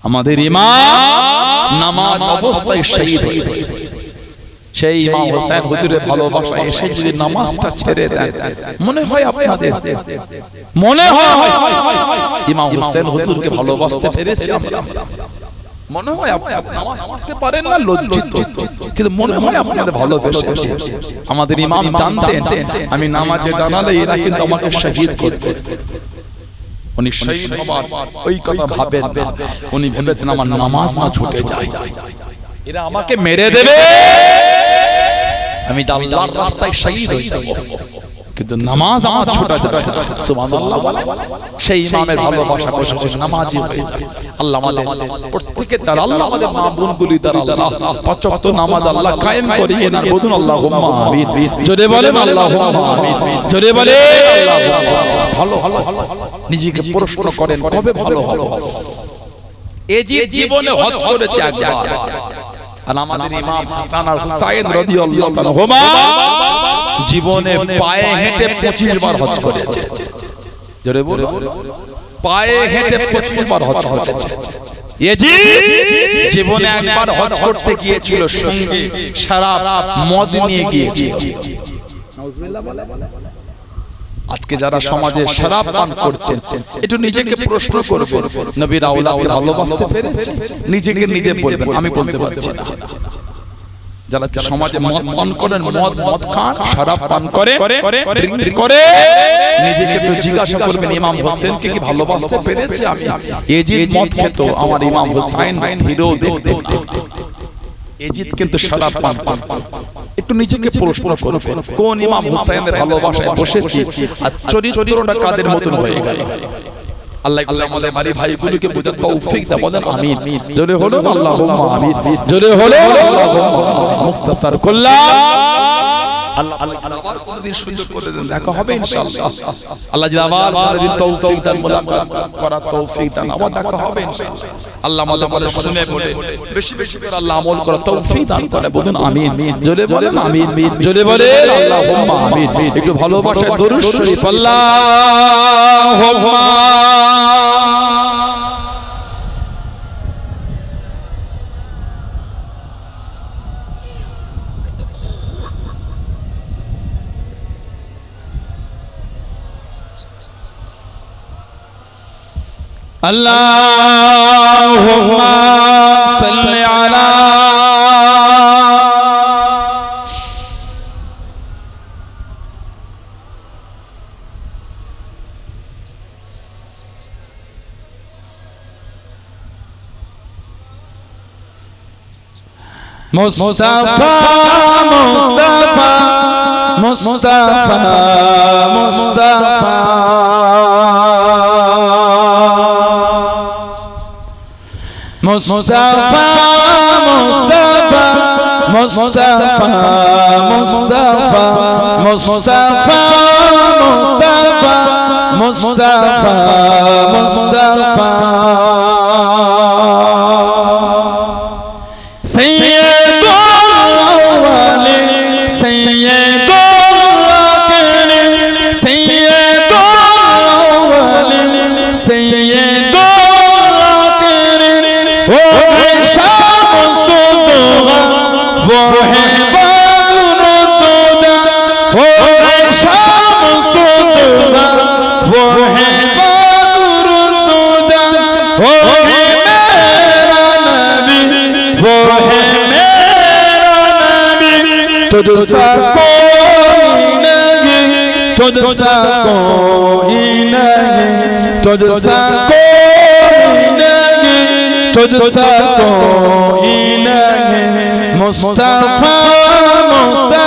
আমাদের ইমাম নামাজ অবস্থায় শহীদ হয়েছে। সেই ইমাম হোসেন হুজুরের ভালোবাসা এসে যদি নামাজটা ছেড়ে দেন, মনে হয় আপনাদের মনে হয় ইমাম হোসেন হুজুরকে ভালোবাসতে পেরেছি আমরা, মনে হয় আপনারা নামাজ পড়তে পারেন না লজ্জিত, কিন্তু মনে হয় আপনাদের ভালোবেসে। আমাদের ইমাম জানতেন আমি নামাজে দাঁড়ালে এরা কিন্তু আমাকে শহীদ করবে, উনি শহীদ হবার ওই কথা ভাবেন না, উনি ভেবেছেন আমার নামাজ না ছুটে যায়, এরা আমাকে মেরে দেবে, আমি আল্লাহর রাস্তায় শহীদ হয়ে যাব, কিন্তু নামাজ আমার ছুটে যাবে না। সুবহানাল্লাহ। সেই ইমামের ভালোবাসা বসে নামাজি হয়ে যায়। আল্লাহ আমাদের প্রত্যেকের দ্বারা, আল্লাহ আমাদের মা বোনগুলি দ্বারা আল্লাহ পাঁচ ওয়াক্ত নামাজ আল্লাহ কায়েম করিয়ে না, বলুন আল্লাহুম্মা আমিন। জোরে বলেন আল্লাহুম্মা আমিন, জোরে বলেন আল্লাহুম্মা। ভালো নিজেকে প্রশ্ন করেন কবে ভালো হবে। এই যে জীবনে হজ করেছে একবার, আর আমাদের ইমাম হাসান আর হুসাইন রাদিয়াল্লাহু তাআলা জীবনে পায়ে হেঁটে 25 বার হজ করেছে। জোরে বলো, পায়ে হেঁটে 25 বার হজ করেছে। ইয়াজিদ জীবনে একবার হজ করতে গিয়েছিল, সঙ্গে শরাব মদ নিয়ে গিয়েছিল। নাউজুবিল্লাহ বলে। আজকে যারা সমাজে শরাব পান করছেন, একটু নিজেকে প্রশ্ন করবেন, নবীর আওলাদকে ভালোবাসতে পেরেছে? নিজেকে নিজে বলবেন, আমি বলতে পারছি না। যারা সমাজে মদ পান করেন, মদ খান, শরাব পান করে, ড্রিংকস করে, নিজেকে একটু জিজ্ঞাসা করবেন ইমাম হোসেনকে কি ভালোবাসতে পেরেছে আমি? ইয়াজিদ মদ খেত, আমার ইমাম হোসেন হিরো দেখতো না। ইয়াজিদ কিন্তু শরাব পান। একটু নিজেকে প্রশ্ন করবেন, কোন ইমাম হোসেনের ভালোবাসায় বসেছি আর চরিত্রটা কাদের মতন হয়ে গেল। আল্লাহ আমাদের বাড়ি ভাইগুলোকে বুঝার তৌফিক দাও, বলেন আমিন। জোরে হলো আল্লাহুম্মা আমিন, জোরে হলো আল্লাহুম্মা আমিন। মুক্তাসার করলাম। আল্লাহ আবার কোনদিন সুযোগ করে দেন, দেখা হবে ইনশাআল্লাহ। আল্লাহ যদি আবার কোনদিন তৌফিক দান, মুলাকাত করার তৌফিক দান, আবার দেখা হবে ইনশাআল্লাহ। আল্লাহ আমাদের শুনে বলে বেশি বেশি করে আল্লাহ আমল করার তৌফিক দান করে, বলুন আমিন। জোরে বলেন আমিন, জোরে বলেন আল্লাহুম্মা আমিন। একটু ভালোবাসার দরুদ শরীফ আল্লাহুম্মা আল্লাহুম্মা সাল্লি আলা Mustafa Mustafa Mustafa Mustafa Mustafa, Mustafa, Mustafa, Mustafa, Mustafa, Mustafa, Mustafa, Mustafa. Sayyidul awwalin, Sayyidul akhirin, Sayyidul awwalin, Sayyidul तुझसा कोई नहीं, तुझसा कोई नहीं, तुझसा कोई नहीं, तुझसा कोई नहीं। मुस्तफा मुस्तफा